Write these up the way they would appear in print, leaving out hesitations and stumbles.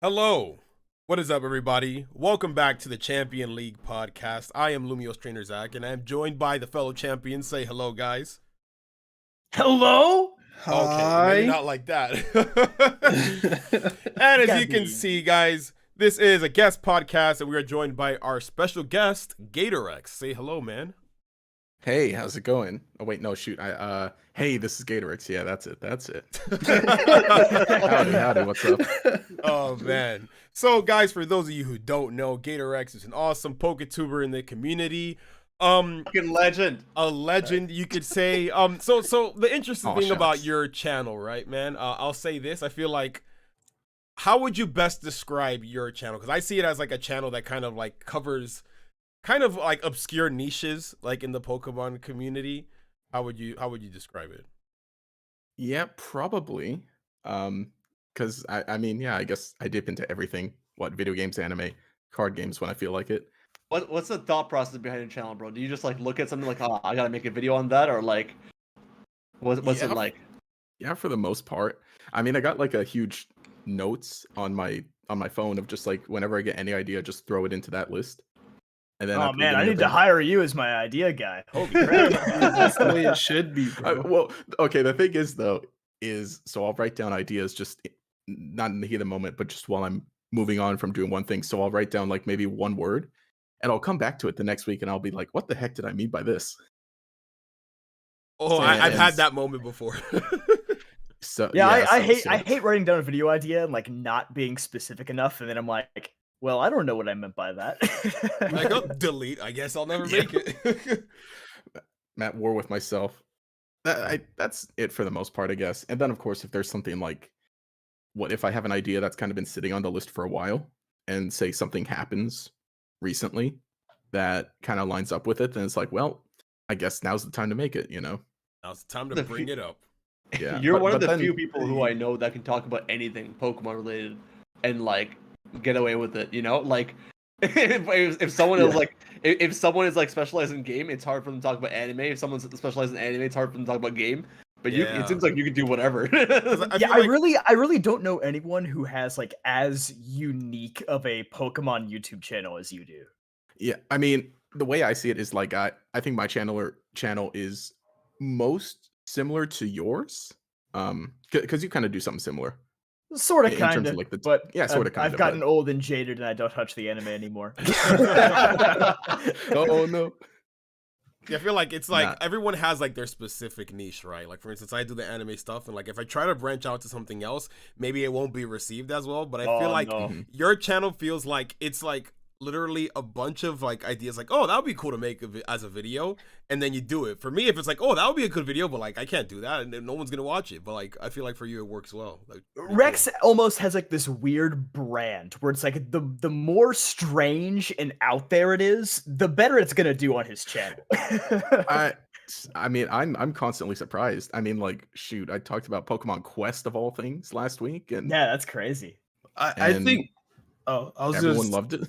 Hello. What is up, everybody? Welcome back to the Champion League podcast. I am Lumio's trainer Zach, and I'm joined by the fellow champions. Say hello, guys. Hello? Okay, maybe not like that. And as you can see, guys, this is a guest podcast, and we are joined by our special guest, Gatorex. Say hello, man. Hey, how's it going? Oh wait, no, shoot. Hey, this is Gatorex. Yeah, that's it. Howdy, what's up? Oh man. So guys, for those of you who don't know, Gatorex is an awesome PokeTuber in the community. Fucking legend. A legend, you could say. So the interesting thing about your channel, right, man? I'll say this. I feel like, how would you best describe your channel? Because I see it as like a channel that kind of like covers kind of like obscure niches like in the Pokemon community. How would you describe it? Yeah, probably. Because I mean, yeah, I guess I dip into everything. What, video games, anime, card games when I feel like it. What's the thought process behind your channel, bro? Do you just like look at something like, oh, I gotta make a video on that, or like, what's it like? Yeah, for the most part. I mean, I got like a huge notes on my phone of just like whenever I get any idea, just throw it into that list. And then oh man, I need to hire you as my idea guy. Holy crap! That's the way it should be, bro. Well, okay. The thing is, though, so I'll write down ideas just not in the heat of the moment, but just while I'm moving on from doing one thing. So I'll write down like maybe one word, and I'll come back to it the next week, and I'll be like, "What the heck did I mean by this?" Oh, I've had that moment before. So yeah, I hate writing down a video idea and like not being specific enough, and then I'm like, well, I don't know what I meant by that. I go delete. I guess I'll never make it. I'm at war with myself. That's it for the most part, I guess. And then, of course, if there's something like, what if I have an idea that's kind of been sitting on the list for a while, and say something happens recently that kind of lines up with it, then it's like, well, I guess now's the time to make it. You know, now's the time to bring it up. Yeah, you're one of the few people who I know that can talk about anything Pokemon related and like get away with it, you know, like if someone is like if someone is like specialized in game, it's hard for them to talk about anime. If someone's specialized in anime, it's hard for them to talk about game. But it seems like you can do whatever. I really don't know anyone who has like as unique of a Pokemon YouTube channel as you do. Yeah, I mean, the way I see it is like I think my channel is most similar to yours, because you kind of do something similar. Sort of, kind of, like but yeah, sort of, kind of. I've gotten old and jaded, and I don't touch the anime anymore. Oh no. Yeah, I feel like it's like everyone has like their specific niche, right? Like for instance, I do the anime stuff, and like if I try to branch out to something else, maybe it won't be received as well. But I feel like your channel feels like it's like literally a bunch of like ideas, like, oh, that would be cool to make as a video, and then you do it. For me, if it's like, oh, that would be a good video, but like I can't do that, and no one's gonna watch it. But like I feel like for you, it works well. Like, Rex almost has like this weird brand where it's like the more strange and out there it is, the better it's gonna do on his channel. I mean, I'm constantly surprised. I mean, like, shoot, I talked about Pokemon Quest of all things last week, and yeah, that's crazy. I think everyone loved it.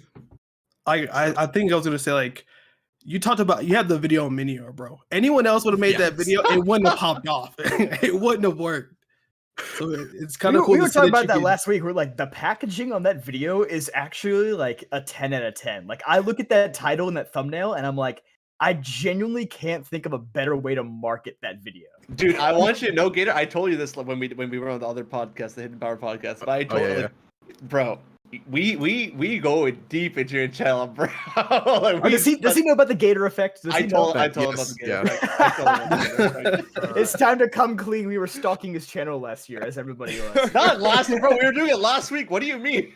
I think I was gonna say, like, you talked about, you had the video on Minior, bro. Anyone else would have made that video, it wouldn't have popped off. It wouldn't have worked. So it's kind of cool. We were talking about that last week. We're like, the packaging on that video is actually like a 10 out of 10. Like, I look at that title and that thumbnail, and I'm like, I genuinely can't think of a better way to market that video. Dude, I want you to know, Gator, I told you this when we were on the other podcast, the Hidden Power podcast, but I told you, bro, we go deep into your channel, bro. Like, does he know about the Gator effect? I told him about the Gator effect. It's time to come clean. We were stalking his channel last year, as everybody was. Not last week, bro. We were doing it last week. What do you mean?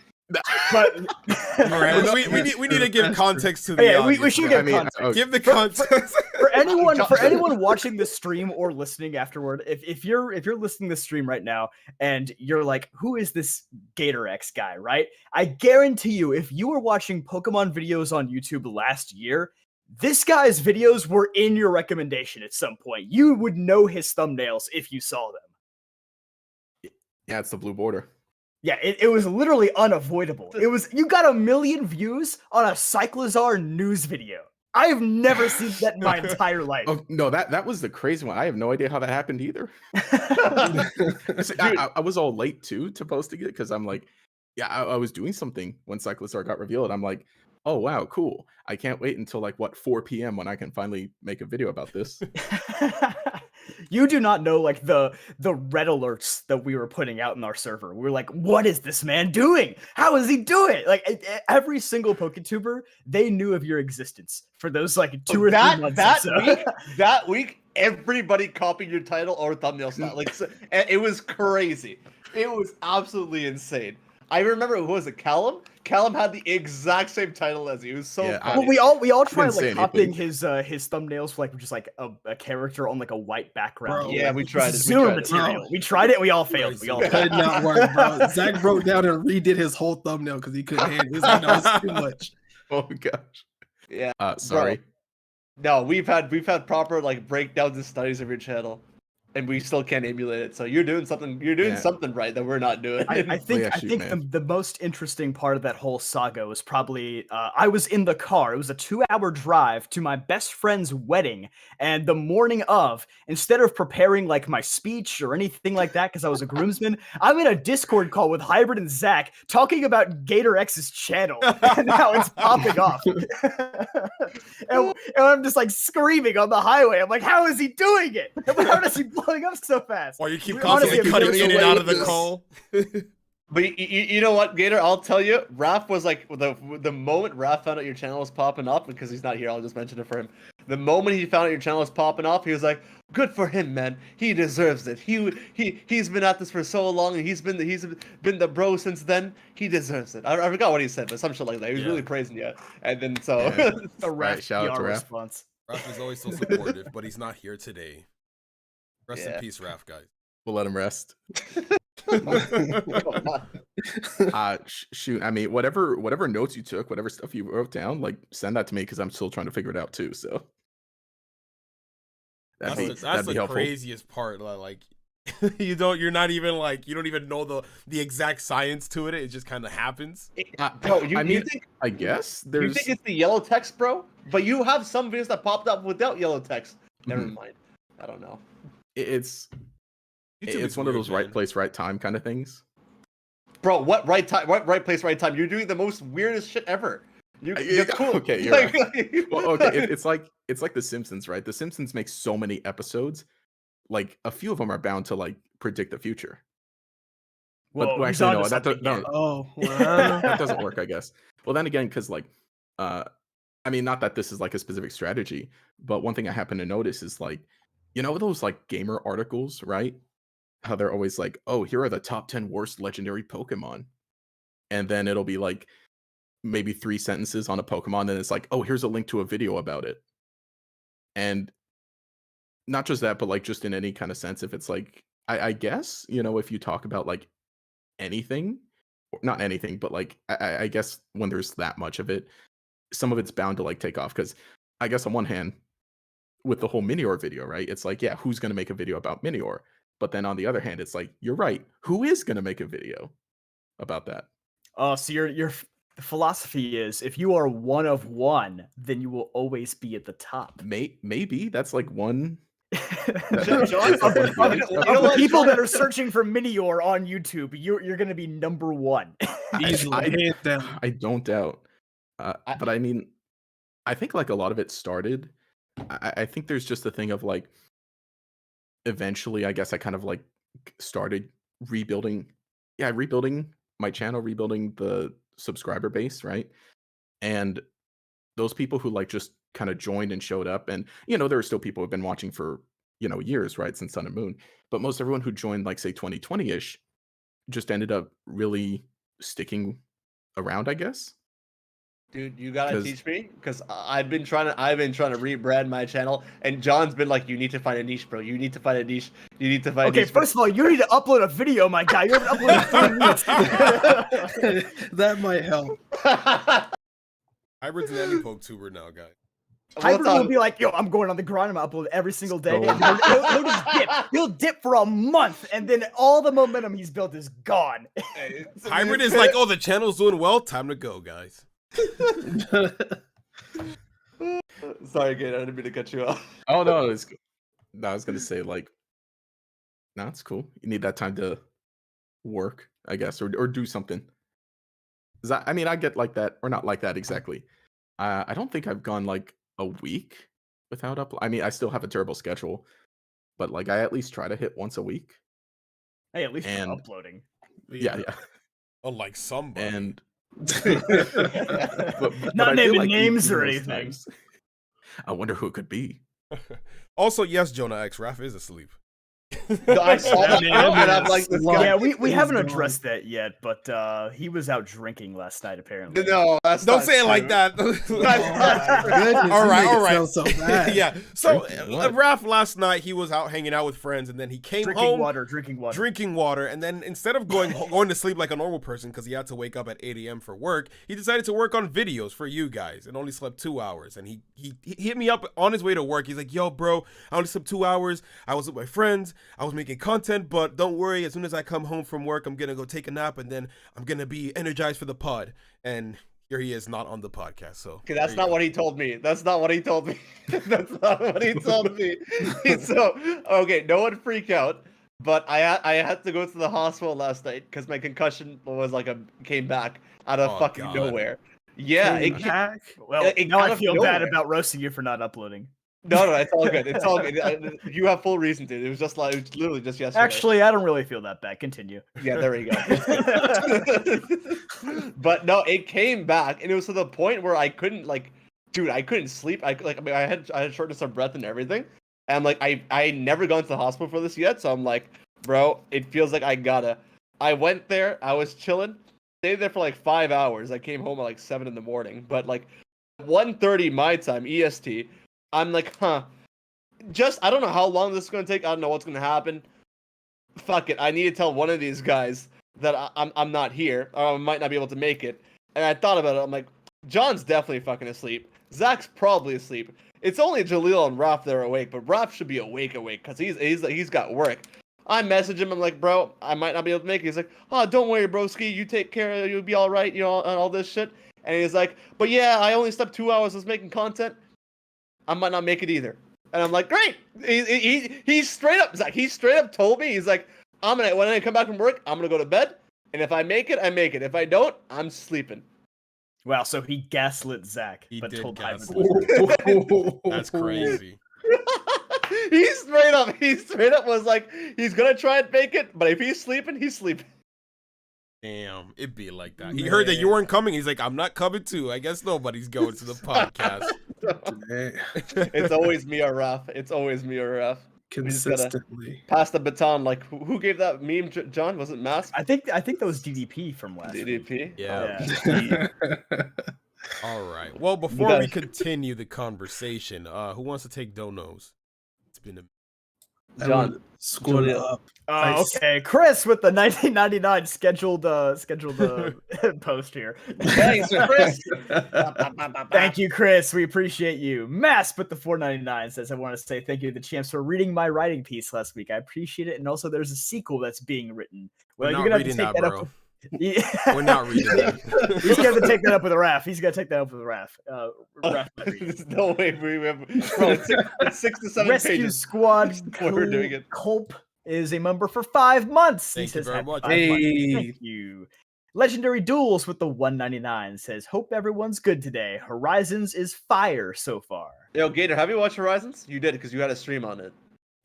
But all right, we need to give context to the audience. We should give context. Give the context for anyone watching the stream or listening afterward. If you're listening to the stream right now and you're like, who is this Gatorex guy, right? I guarantee you, if you were watching Pokemon videos on YouTube last year, this guy's videos were in your recommendation at some point. You would know his thumbnails if you saw them. Yeah, it's the blue border. Yeah, it was literally unavoidable. You got 1 million views on a Cyclizar news video. I have never seen that in my entire life. Oh no, that was the crazy one. I have no idea how that happened either. I was all late too to posting it because I'm like, yeah, I was doing something when Cyclosar got revealed. I'm like, oh wow, cool. I can't wait until like 4 p.m. when I can finally make a video about this. You do not know like the red alerts that we were putting out in our server. We were like, what is this man doing? How is he doing it? Like every single PokeTuber, they knew of your existence for those like 2 or 3 months. That week, everybody copied your title or thumbnail style. Like it was crazy. It was absolutely insane. I remember, who was it, Callum? Callum had the exact same title as you. It was so funny. Well, we all tried like copying his thumbnails for like just like a character on like a white background. Bro, yeah, we tried it. We tried it. And we all failed. It could not work, bro. Zach broke down and redid his whole thumbnail because he couldn't handle it. He was like, no, it's too much. Oh gosh. Yeah. Sorry. Bro. No, we've had proper like breakdowns and studies of your channel, and we still can't emulate it. So you're doing something. You're doing something right that we're not doing. I think the most interesting part of that whole saga was probably I was in the car. It was a 2-hour drive to my best friend's wedding, and the morning of, instead of preparing like my speech or anything like that, because I was a groomsman, I'm in a Discord call with Hybrid and Zach talking about Gator X's channel and how it's popping off. and I'm just like screaming on the highway. I'm like, how is he doing it? How does he blowing up so fast? Or you keep constantly cutting in and out of the call. But you know what, Gator? I'll tell you, Raph was like, the moment Raph found out your channel was popping up, because he's not here, I'll just mention it for him. The moment he found out your channel was popping off, he was like, good for him, man. He deserves it. He's been at this for so long, and he's been the bro since then. He deserves it. I forgot what he said, but some shit like that. He was really praising you. And then so the Raph shout out to Raph. response. Raph is always so supportive, but he's not here today. Rest in peace, Raph, guys. We'll let him rest. Shoot, I mean, whatever notes you took, whatever stuff you wrote down, like send that to me, because I'm still trying to figure it out too. So that's the craziest part. Like you don't even know the exact science to it. It just kind of happens. Bro, I guess there's. You think it's the yellow text, bro? But you have some videos that popped up without yellow text. Never mind. I don't know. It's one of those right place, right time kind of things. Bro, what right time? What right place, right time? You're doing the most weirdest shit ever. You're cool. Okay, you're right. Well, okay, it's like The Simpsons, right? The Simpsons make so many episodes, like a few of them are bound to like predict the future. Well, actually, no, that Oh, wow. that doesn't work, I guess. Well, then again, because like, I mean, not that this is like a specific strategy, but one thing I happen to notice is like, you know, those like gamer articles, right? How they're always like, oh, here are the top 10 worst legendary Pokemon. And then it'll be like maybe 3 sentences on a Pokemon. And it's like, oh, here's a link to a video about it. And not just that, but like just in any kind of sense, if it's like, I guess, you know, if you talk about like anything, or not anything, but like, I guess when there's that much of it, some of it's bound to like take off. Because I guess on one hand, with the whole Minior video, right? It's like, yeah, who's going to make a video about Minior? But then on the other hand, it's like, you're right. Who is going to make a video about that? Oh, so your philosophy is if you are one of one, then you will always be at the top. Maybe that's like one. Of the people that are searching for Minior on YouTube, you're going to be number 1. I don't doubt. But I mean, I think like a lot of it started. I think there's just a thing of like, eventually, I guess I kind of like started rebuilding my channel, rebuilding the subscriber base, right? And those people who like just kind of joined and showed up, and you know, there are still people who've been watching for, you know, years, right, since Sun and Moon, but most everyone who joined like say 2020-ish just ended up really sticking around, I guess. Dude, you gotta teach me, because I've been trying to rebrand my channel, and John's been like, you need to find a niche, bro. You need to find a niche. You need to find a niche. Okay, first of all, you need to upload a video, my guy. You haven't uploaded 3 minutes. That might help. Hybrid's an anti-Poketuber now, guy. Hybrid will be like, yo, I'm going on the grind. I'm gonna upload every single day. He'll just dip. He'll dip for a month, and then all the momentum he's built is gone. Hybrid is like, oh, the channel's doing well. Time to go, guys. Sorry, Gator, I didn't mean to cut you off. Oh no, it's good. No, I was gonna say like, no, it's cool. You need that time to work, I guess, or do something. I mean, I get like that, or not like that exactly. I don't think I've gone like a week without upload. I mean, I still have a terrible schedule, but like I at least try to hit once a week. Hey, at least you're And uploading. yeah. Unlike somebody. And Not I feel naming like names or those anything. times- I wonder who it could be. Also, yes, Jonah X, Raph is asleep. I saw that, and I'm like, this guy. Yeah, we haven't addressed that yet, but he was out drinking last night apparently. No, that's Don't not say it true. like that. That's not true. Goodness, All you right, make all it right. sound so bad. Yeah. So Drinking what? Raph last night he was out hanging out with friends, and then he came Drinking home water, drinking water, and then instead of going to sleep like a normal person because he had to wake up at 8 a.m. for work, he decided to work on videos for you guys and only slept 2 hours. And he hit me up on his way to work. He's like, "Yo, bro, I only slept 2 hours. I was with my friends. I was making content, but don't worry. As soon as I come home from work, I'm gonna go take a nap, and then I'm gonna be energized for the pod." And here he is, not on the podcast. So Okay, that's not what he told me. That's not what he told me. That's not what he told me. So, okay, no one freak out. But I had to go to the hospital last night because my concussion was like came back out of fucking God. nowhere. Yeah, Came it back. Well, It now kind I of feel bad nowhere. about roasting you for not uploading. No, it's all good. It's all good. You have full reason to. It was just like, it was literally just yesterday. Actually, I don't really feel that bad. Continue. Yeah, there we go. But no, it came back, and it was to the point where I couldn't I couldn't sleep. I had shortness of breath and everything. And like I never gone to the hospital for this yet, so I'm like, bro, it feels like I gotta. I went there. I was chilling. Stayed there for like 5 hours. I came home at like 7 in the morning. But like 1:30 my time EST. I'm like, I don't know how long this is gonna take. I don't know what's gonna happen. Fuck it. I need to tell one of these guys that I'm not here, or I might not be able to make it. And I thought about it. I'm like, John's definitely fucking asleep. Zach's probably asleep. It's only Jaleel and Raph that are awake, but Raph should be awake because he's got work. I message him. I'm like, bro, I might not be able to make it. He's like, oh, don't worry, broski. You take care. You'll be all right. You know, and all this shit. And he's like, but yeah, I only slept 2 hours. I was making content. I might not make it either. And I'm like, great. He's straight up, Zach. He straight up told me, he's like, when I come back from work, I'm gonna go to bed. And if I make it, I make it. If I don't, I'm sleeping. Wow, so he gaslit Zach, He but did told gaslit. Ivan. That's crazy. He straight up was like, he's gonna try and make it, but if he's sleeping, he's sleeping. Damn, it'd be like that. He heard that you weren't coming. He's like, I'm not coming too. I guess nobody's going to the podcast. It's always me or Raph. It's always me or Raph. Consistently. Pass the baton. Like, who gave that meme, John? Was it Mask? I think that was DDP from last week. DDP? Yeah. All right. Well, before we continue the conversation, who wants to take donos? It's been a John. Squad it up. Oh, okay. Chris with the 1999 scheduled post here. Thanks, Chris. Thank you, Chris. We appreciate you. Mass with the 499 says, I want to say thank you to the champs for reading my writing piece last week. I appreciate it. And also there's a sequel that's being written. Well, We're you're not gonna have to reading take that, that bro. up. Yeah. We're not reading that. He's gonna have to take that up with Raph. He's gonna take that up with Raph. Raph might read it. There's no way we have probably 6 to 7 Rescue pages. Squad before we're doing it. Culp is a member for 5 months. Thank you very happy much. 5 months. Hey. Thank you. Legendary Duels with the 199 says, hope everyone's good today. Horizons is fire so far. Yo, Gator, have you watched Horizons? You did because you had a stream on it.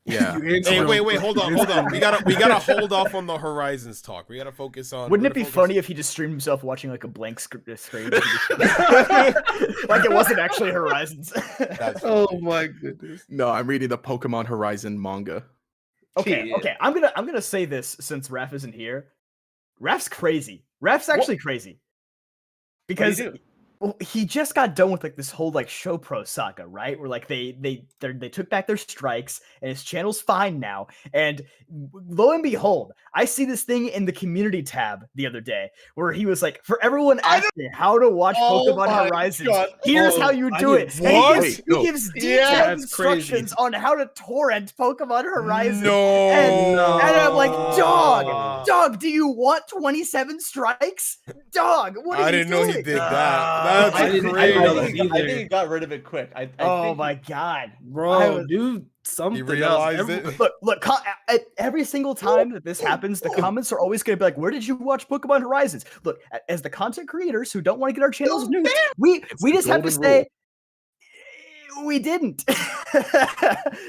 Yeah. Hey, wait, hold on. We gotta hold off on the Horizons talk. We gotta focus on. Wouldn't it be funny if he just streamed himself watching like a blank screen? Like it wasn't actually Horizons. Oh my goodness. No, I'm reading the Pokemon Horizon manga. Okay. I'm gonna say this since Raph isn't here. Raph's crazy. Raph's actually crazy. Because he just got done with like this whole like show pro saga, right? Where like they took back their strikes and his channel's fine now. And lo and behold, I see this thing in the community tab the other day where he was like, for everyone asking how to watch Pokemon Horizons, here's how you do it. And he gives detailed instructions on how to torrent Pokemon Horizons. No. And I'm like, dog, do you want 27 strikes? Dog, what are I you didn't know he doing? did that. That's I didn't crazy. know that I either. think he got rid of it quick. I Oh think my god, Bro, dude something realized else. it. Look, every single time that this happens, the comments are always going to be like, "Where did you watch Pokemon Horizons?" Look, as the content creators who don't want to get our channels nuked, we just have to say we didn't.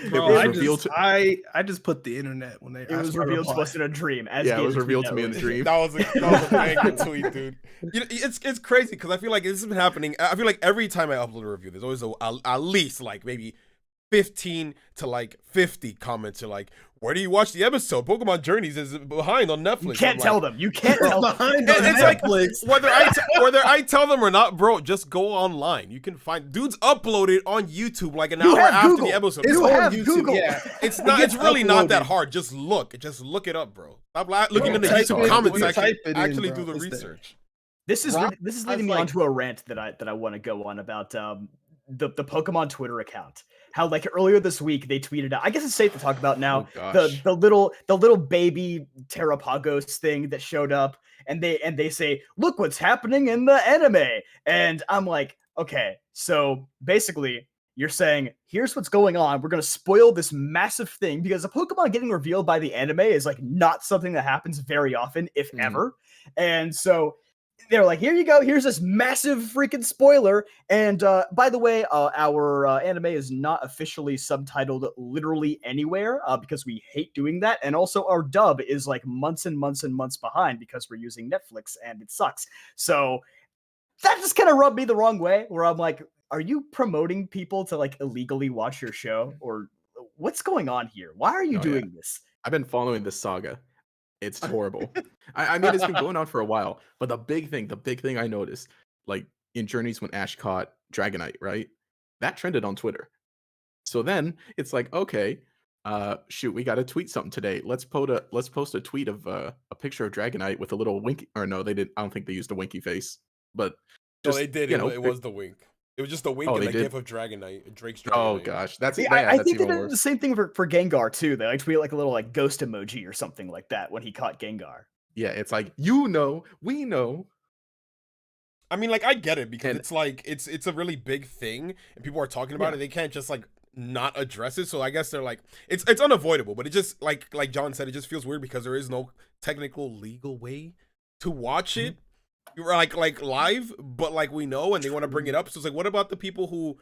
Bro, I just put the internet when it was revealed to us in a dream. As it was revealed to me in a dream. That was a angry tweet, dude. You know, it's crazy because I feel like this has been happening. I feel like every time I upload a review, there's always at least like maybe 15 to like 50 comments are like, "Where do you watch the episode? Pokemon Journeys is behind on Netflix." You can't tell them. You can't tell them. It's Netflix. Like whether I tell them or not, bro, just go online. You can find dudes uploaded on YouTube like an hour after the episode. It's on YouTube. Google. Yeah. It's not. It's really not that hard. Just look it up, bro. Stop looking in the YouTube comment section. Actually do the research. This is leading me onto a rant that I want to go on about the Pokemon Twitter account. How like earlier this week they tweeted out. I guess it's safe to talk about now. The little baby Terrapagos thing that showed up, and they say, "Look what's happening in the anime," and I'm like, okay, so basically you're saying here's what's going on. We're gonna spoil this massive thing because a Pokemon getting revealed by the anime is like not something that happens very often, if ever, and so. They're like, here you go. Here's this massive freaking spoiler. And by the way, our anime is not officially subtitled literally anywhere because we hate doing that. And also our dub is like months and months and months behind because we're using Netflix and it sucks. So that just kind of rubbed me the wrong way where I'm like, are you promoting people to like illegally watch your show? Or what's going on here? Why are you doing this? I've been following this saga. It's horrible. I mean, it's been going on for a while, but the big thing I noticed, like in Journeys when Ash caught Dragonite, right? That trended on Twitter. So then it's like, okay, shoot, we got to tweet something today. Let's post a tweet of a picture of Dragonite with a little winky. Or no, they didn't. I don't think they used a winky face, but just, no, they did. It was the wink. It was just a wink and the gif of Dragonite, Drake's Dragonite. Oh gosh, that's I think they did the same thing for Gengar too. They like tweet like a little like ghost emoji or something like that when he caught Gengar. Yeah, it's like we know. I mean, like I get it because it's like it's a really big thing and people are talking about it. They can't just like not address it. So I guess they're like it's unavoidable, but it just like John said, it just feels weird because there is no technical legal way to watch it. You're like live, but like we know, and they want to bring it up. So it's like, what about the people who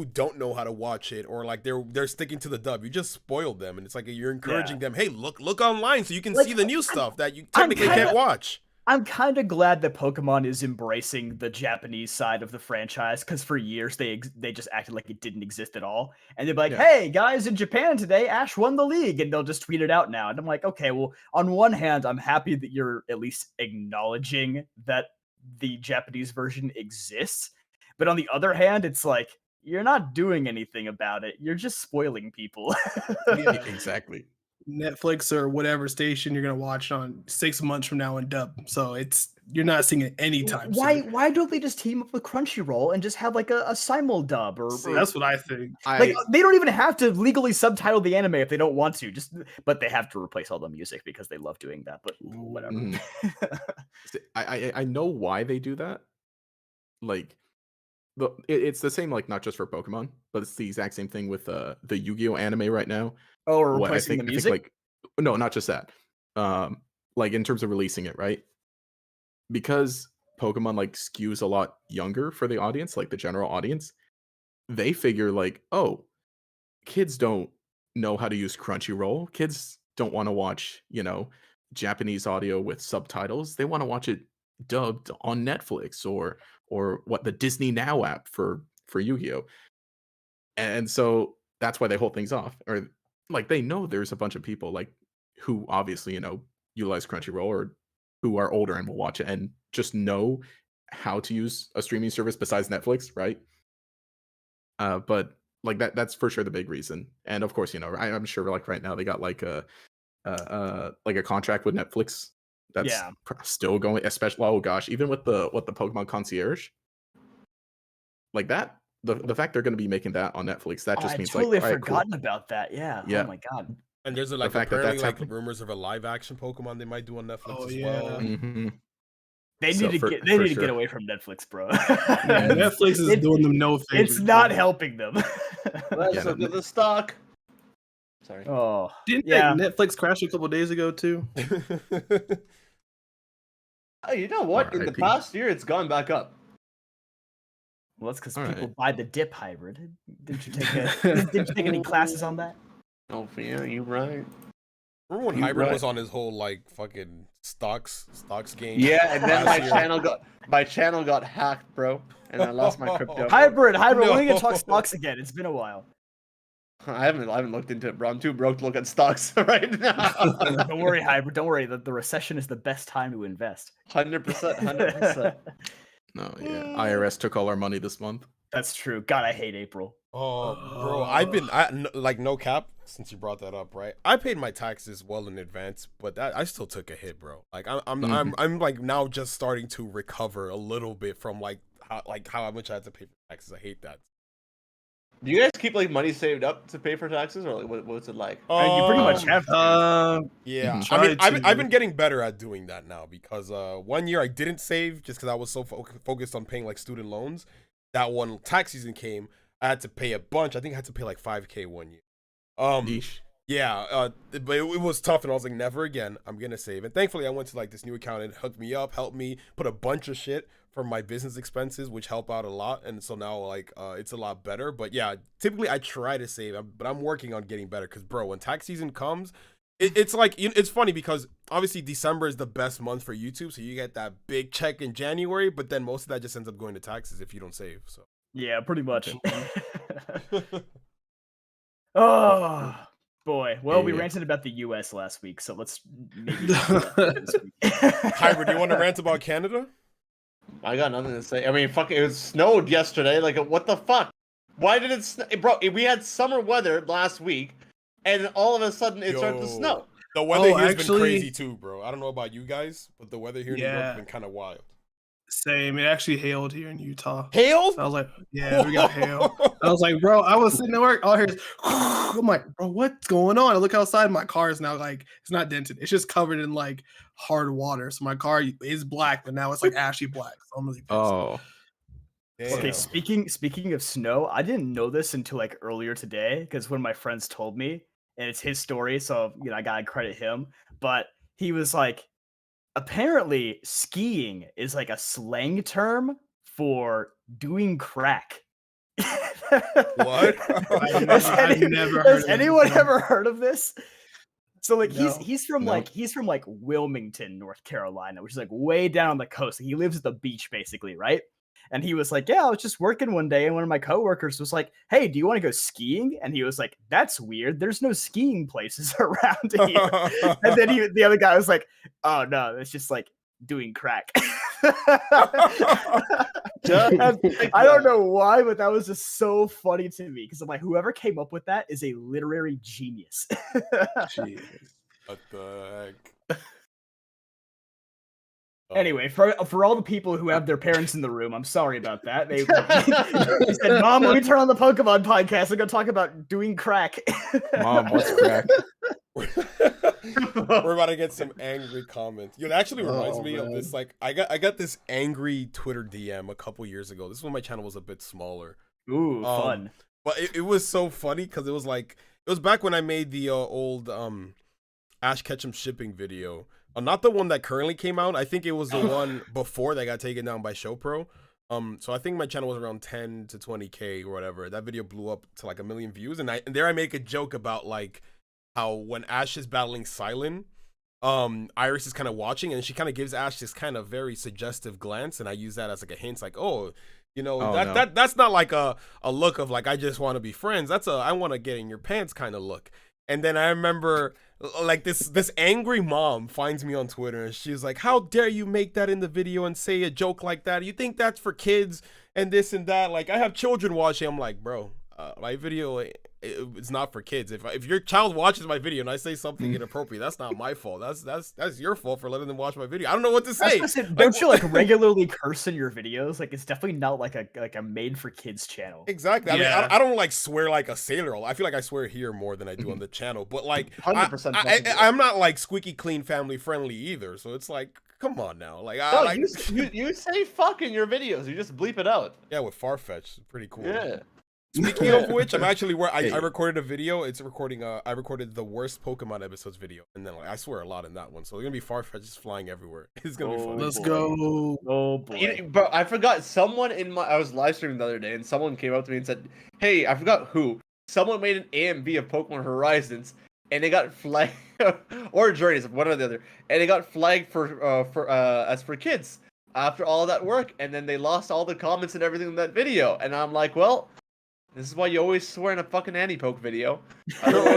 don't know how to watch it, or like they're sticking to the dub? You just spoiled them, and it's like you're encouraging them. Hey, look online so you can see the new stuff that you technically can't watch. I'm kind of glad that Pokemon is embracing the Japanese side of the franchise because for years they just acted like it didn't exist at all. And they'd be like, hey, guys, in Japan today, Ash won the league. And they'll just tweet it out now. And I'm like, okay, well, on one hand, I'm happy that you're at least acknowledging that the Japanese version exists. But on the other hand, it's like, you're not doing anything about it. You're just spoiling people. Exactly. Netflix or whatever station you're gonna watch on 6 months from now in dub. So you're not seeing it anytime soon. Why don't they just team up with Crunchyroll and just have like a simul dub or that's what I think. Like they don't even have to legally subtitle the anime if they don't want to. But they have to replace all the music because they love doing that. But whatever. I know why they do that. Like it's the same, like not just for Pokemon, but it's the exact same thing with the Yu-Gi-Oh anime right now. Oh, or replacing the music? No, not just that. Like in terms of releasing it, right? Because Pokemon like skews a lot younger for the audience, like the general audience. They figure like, oh, kids don't know how to use Crunchyroll. Kids don't want to watch, Japanese audio with subtitles. They want to watch it dubbed on Netflix or what the Disney Now app for Yu-Gi-Oh. And so that's why they hold things off. Or like they know there's a bunch of people like who obviously, utilize Crunchyroll or who are older and will watch it and just know how to use a streaming service besides Netflix, right? But like that's for sure the big reason. And of course, I'm sure like right now they got like a contract with Netflix that's still going, especially even with what the Pokemon Concierge, like that. The fact they're going to be making that on Netflix, that just means totally like, forgotten about that. Yeah. Oh my god. And there's like apparently like rumors of a live action Pokemon they might do on Netflix as well. Mm-hmm. They need to get away from Netflix, bro. Netflix is doing them no favors. It's not helping them. Let's look at the stock. Sorry. Oh, Didn't yeah. Netflix crash a couple days ago too? Oh, you know what? In the past year, it's gone back up. Well, that's because people buy the dip hybrid. Didn't you take any classes on that? Oh, yeah, you're right. Remember when Hybrid was on his whole like fucking stocks game? Yeah, and then my channel got hacked, bro, and I lost my crypto. Hybrid, when are you gonna talk stocks again? It's been a while. I haven't looked into it, bro. I'm too broke to look at stocks right now. Don't worry, Hybrid. Don't worry. The recession is the best time to invest. 100%, 100%. No, yeah. IRS took all our money this month. That's true. God, I hate April. Oh, bro, like no cap. Since you brought that up, right? I paid my taxes well in advance, but I still took a hit, bro. Like I'm like now just starting to recover a little bit from how much I had to pay for taxes. I hate that. Do you guys keep like money saved up to pay for taxes, or like what's it like? You pretty much have to. Yeah, I mean, I've been getting better at doing that now because 1 year I didn't save just because I was so focused on paying like student loans. That when tax season came, I had to pay a bunch. I think I had to pay like $5K 1 year. Yeah, but it was tough, and I was like, never again. I'm gonna save. And thankfully, I went to like this new accountant, hooked me up, helped me put a bunch of shit for my business expenses, which help out a lot. And so now like it's a lot better. But yeah, typically I try to save, but I'm working on getting better. Cause bro, when tax season comes, it's like it's funny because obviously December is the best month for YouTube, so you get that big check in January, but then most of that just ends up going to taxes if you don't save. So yeah, pretty much. Oh boy. Well, we ranted about the US last week, so let's maybe talk about that this week. Hybrid, do you want to rant about Canada? I got nothing to say. I mean, fuck, it snowed yesterday. Like, what the fuck? Why did it snow? Bro, we had summer weather last week, and all of a sudden it started to snow. The weather here has been crazy too, bro. I don't know about you guys, but the weather here in New York has been kind of wild. Same. It actually hailed here in Utah. Hailed? I was like, yeah, we got hail. I was like, bro, I was sitting at work. All I hear is, I'm like, bro, what's going on? I look outside. My car is now like, it's not dented. It's just covered in like hard water. So my car is black, but now it's like ashy black. So I'm really pissed. Oh. Damn. Okay, speaking of snow, I didn't know this until like earlier today because one of my friends told me, and it's his story, so I gotta credit him. But he was like, apparently skiing is like a slang term for doing crack. What? Has anyone ever heard of this? So like he's from like Wilmington, North Carolina, which is like way down on the coast. He lives at the beach basically, right? And he was like, yeah, I was just working one day and one of my coworkers was like, hey, do you want to go skiing? And he was like, that's weird. There's no skiing places around here. And then the other guy was like, oh no, it's just like doing crack. I don't know why, but that was just so funny to me because I'm like, whoever came up with that is a literary genius. Jeez. What the heck? Anyway, for all the people who have their parents in the room, I'm sorry about that. They said, Mom, let me turn on the Pokemon podcast. I'm going to talk about doing crack. Mom, what's crack? We're about to get some angry comments. It actually reminds me of this. Like, I got this angry Twitter DM a couple years ago. This is when my channel was a bit smaller. Ooh, fun. But it was so funny because it was back when I made the old Ash Ketchum shipping video. Not the one that currently came out. I think it was the one before that got taken down by ShowPro. So I think my channel was around 10 to 20K or whatever. That video blew up to like 1 million views, and there I make a joke about like how when Ash is battling Silent, Iris is kind of watching, and she kind of gives Ash this kind of very suggestive glance, and I use that as like a hint, like, that's not like a look of like I just want to be friends. That's I want to get in your pants kind of look. And then I remember like this angry mom finds me on Twitter and she's like, how dare you make that in the video and say a joke like that? You think that's for kids and this and that? Like, I have children watching. I'm like, bro, my video, it's not for kids. If your child watches my video and I say something inappropriate, that's not my fault. That's your fault for letting them watch my video. I don't know what to say. Don't you like regularly curse in your videos? Like, it's definitely not like a made for kids channel. Exactly. I mean, I don't like swear like a sailor. I feel like I swear here more than I do on the channel. But like, 100%. I'm not like squeaky clean, family friendly either. So it's like, come on now. Like, you say fuck in your videos. You just bleep it out. Yeah, with Farfetch, it's pretty cool. Yeah. Speaking of which, I'm actually where I recorded a video. It's recording. I recorded the worst Pokemon episodes video, and then I swear a lot in that one. So it's gonna be Farfetch'd just flying everywhere. It's gonna be fun. Let's go. Oh boy. But I forgot someone I was live streaming the other day, and someone came up to me and said, "Hey, I forgot who. Someone made an AMV of Pokemon Horizons, and they got flagged, or Journeys, one or the other, and they got flagged for kids after all that work, and then they lost all the comments and everything in that video." And I'm like, well. This is why you always swear in a fucking anti-poke video. Imagine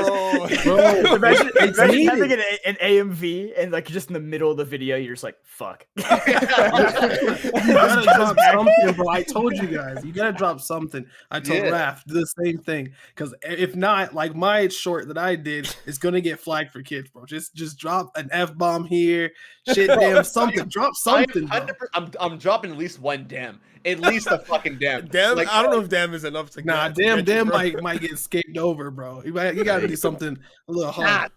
having an AMV and like just in the middle of the video, you're just like, "Fuck." You gotta drop something, bro. I told you guys, you gotta drop something. I told Raph the same thing, because if not, like my short that I did is gonna get flagged for kids, bro. Just drop an F-bomb here, shit, damn, something. Drop something. I'm dropping at least one damn. At least a fucking damn. Damn, like, I don't know if damn is enough to. Nah, damn might get skipped over, bro. You gotta do something a little hard.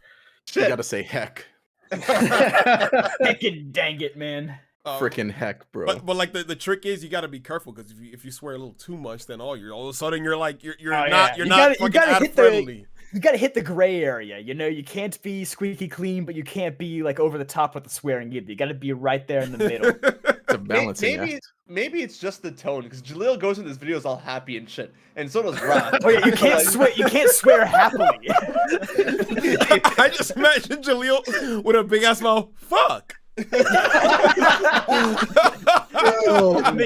You gotta say heck. Heckin' dang it, man. Freaking heck, bro. But like the trick is you gotta be careful, because if you swear a little too much, then all of a sudden you're like you're not fucking friendly. You gotta hit the gray area. You know, you can't be squeaky clean, but you can't be like over the top with the swearing either. You gotta be right there in the middle. It's a balancing act. Maybe it's just the tone, because Jaleel goes into this videos all happy and shit, and so does Raph. Oh yeah, you can't swear. You can't swear happily. I just imagine Jaleel with a big ass mouth. Fuck. The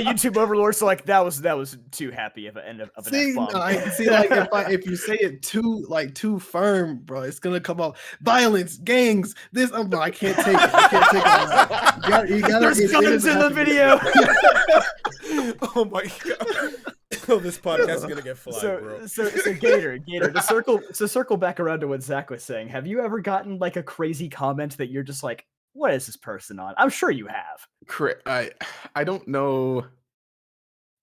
YouTube overlords are like, that was too happy of an end of an F-bomb. See, like if you say it too firm, bro, it's gonna come out violence, gangs. This I can't take it. I can't take it. You gotta. There's guns in the video. Oh my god. Oh, this podcast is gonna get flagged, bro. So Gator, to circle back around to what Zach was saying, have you ever gotten like a crazy comment that you're just like, what is this person on? I'm sure you have. I don't know.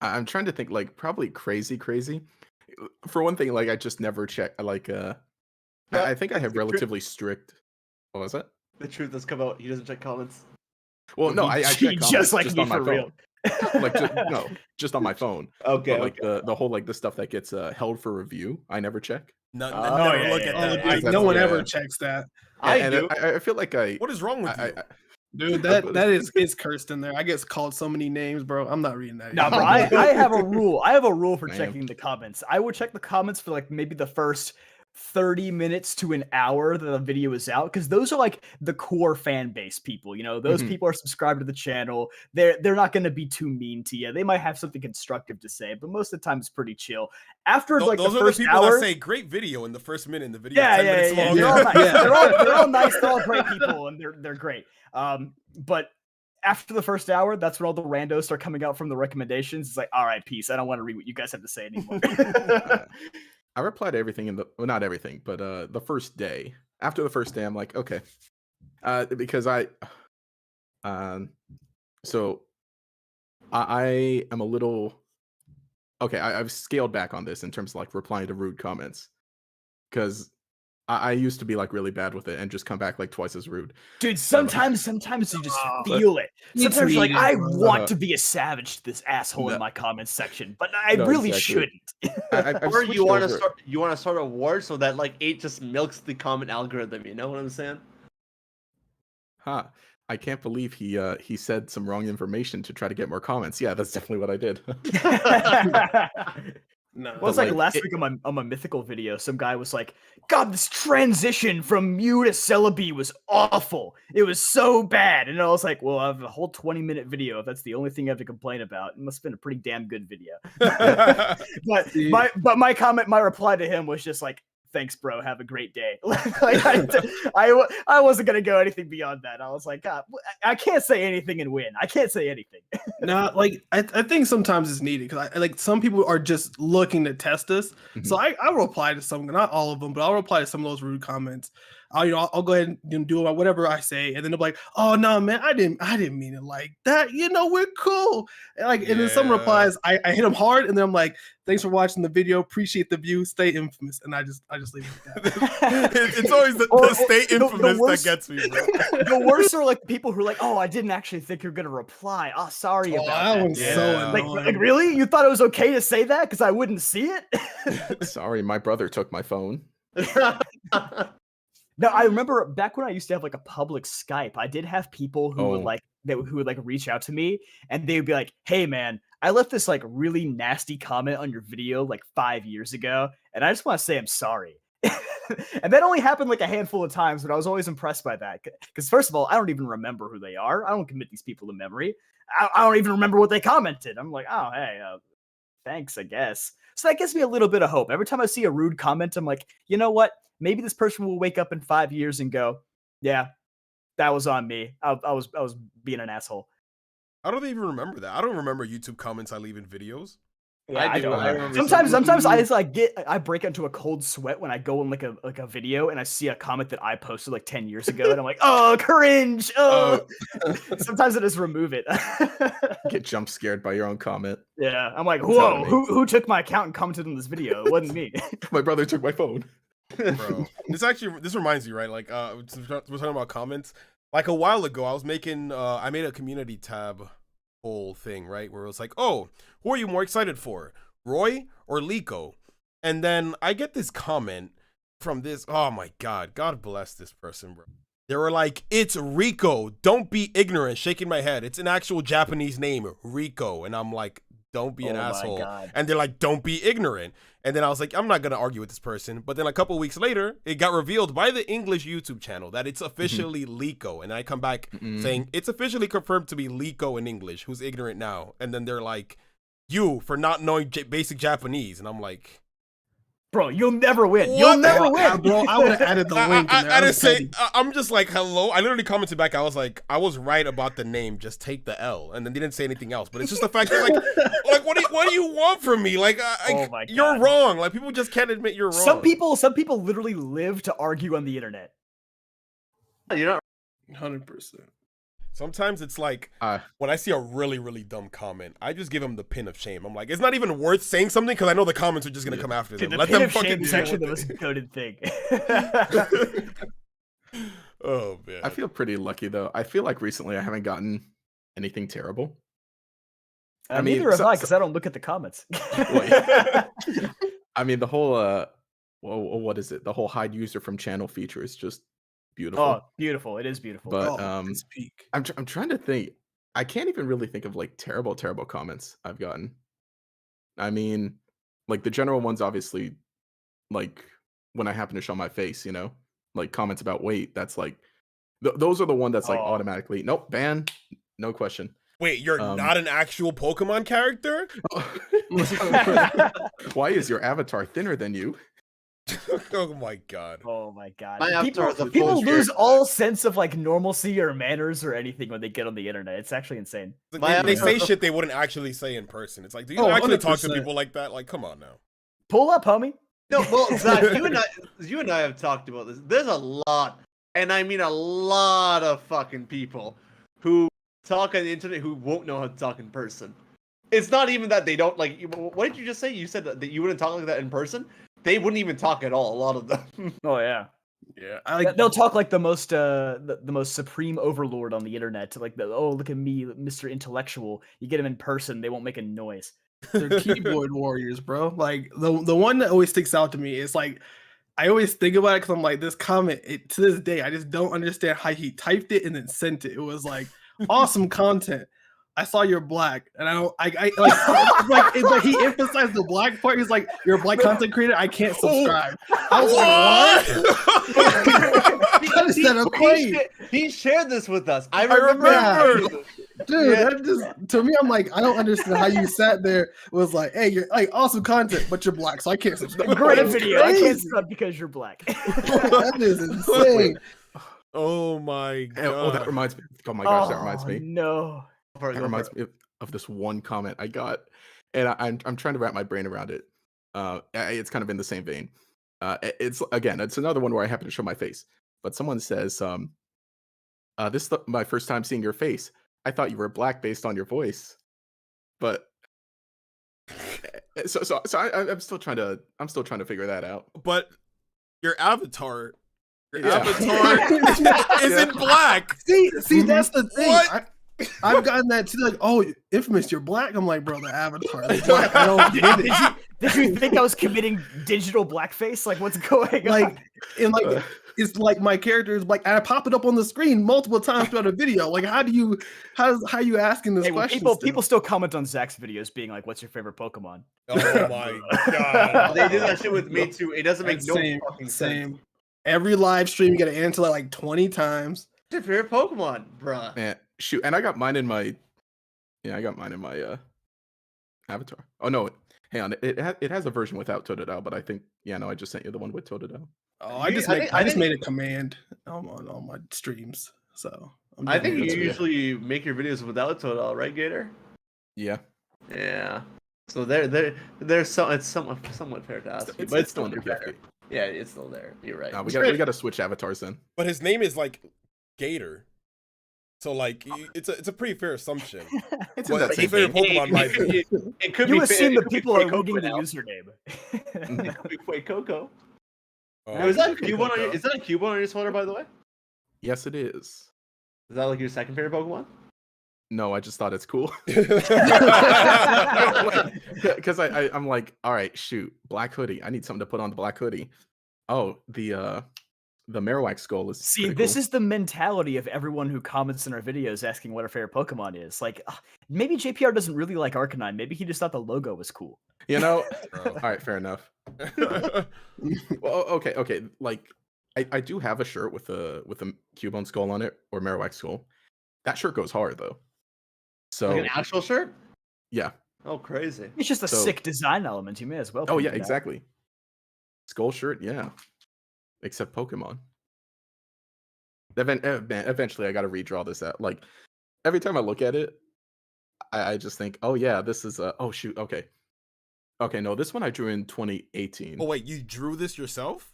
I'm trying to think, like, probably crazy. For one thing, like, I just never check. Like, I think I have relatively strict. What was it? The truth has come out. He doesn't check comments. Well, no, I check comments just like me on my for real. Like, just on my phone. Okay. But, like the whole like the stuff that gets held for review, I never check. Never look at that. No one ever checks that. I do. I feel like What is wrong with you? Dude, that is cursed in there. I get called so many names, bro. I'm not reading that. No, bro, I have a rule. I have a rule for checking the comments. I would check the comments for like maybe the first 30 minutes to an hour that the video is out, because those are like the core fan base people. You know, those people are subscribed to the channel. They're not going to be too mean to you. They might have something constructive to say, but most of the time it's pretty chill. After like those the are first the people hour, that say great video in the first minute in the video. Yeah. They're all nice. They're all nice. They're all great people, and they're great. But after the first hour, that's when all the randos start coming out from the recommendations. It's like, all right, peace. I don't want to read what you guys have to say anymore. I replied to everything not everything, but the first day. After the first day, I'm like, okay, because so I am a little okay. I've scaled back on this in terms of like replying to rude comments, because I used to be like really bad with it and just come back like twice as rude. Dude, sometimes you just feel it. Sometimes you're like, I want to be a savage to this asshole in my comments section, but I really shouldn't. Or you want to start a war so that like 8 just milks the comment algorithm. You know what I'm saying? Huh. I can't believe he said some wrong information to try to get more comments. Yeah, that's definitely what I did. No. Well, it's like last week on my mythical video, some guy was like, God, this transition from Mew to Celebi was awful. It was so bad. And I was like, well, I have a whole 20-minute video. If that's the only thing I have to complain about, it must have been a pretty damn good video. but my reply to him was just like, thanks, bro. Have a great day. I wasn't gonna go anything beyond that. I was like, God, I can't say anything and win. I can't say anything. No, like I think sometimes it's needed, because like some people are just looking to test us. So I will reply to some, not all of them, but I'll reply to some of those rude comments. I'll go ahead and do whatever I say, and then they'll be like, "Oh no, man, I didn't mean it like that. We're cool." And then some replies, I hit them hard, and then I'm like, "Thanks for watching the video. Appreciate the view. Stay infamous." And I just leave it at that. It's always the stay infamous that gets me. Bro. The worst are like people who are like, "Oh, I didn't actually think you're gonna reply. Oh, sorry about that." One's so annoying. Like, really? You thought it was okay to say that because I wouldn't see it? Sorry, my brother took my phone. No, I remember back when I used to have like a public Skype, I did have people who would reach out to me and they would be like, "Hey man, I left this like really nasty comment on your video like 5 years ago, and I just want to say I'm sorry." And that only happened like a handful of times, but I was always impressed by that. Because first of all, I don't even remember who they are. I don't commit these people to memory. I don't even remember what they commented. I'm like, "Oh, hey, thanks, I guess." So that gives me a little bit of hope. Every time I see a rude comment, I'm like, you know what? Maybe this person will wake up in 5 years and go, "Yeah, that was on me. I was being an asshole." I don't even remember that. I don't remember YouTube comments I leave in videos. Yeah, I do. I remember sometimes I just I break into a cold sweat when I go in like a video and I see a comment that I posted like 10 years ago and I'm like, "Oh, cringe." Oh. Sometimes I just remove it. Get jump scared by your own comment. Yeah, I'm like, "Whoa, who took my account and commented on this video? It wasn't me." My brother took my phone. Bro, this reminds me, right? Like, we're talking about comments. Like a while ago, I made a community tab whole thing, right? Where it was like, "Oh, who are you more excited for, Roy or Liko?" And then I get this comment from this. Oh my God bless this person, bro. They were like, "It's Rico. Don't be ignorant." Shaking my head. It's an actual Japanese name, Rico, and I'm like, "Don't be an asshole." And they're like, "Don't be ignorant." And then I was like, I'm not going to argue with this person. But then a couple weeks later, it got revealed by the English YouTube channel that it's officially Liko. And I come back saying, "It's officially confirmed to be Liko in English. Who's ignorant now?" And then they're like, "You for not knowing basic Japanese." And I'm like, "Bro, you'll never win. You'll never win." Bro, I would have added the link in there. I didn't say, I'm just like, "Hello." I literally commented back. I was like, "I was right about the name. Just take the L." And then they didn't say anything else. But it's just the fact that like what do you want from me? Like, oh my God. You're wrong. Like, people just can't admit you're wrong. Some people literally live to argue on the internet. You're not 100%. Sometimes it's like when I see a really, really dumb comment, I just give them the pin of shame. I'm like, it's not even worth saying something because I know the comments are just gonna come after them. The Let pin them of fucking shame is deal actually the with most goated thing. Oh man, I feel pretty lucky though. I feel like recently I haven't gotten anything terrible. I mean, neither have I, because I don't look at the comments. I mean, the whole what is it? The whole hide user from channel feature is just beautiful. Oh, beautiful! It is beautiful. But it's peak. I'm trying to think. I can't even really think of like terrible comments I've gotten. I mean, like the general ones, obviously, like when I happen to show my face, like comments about weight. That's like those are the one that's like automatically nope, ban, no question. Wait, you're not an actual Pokemon character? Why is your avatar thinner than you? Oh my God. Oh my God. My People lose all sense of like normalcy or manners or anything when they get on the internet. It's actually insane. They say shit they wouldn't actually say in person. It's like, do you actually 100%. Talk to people like that? Like, come on now. Pull up, homie. No, well, Zach, you and I have talked about this. There's a lot, and I mean a lot of fucking people who talk on the internet who won't know how to talk in person. It's not even that they don't like. What did you just say? You said that you wouldn't talk like that in person. They wouldn't even talk at all. A lot of them. Oh yeah, yeah. They'll talk like the most supreme overlord on the internet. Like look at me, Mr. Intellectual. You get them in person, they won't make a noise. They're keyboard warriors, bro. Like the one that always sticks out to me is like, I always think about it because I'm like, this comment. To this day, I just don't understand how he typed it and then sent it. It was like, awesome content. I saw you're black, and like he emphasized the black part. He's like, "You're a black content creator. I can't subscribe." I was like, "What?" He shared this with us. I remember. Dude, that just to me, I'm like, I don't understand how you sat there. Was like, "Hey, you're like awesome content, but you're black, so I can't subscribe." Great video. I can't subscribe because you're black. That is insane. Oh my God. Oh, that reminds me. Oh my gosh, that reminds me. No. That reminds me of this one comment I got, and I'm trying to wrap my brain around it. It's kind of in the same vein. It's another one where I happen to show my face. but someone says, this is my first time seeing your face. I thought you were black based on your voice, but I'm still trying to figure that out. But your avatar Yeah. isn't black. See, that's the thing. What? I've gotten that too. Like, oh, Infamous, you're black. I'm like, bro, the avatar is black. I don't get it. Did you think I was committing digital blackface? Like, what's going on? Like, and like, it's like my character is like, and I pop it up on the screen multiple times throughout a video. Like, how are you asking this Hey, well, question? people still comment on Zach's videos being like, "What's your favorite Pokemon?" Oh my god. They do that shit with me too. It doesn't make no fucking sense. Same. Every live stream, you got to answer that like 20 times. What's your favorite Pokemon, bruh? Man, shoot, and I got mine in my avatar. Oh no, hang on, it has a version without Totodile, but I think I just sent you the one with Totodile. Oh, I just made a command on my streams. So I think you usually make your videos without Totodile, right, Gator? Yeah. Yeah. So there's it's somewhat fair to ask you, but it's still under there. 50. Yeah, it's still there. You're right. We got to switch avatars then. But his name is like Gator. So like it's a pretty fair assumption. It's Well, in that his same favorite Pokemon might be. It could You be assume it that could be people are Fuecoco reading the now. username. It could be Fuecoco. Oh, Is that a Cubone? Is that a Cubone on your sweater, by the way? Yes, it is. Is that like your second favorite Pokemon? No, I just thought it's cool. Because I'm like, all right, shoot, black hoodie. I need something to put on the black hoodie. Oh, the Marowak skull is. See, this is the mentality of everyone who comments in our videos asking what our favorite Pokemon is. Like, maybe JPR doesn't really like Arcanine. Maybe he just thought the logo was cool. All right, fair enough. Well, okay. Like, I do have a shirt with a Cubone skull on it or Marowak skull. That shirt goes hard though. So Like an actual shirt? Yeah. Oh, crazy. It's just a sick design element. You may as well. Oh yeah, point it out. exactly. Skull shirt, yeah. Except Pokemon. Eventually, I got to redraw this out. Like every time I look at it, I just think, oh yeah, this is oh shoot, okay, no, this one I drew in 2018. Oh wait, you drew this yourself?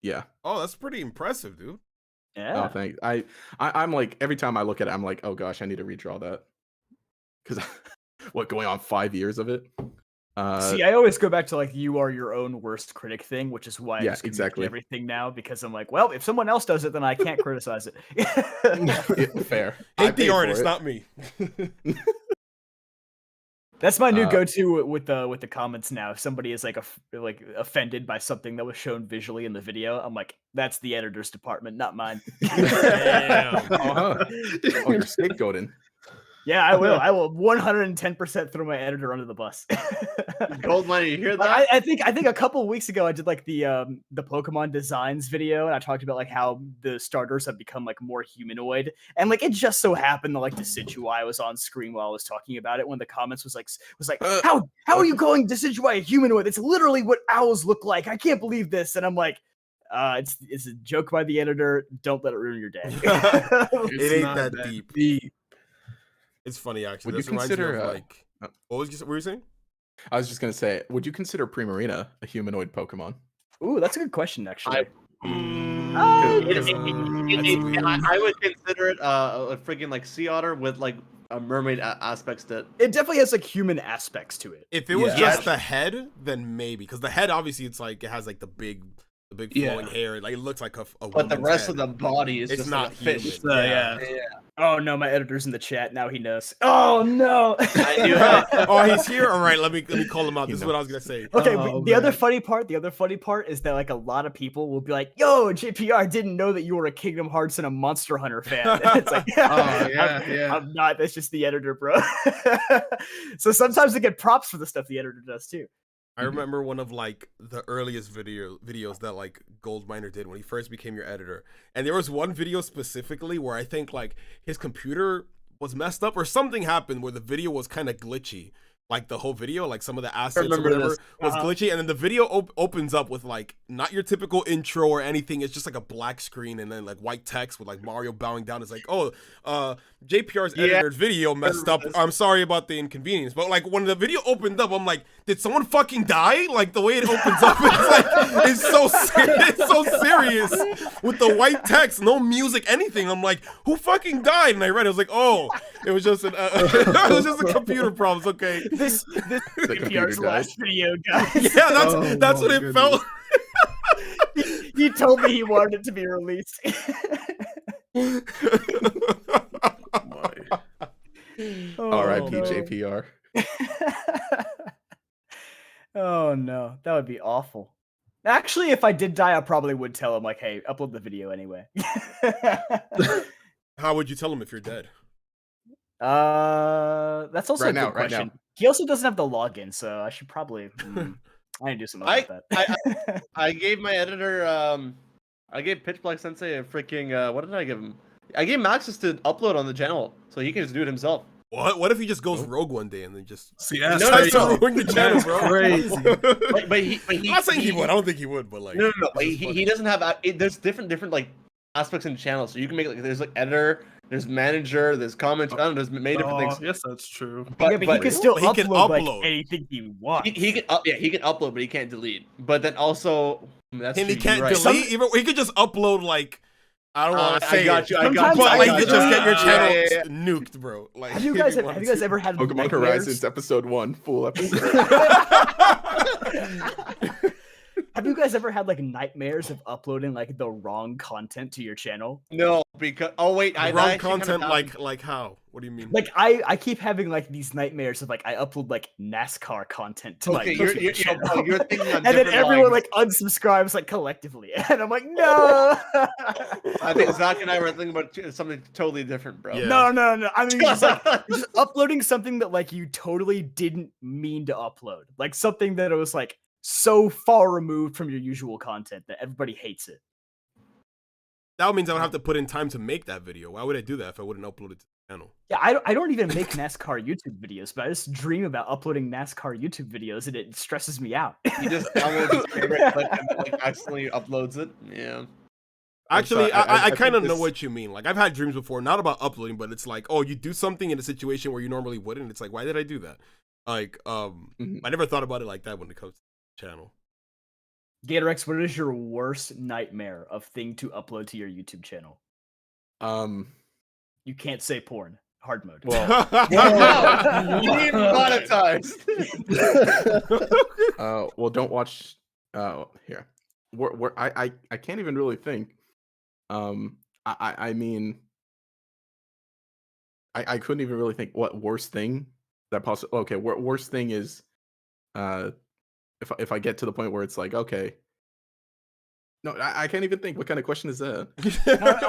Yeah. Oh, that's pretty impressive, dude. Yeah. Oh, thanks. I'm like every time I look at it, I'm like, oh gosh, I need to redraw that because what going on 5 years of it. See, I always go back to like you are your own worst critic thing, which is why I just exactly everything now because I'm like, well, if someone else does it, then I can't criticize it. Fair. Hate the artist, not me. That's my new go-to with the comments now. If somebody is like offended by something that was shown visually in the video, I'm like, that's the editor's department, not mine. Damn. Oh, you're scapegoating. Yeah, I will. I will 110% throw my editor under the bus. Goldmine, you hear that? I think a couple of weeks ago I did like the Pokemon designs video, and I talked about like how the starters have become like more humanoid, and like it just so happened that like Decidueye was on screen while I was talking about it when the comments was like how are you calling Decidueye a humanoid? It's literally what owls look like. I can't believe this, and I'm like. It's a joke by the editor. Don't let it ruin your day. It ain't that deep. It's funny actually. Would you consider what were you saying? I was just gonna say, would you consider Primarina a humanoid Pokemon? Ooh, that's a good question, actually. I would consider it a freaking like sea otter with like a mermaid aspects to it. It definitely has like human aspects to it. If it was just the head, then maybe because the head obviously it's like it has like the big flowing hair. Like it looks like a but the rest head. of the body is it's just not like a fish. human. Oh no, my editor's in the chat now. He knows. Oh no. I knew it. Oh, he's here. All right, let me call him out. This is what I was gonna say. Okay, the other funny part is that like a lot of people will be like, "Yo, JPR, didn't know that you were a Kingdom Hearts and a Monster Hunter fan." And it's like, I'm not. That's just the editor, bro. So sometimes they get props for the stuff the editor does too. I remember one of like the earliest videos that like Goldminer did when he first became your editor. And there was one video specifically where I think like his computer was messed up or something happened where the video was kind of glitchy. like the whole video, like some of the assets or remember whatever this. was glitchy, and then the video opens up with like not your typical intro or anything. It's just like a black screen and then like white text with like Mario bowing down. It's like, oh, JPR's editor's video messed up. I'm sorry about the inconvenience. But like when the video opened up, I'm like, did someone fucking die? Like the way it opens up, it's like it's so serious with the white text, no music, anything. I'm like, who fucking died? And I read it, I was like, oh, it was just it was just a computer problem. It's okay. This computer JPR's last video, guys. Yeah, that's what it felt. He told me he wanted it to be released. R.I.P. no. JPR. Oh no, that would be awful. Actually, if I did die, I probably would tell him like, "Hey, upload the video anyway." How would you tell him if you're dead? That's also Right a good now, right question. now. He also doesn't have the login, so I should probably. I need to do something about that. I gave my editor, I gave Pitch Black Sensei a freaking, what did I give him? I gave him access to upload on the channel, so he can just do it himself. What if he just goes rogue one day and then just See, that's No, crazy. starts to ruin the channel, That's bro? crazy. But he I'm not saying he would. I don't think he would, but like, No. But it's just he funny. doesn't have. There's different like aspects in the channel, so you can make like there's like editor, there's manager, there's comment. I don't know. There's many different things. Yes, that's true. But, yeah, but he can still he can upload like upload. anything he wants. he can he can upload, but he can't delete. But then also that's And he true, can't you're right. delete. Even he could just upload like I don't want to say I got you. I Sometimes got you. but I like got you you. just get your channel Yeah. nuked, bro. Like Have you if guys wanted ever had Pokemon nightmares? Horizons episode 1, full episode. Have you guys ever had like nightmares of uploading like the wrong content to your channel? No, because wait, I wrong that actually content kinda happened. like how? What do you mean? Like I keep having like these nightmares of like I upload like NASCAR content to Okay, my you're YouTube channel. you're thinking on and then different everyone lines. like unsubscribes like collectively, and I'm like, no. I think Zach and I were thinking about something totally different, bro. Yeah. No. I mean, just like just uploading something that like you totally didn't mean to upload, like something that it was like so far removed from your usual content that everybody hates it. That means I would have to put in time to make that video. Why would I do that if I wouldn't upload it to the channel? Yeah, I don't even make NASCAR YouTube videos, but I just dream about uploading NASCAR YouTube videos, and it stresses me out. He just downloads his favorite clip and then, like accidentally uploads it. Yeah. Actually, I I kind of think know this- what you mean. Like, I've had dreams before, not about uploading, but it's like, oh, you do something in a situation where you normally wouldn't. It's like, why did I do that? Like, Mhm. I never thought about it like that when it comes to the channel. GatorX, what is your worst nightmare of thing to upload to your YouTube channel? You can't say porn. Hard mode. Well, Wow. You need monetized. well, don't watch. Here, I can't even really think. I mean, I couldn't even really think what worst thing that possible. Okay, worst thing is, if I get to the point where it's like, okay, no, I can't even think. What kind of question is that?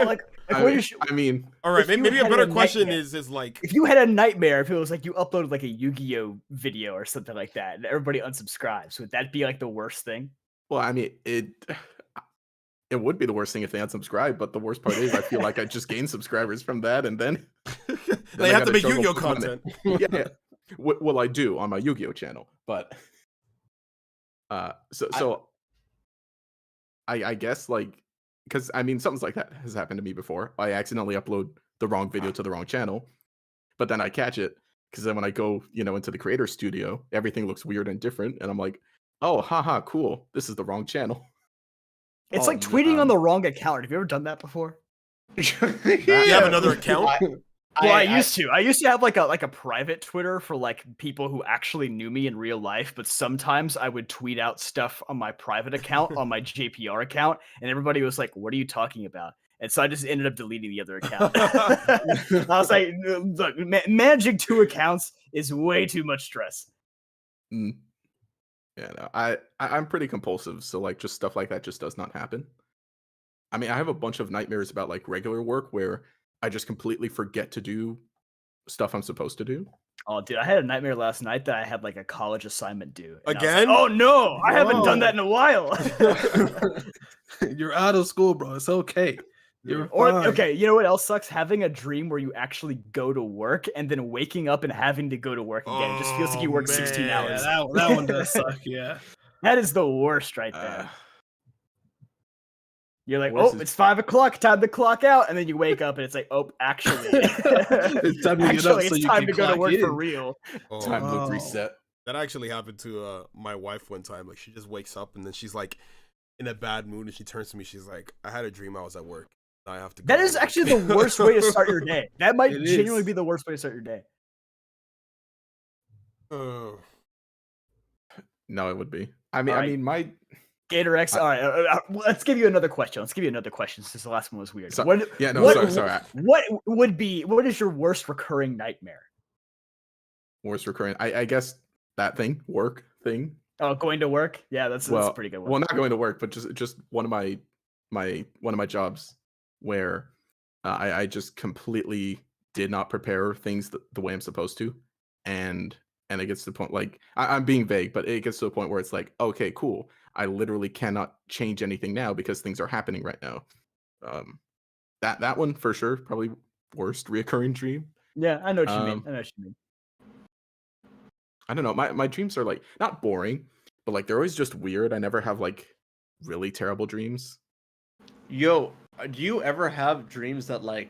Like, I mean, All right, if you maybe a had better a question nightmare- is like, if you had a nightmare, if it was like you uploaded like a Yu-Gi-Oh video or something like that, and everybody unsubscribes, would that be like the worst thing? well, I mean, it would be the worst thing if they unsubscribe, but the worst part is I feel like I just gained subscribers from that, and then they I have to gotta make struggle Yu-Gi-Oh for money. content. Yeah. Well, I do on my Yu-Gi-Oh channel, but so I guess like because I mean something like that has happened to me before. I accidentally upload the wrong video to the wrong channel, but then I catch it because then when I go into the creator studio, everything looks weird and different, and I'm like, oh, haha, cool, this is the wrong channel. It's Oh, like tweeting on man. the wrong account. Have you ever done that before? You have another account? Well, I used to. I used to have like a private Twitter for like people who actually knew me in real life, but sometimes I would tweet out stuff on my private account on my JPR account, and everybody was like, "What are you talking about?" And so I just ended up deleting the other account. I was like, "Look, managing 2 accounts is way too much stress." Mm. Yeah, no, I'm pretty compulsive, so like just stuff like that just does not happen. I mean, I have a bunch of nightmares about like regular work where I just completely forget to do stuff I'm supposed to do. Oh, dude, I had a nightmare last night that I had like a college assignment due. And I was Again? like, oh no, I haven't done Whoa. that in a while. You're out of school, bro. It's okay. You're Or fine. okay, you know what else sucks? Having a dream where you actually go to work and then waking up and having to go to work again. It just feels like you work 16 Yeah, hours. that one does suck. Yeah. That is the worst right there. You're like, worst oh, is- it's 5 o'clock, time to clock out, and then you wake up and it's like, oh, actually, It's time to get up so it's you time can to go to clock work for in. real. Time Oh. loop reset. That actually happened to my wife one time. Like she just wakes up and then she's like in a bad mood and she turns to me. She's like, "I had a dream I was at work. Now I have to." That go is to work." actually the worst way to start your day. That might It genuinely is. be the worst way to start your day. Oh. No, it would be. I mean, my Gator X. All right, let's give you another question. Since the last one was weird. sorry. What is your worst recurring nightmare? Worst recurring. I guess that thing, work thing. Oh, going to work? Yeah, that's a pretty good one. Well, not going to work, but just one of my jobs where I just completely did not prepare things the way I'm supposed to, and it gets to the point like I'm being vague, but it gets to the point where it's like, okay, cool. I literally cannot change anything now because things are happening right now. That one for sure, probably worst reoccurring dream. Yeah, I know what you mean. I don't know. My dreams are like not boring, but like they're always just weird. I never have like really terrible dreams. Yo, do you ever have dreams that like?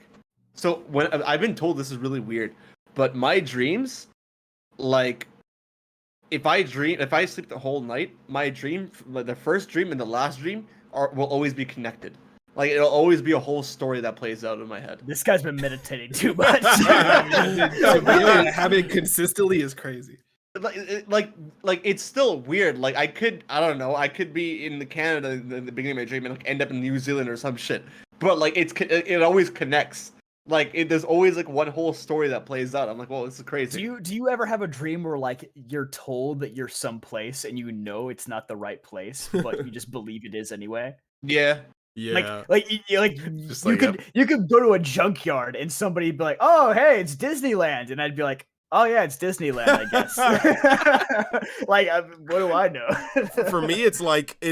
So when I've been told this is really weird, but my dreams, like, if I sleep the whole night, my dream, like the first dream and the last dream, will always be connected. Like it'll always be a whole story that plays out in my head. This guy's been meditating too much. Having it consistently is crazy. Like it's still weird. Like I don't know, I could be in Canada in the beginning of my dream and like end up in New Zealand or some shit. But like it always connects. Like there's always like one whole story that plays out. I'm like, well, this is crazy. Do you ever have a dream where like you're told that you're someplace and you know it's not the right place, but you just believe it is anyway? Yeah. Yeah. You could go to a junkyard and somebody be like, "Oh, hey, it's Disneyland," and I'd be like, "Oh yeah, it's Disneyland, I guess." Like, what do I know? For me, it's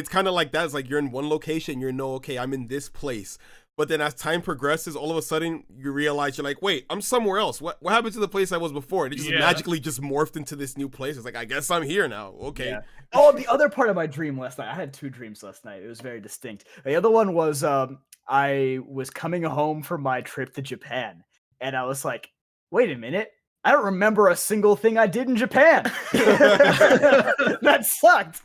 kind of like that. It's like you're in one location, you know, okay, I'm in this place. But then as time progresses, all of a sudden you realize you're like, wait, I'm somewhere else. What happened to the place I was before? And it just magically just morphed into this new place. It's like, I guess I'm here now. Okay. Yeah. Oh, the other part of my dream last night. I had 2 dreams last night. It was very distinct. The other one was I was coming home from my trip to Japan, and I was like, wait a minute. I don't remember a single thing I did in Japan. That sucked.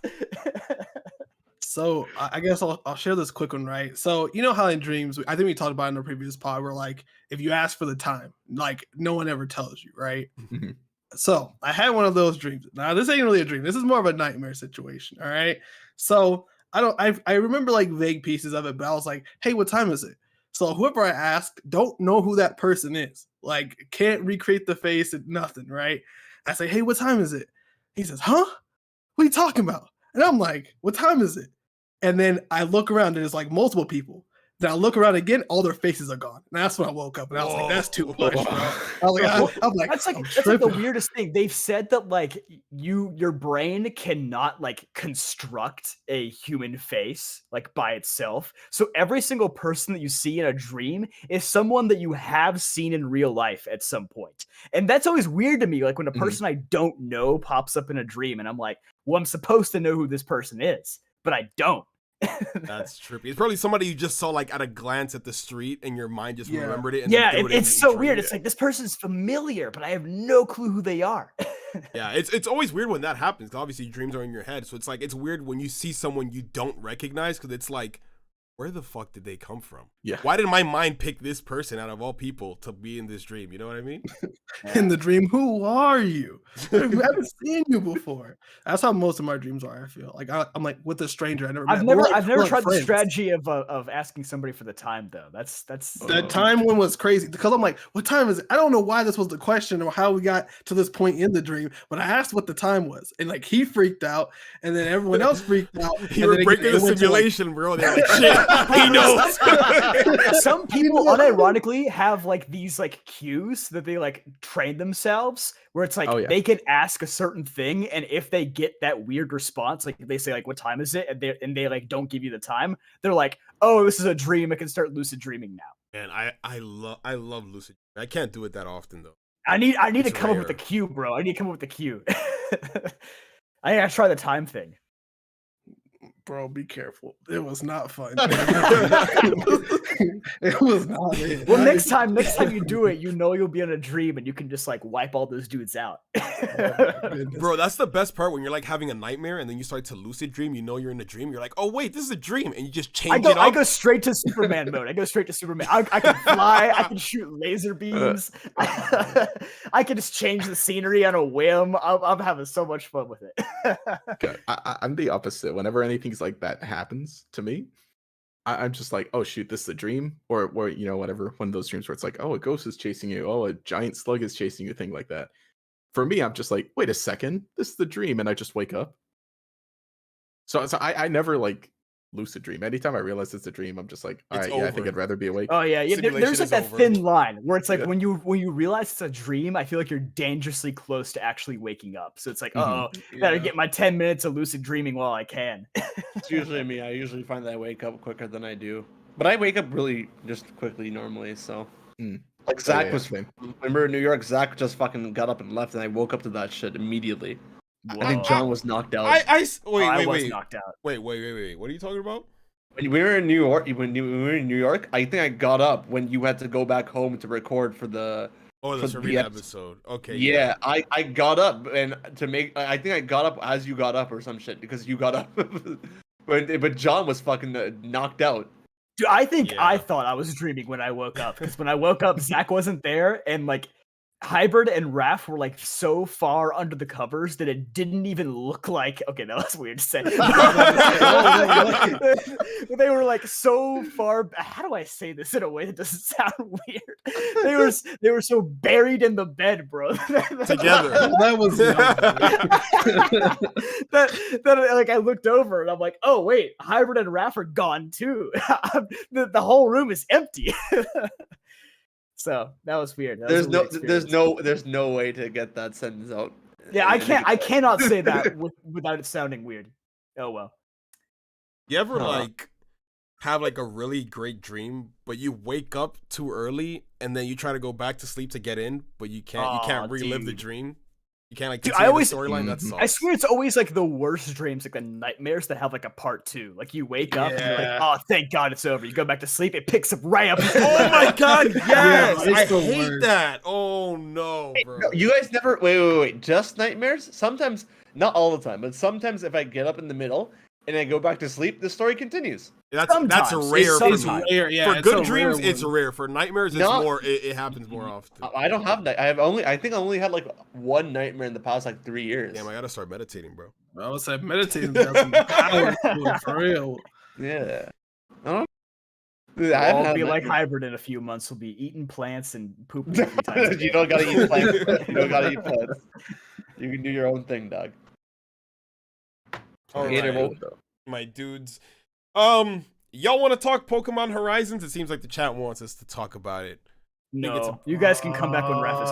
So I guess I'll share this quick one, right? So you know how in dreams, I think we talked about it in the previous pod, where like if you ask for the time, like no one ever tells you, right? Mm-hmm. So I had one of those dreams. Now this ain't really a dream. This is more of a nightmare situation. All right. So I remember like vague pieces of it, but I was like, hey, what time is it? So whoever I ask, don't know who that person is. Like can't recreate the face and nothing, right? I say, hey, what time is it? He says, huh? What are you talking about? And I'm like, what time is it? And then I look around and there's like multiple people. Then I look around again, all their faces are gone. And that's when I woke up and I was like, that's too much, bro. I'm like, that's like the weirdest thing. They've said that like your brain cannot like construct a human face like by itself. So every single person that you see in a dream is someone that you have seen in real life at some point. And that's always weird to me. Like when a person I don't know pops up in a dream and I'm like, well, I'm supposed to know who this person is, but I don't. That's trippy. It's probably somebody you just saw like at a glance at the street and your mind just remembered it. And it's so weird. It's like this person's familiar, but I have no clue who they are. Yeah, it's always weird when that happens. 'Cause obviously dreams are in your head, so it's like it's weird when you see someone you don't recognize because it's like, where the fuck did they come from? Yeah. Why did my mind pick this person out of all people to be in this dream? You know what I mean? In the dream, who are you? I haven't seen you before. That's how most of my dreams are. I feel like I'm like with a stranger. I've never tried the strategy of asking somebody for the time though. That's that time one was crazy because I'm like, what time is it? I don't know why this was the question or how we got to this point in the dream, but I asked what the time was, and like he freaked out, and then everyone else freaked out. You were breaking the simulation, bro. They're like, shit. He knows. Some people unironically have like these like cues that they like train themselves where it's like can ask a certain thing, and if they get that weird response, like they say like what time is it, and they like don't give you the time, they're like, oh, this is a dream. I can start lucid dreaming now. And I love lucid. I can't do it that often though. I need to come up with a cue, bro. I need to come up with a cue. I gotta try the time thing. Bro, be careful. It was not fun. It was not. Well, next time you do it, you'll be in a dream and you can just like wipe all those dudes out. Bro, that's the best part when you're like having a nightmare and then you start to lucid dream. You know you're in a dream. You're like, oh wait, this is a dream, and you just change it up. I go straight to Superman mode. I can fly. I can shoot laser beams. I can just change the scenery on a whim. I'm having so much fun with it. Okay. I'm the opposite. Whenever anything's like that happens to me, I'm just like, oh shoot, this is a dream, or whatever. One of those dreams where it's like, oh, a ghost is chasing you, oh, a giant slug is chasing you, thing like that. For me, I'm just like, wait a second, this is the dream, and I just wake up. So I never like lucid dream. Anytime I realize it's a dream, I'm just like, all right, yeah, I think I'd rather be awake. Oh yeah, there's like that thin line where it's like when you realize it's a dream, I feel like you're dangerously close to actually waking up. So it's like, better get my 10 minutes of lucid dreaming while I can. It's usually me. I usually find that I wake up quicker than I do, but I wake up really just quickly normally. So like Zach was, remember in New York, Zach just fucking got up and left, and I woke up to that shit immediately. Whoa. I think John was knocked out. I was knocked out. Wait. What are you talking about? When we were in New York, I think I got up when you had to go back home to record for the episode. Okay. Yeah, I got up and I think I got up as you got up or some shit because you got up. But John was fucking knocked out. Dude, I think I thought I was dreaming when I woke up, because when I woke up, Zach wasn't there, and like Hybrid and Raph were like so far under the covers that it didn't even look like. Okay, that was weird to say. They were like so far. How do I say this in a way that doesn't sound weird? They were so buried in the bed, bro. Together. That was that like I looked over and I'm like, oh wait, Hybrid and Raph are gone too. The whole room is empty. So that was weird. There's no way to get that sentence out. Yeah, I cannot say that without it sounding weird. Oh well. You ever like have like a really great dream, but you wake up too early and then you try to go back to sleep to get in, but you can't relive the dream? You can't like continue the storyline. That sucks. I swear it's always like the worst dreams, like the nightmares that have like a part 2. Like you wake up and you're like, oh, thank God it's over. You go back to sleep, it picks up right up. Oh my God, yes! I hate that. Oh no, bro. No, you guys never wait. Just nightmares? Sometimes, not all the time, but sometimes if I get up in the middle and I go back to sleep, the story continues. That's rare for me. Yeah, for good dreams, it's rare. For nightmares, it's more. It happens more often. I don't have that. I think I only had like one nightmare in the past like 3 years. Damn, I gotta start meditating, bro. I would say meditating does some power for real. Yeah. I'll be like Hybrid in a few months. We'll be eating plants and pooping. You don't gotta eat plants. You don't gotta eat plants. You can do your own thing, dog. All right, my dudes. Y'all want to talk Pokemon Horizons? It seems like the chat wants us to talk about it. No, you guys can come back when Raph is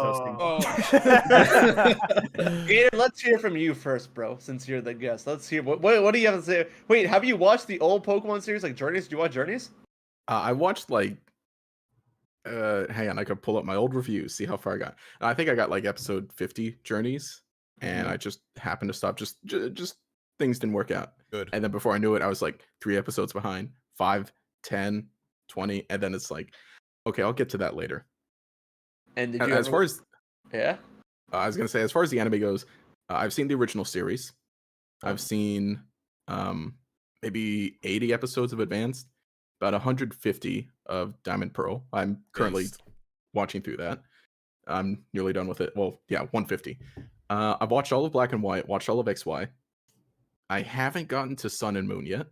hosting. Gator, let's hear from you first, bro. Since you're the guest, let's hear what do you have to say? Wait, have you watched the old Pokemon series like Journeys? Do you watch Journeys? I watched like. Hang on, I could pull up my old reviews, see how far I got. I think I got like episode 50 Journeys, and I just happened to stop. Just things didn't work out. Good. And then before I knew it, I was like 3 episodes behind, 5, 10, 20, and then it's like, okay, I'll get to that later. And did you as far as I was gonna say, as far as the anime goes, I've seen the original series. I've seen maybe 80 episodes of Advanced, about 150 of Diamond Pearl. I'm currently watching through that. I'm nearly done with it. Well, yeah, 150. I've watched all of Black and White, watched all of XY. I haven't gotten to Sun and Moon yet.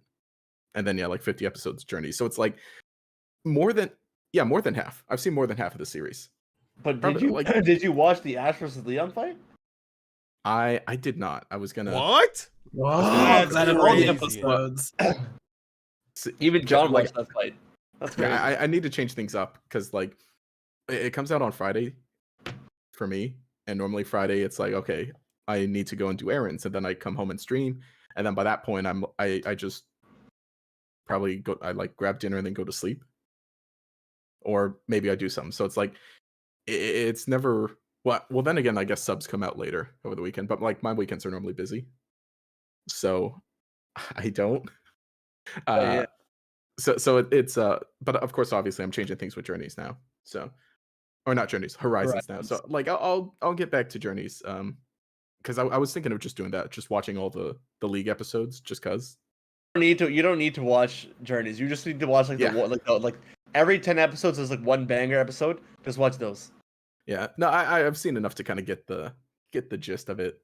And then, like 50 episodes Journey. So it's like more than half. I've seen more than half of the series. But did you watch the Ash versus Leon fight? I did not. I was gonna. What? Wow, that's all the episodes. Even John watched that fight. That's crazy. Yeah, I need to change things up because like it comes out on Friday for me, and normally Friday it's like, okay, I need to go and do errands, and then I come home and stream, and then by that point I just probably go, I like grab dinner and then go to sleep, or maybe I do something. So it's like it's never well. Then again, I guess subs come out later over the weekend, but like my weekends are normally busy, so I don't. Yeah. So it's but of course, obviously, I'm changing things with Journeys now. So, or not Journeys, Horizons now. So like I'll get back to Journeys. Because I was thinking of just doing that, just watching all the League episodes, just cause. You don't need to watch Journeys. You just need to watch like every 10 episodes is like one banger episode. Just watch those. Yeah, no, I've seen enough to kind of get the gist of it,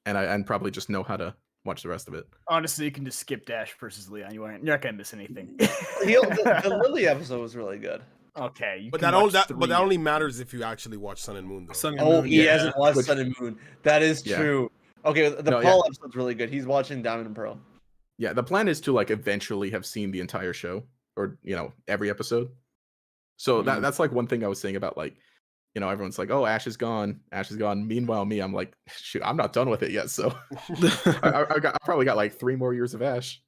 and probably just know how to watch the rest of it. Honestly, you can just skip Dash versus Leon. You're not gonna miss anything. The Lily episode was really good. Okay, but that only matters if you actually watch Sun and Moon, though. Sun and Moon, he hasn't watched Sun and Moon. That is true. Okay, the Paul episode's really good. He's watching Diamond and Pearl. Yeah, the plan is to like eventually have seen the entire show, or every episode. So that's like one thing I was saying about like, everyone's like, oh, Ash is gone. Meanwhile, I'm like, shoot, I'm not done with it yet. So I probably got like 3 more years of Ash.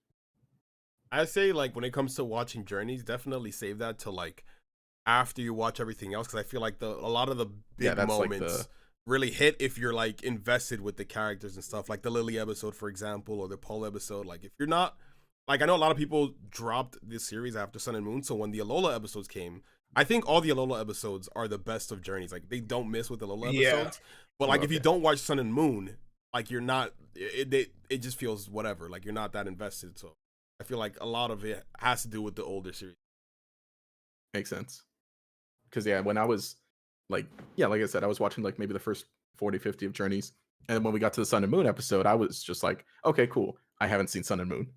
I say like when it comes to watching Journeys, definitely save that to like after you watch everything else, because I feel like a lot of the big moments really hit if you're like invested with the characters and stuff, like the Lily episode, for example, or the Paul episode. Like if you're not, like I know a lot of people dropped this series after Sun and Moon, so when the Alola episodes came, I think all the Alola episodes are the best of Journeys. Like they don't miss with the Alola episodes, but like if you don't watch Sun and Moon, like you're not, it just feels whatever, like you're not that invested. So I feel like a lot of it has to do with the older series. Makes sense. Because when I was like I said, I was watching like maybe the first 40-50 of Journeys, and then when we got to the Sun and Moon episode, I was just like, okay, cool, I haven't seen Sun and Moon.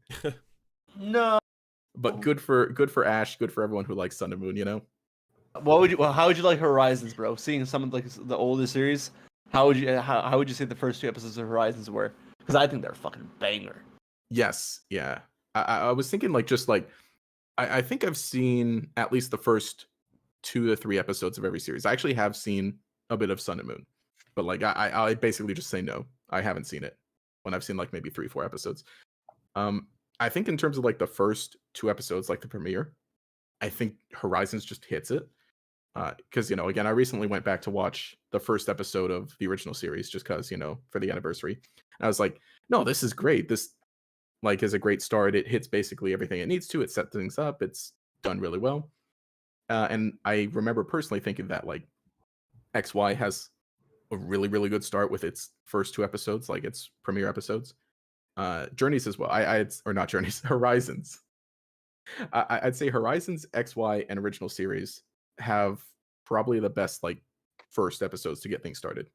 No, but good for Ash, good for everyone who likes Sun and Moon. How would you like Horizons, bro? Seeing some of like the older series, how would you say the first 2 episodes of Horizons were? Because I think they're fucking banger. Yes, yeah. I was thinking like just like I think I've seen at least the first 2 to 3 episodes of every series. I actually have seen a bit of Sun and Moon, but like I basically just say no, I haven't seen it when I've seen like maybe 3-4 episodes. I think in terms of like the first 2 episodes, like the premiere, I think Horizons just hits it. Because again, I recently went back to watch the first episode of the original series just because for the anniversary, and I was like, no, this is great. This like is a great start. It hits basically everything it needs to. It sets things up. It's done really well. And I remember personally thinking that like XY has a really, really good start with its first 2 episodes, like its premiere episodes. Journeys as well. Or not Journeys, Horizons. I'd say Horizons, XY, and original series have probably the best like first episodes to get things started.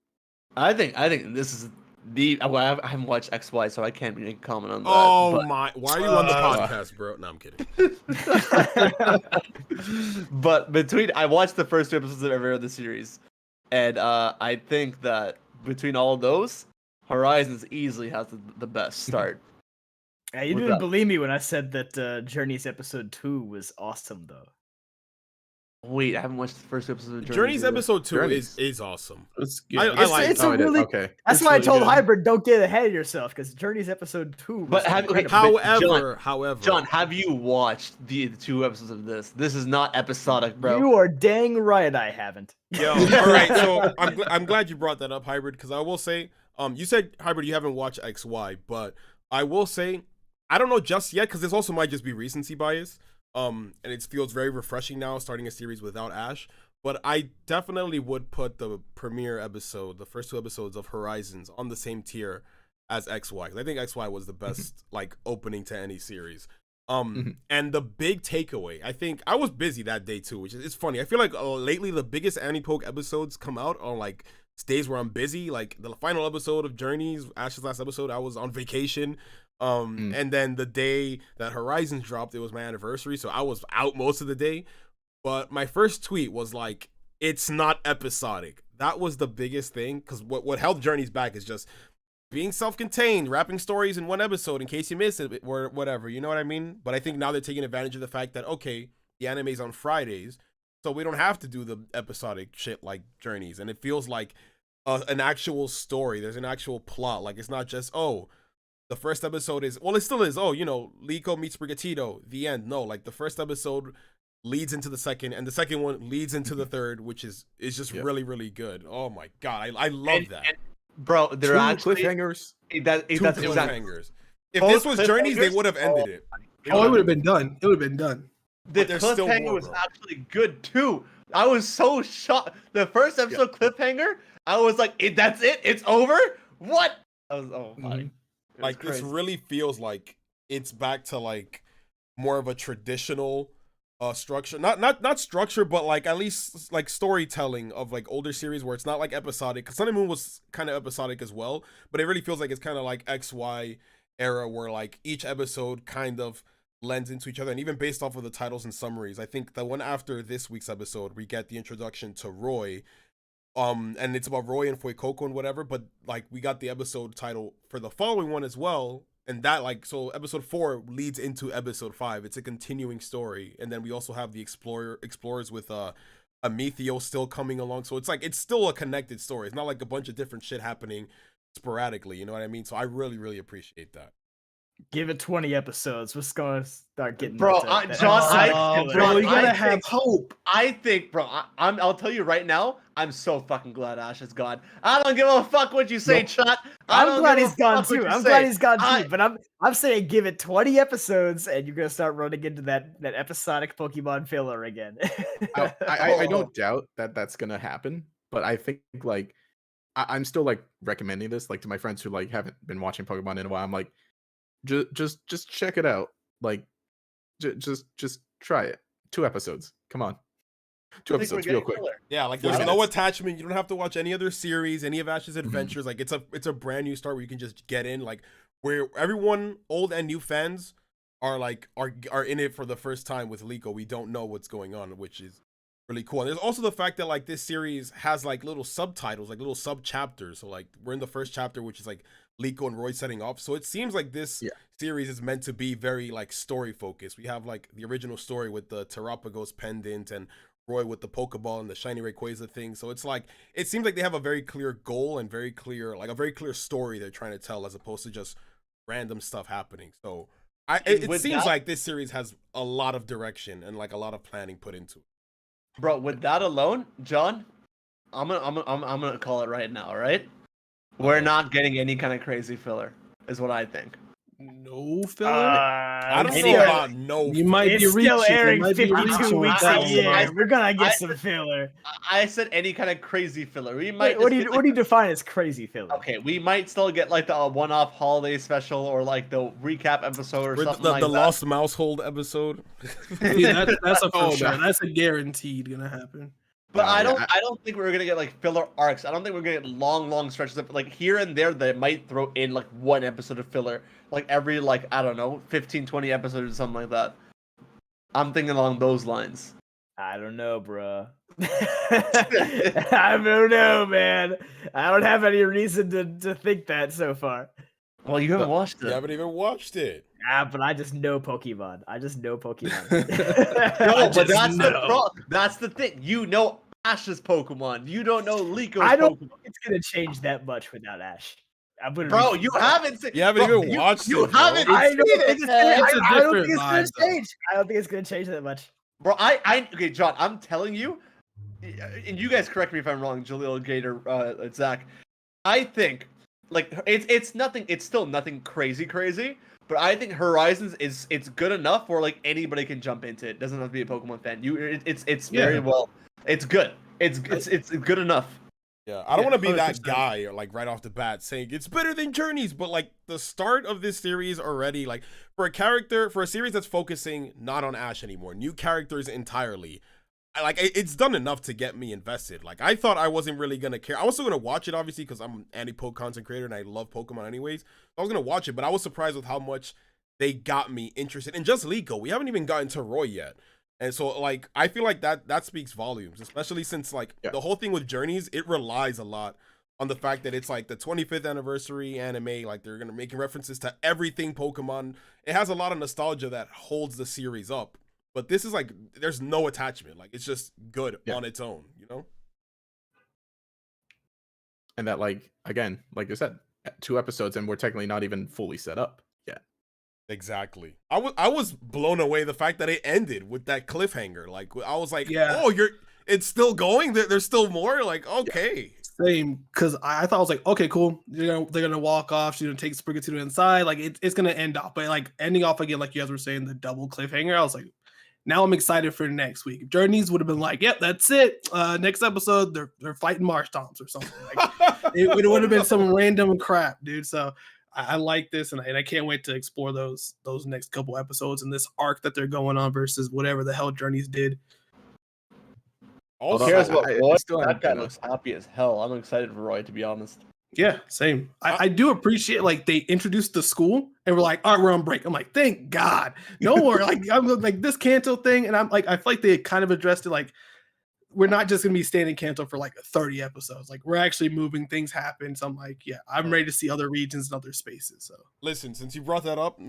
I think this is I haven't watched XY, so I can't really comment on that. Oh my! Why are you on the podcast, bro? No, I'm kidding. But I watched the first 2 episodes of every other series, and I think that between all of those, Horizons easily has the best start. Yeah, you didn't believe me when I said that Journeys episode 2 was awesome, though. Wait, I haven't watched the first episode of Journeys episode 2 is awesome. It's really okay. That's why I told Hybrid, don't get ahead of yourself, because Journeys episode 2. But however, John, have you watched the 2 episodes of this? This is not episodic, bro. You are dang right, I haven't. Yo, all right. So I'm glad you brought that up, Hybrid, because I will say, you said, Hybrid, you haven't watched XY, but I will say, I don't know just yet, because this also might just be recency bias. And it feels very refreshing now starting a series without Ash, but I definitely would put the premiere episode, the first 2 episodes of Horizons, on the same tier as XY. I think XY was the best like opening to any series. And the big takeaway, I think I was busy that day too, which is it's funny. I feel like lately the biggest Anime-Poke episodes come out on like days where I'm busy. Like the final episode of Journeys, Ash's last episode, I was on vacation. And then the day that Horizons dropped, it was my anniversary, so I was out most of the day. But my first tweet was like, it's not episodic. That was the biggest thing, because what held Journeys back is just being self-contained, wrapping stories in one episode in case you miss it or whatever, you know what I mean? But I think now they're taking advantage of the fact that, okay, the anime's on Fridays, so we don't have to do the episodic shit like Journeys. And it feels like an actual story. There's an actual plot. Like it's not just the first episode is, well, it still is, Liko meets Brigatito, the end. No, like the first episode leads into the second, and the second one leads into the third, which is just really, really good. Oh my god, I love that. Bro, there are actually cliffhangers. That's cliffhangers. If Both this was Journeys, they would have ended it. Oh, it would have been done. It would have been done. The cliffhanger was actually good too. I was so shocked. The first episode cliffhanger, I was like, "That's it? It's over? What?" I was like this really feels like it's back to like more of a traditional structure, not structure, but like at least like storytelling of like older series where it's not like episodic. Because Sun and Moon was kind of episodic as well, but it really feels like it's kind of like XY era where like each episode kind of lends into each other, and even based off of the titles and summaries, I think the one after this week's episode we get the introduction to Roy, and it's about Roy and Fuecoco and whatever, but like we got the episode title for the following one as well, and that like, so episode 4 leads into episode 5. It's a continuing story, and then we also have the explorers with Amethio still coming along, so it's like it's still a connected story. It's not like a bunch of different shit happening sporadically, you know what I mean? So I really, really appricate that. Give it 20 episodes. We're gonna start getting. Bro, John, you gotta have hope. I think, bro, I'll tell you right now, I'm so fucking glad Ash is gone. I don't give a fuck what you say, chat. I'm glad he's gone too. But I'm saying give it 20 episodes, and you're gonna start running into that episodic Pokemon filler again. I don't doubt that that's gonna happen, but I think like I'm still like recommending this like to my friends who like haven't been watching Pokemon in a while. I'm like, just check it out. Like, just try it. 2 episodes. Come on, 2 episodes, real quick. Yeah, like there's no attachment. You don't have to watch any other series, any of Ash's adventures. Like it's a brand new start where you can just get in. Like where everyone, old and new fans, are like are in it for the first time with Liko. We don't know what's going on, which is really cool. And there's also the fact that like this series has like little subtitles, like little sub chapters. So like we're in the first chapter, which is like Liko and Roy setting off. So it seems like this series is meant to be very like story focused. We have like the original story with the Terrapagos pendant and Roy with the Pokeball and the shiny Rayquaza thing. So it's like it seems like they have a very clear goal and very clear story they're trying to tell, as opposed to just random stuff happening. So it seems like this series has a lot of direction and like a lot of planning put into it. Bro, with that alone, John, I'm gonna call it right now, right? We're not getting any kind of crazy filler, is what I think. No filler? I don't know about no filler. You might be still reaching. airing 52 weeks a year. We're gonna get some filler. I said any kind of crazy filler. We might. What do you define as crazy filler? Okay, we might still get like the one-off holiday special or like the recap episode or something like that. The Lost Mousehold episode. Yeah, that's a for sure. That's a guaranteed gonna happen. But I don't think we're gonna get like filler arcs. I don't think we're gonna get long stretches of like here and there. They might throw in like one episode of filler, like every like I don't know 15-20 episodes or something like that. I'm thinking along those lines. I don't know, bro. I don't know, man. I don't have any reason to think that so far. Well, you haven't watched it. You haven't even watched it. But I just know Pokemon. No, but that's the thing. You know Ash's Pokemon. You don't know Liko's I don't Pokemon. think it's gonna change that much without Ash. Bro, you haven't seen. You haven't even watched it. You haven't. I don't think it's vibe, gonna change. I don't think it's gonna change that much. Bro, okay, John. I'm telling you, and you guys correct me if I'm wrong, Jaleel, Gator, Zach. I think like it's nothing. It's still nothing crazy. But I think Horizons it's good enough where like anybody can jump into it. Doesn't have to be a Pokemon fan. It's very well. It's good. It's good enough. Yeah, I don't want to be 100%. That guy or like right off the bat saying it's better than Journeys, but like the start of this series already, like for a series that's focusing not on Ash anymore, new characters entirely. It's done enough to get me invested. Like I thought I wasn't really gonna care. I was still gonna watch it obviously because I'm an anti-poke content creator and I love Pokemon anyways. I was gonna watch it, but I was surprised with how much they got me interested in just Liko. We haven't even gotten to Roy yet, and so like I feel like that speaks volumes, especially since like the whole thing with Journeys, it relies a lot on the fact that it's like the 25th anniversary anime. Like they're gonna making references to everything Pokemon. It has a lot of nostalgia that holds the series up. But this is like, there's no attachment. Like, it's just good on its own, you know? And that, like, again, like I said, 2 episodes and we're technically not even fully set up yet. Exactly. I was blown away the fact that it ended with that cliffhanger. Like I was like, Yeah. oh, it's still going. There's still more. Like okay. Same, because I thought I was like, okay, cool. They're gonna walk off. She's gonna take Spriggan to the inside. Like it's gonna end off, but like ending off again, like you guys were saying, the double cliffhanger. I was like, now I'm excited for next week. If Journeys would have been like, yep, that's it. Next episode, they're fighting marsh toms or something. Like it would have been some random crap, dude. So I like this, and I can't wait to explore those next couple episodes and this arc that they're going on versus whatever the hell Journeys did. Who cares about Roy? That guy looks happy as hell. I'm excited for Roy, to be honest. Yeah, same. I do appreciate like they introduced the school and we're like, all right, we're on break. I'm like, thank God. No more like I'm like this Kanto thing, and I'm like, I feel like they kind of addressed it like we're not just gonna be staying in Kanto for like 30 episodes. Like we're actually moving, things happen. So I'm like, yeah, I'm ready to see other regions and other spaces. So listen, since you brought that up,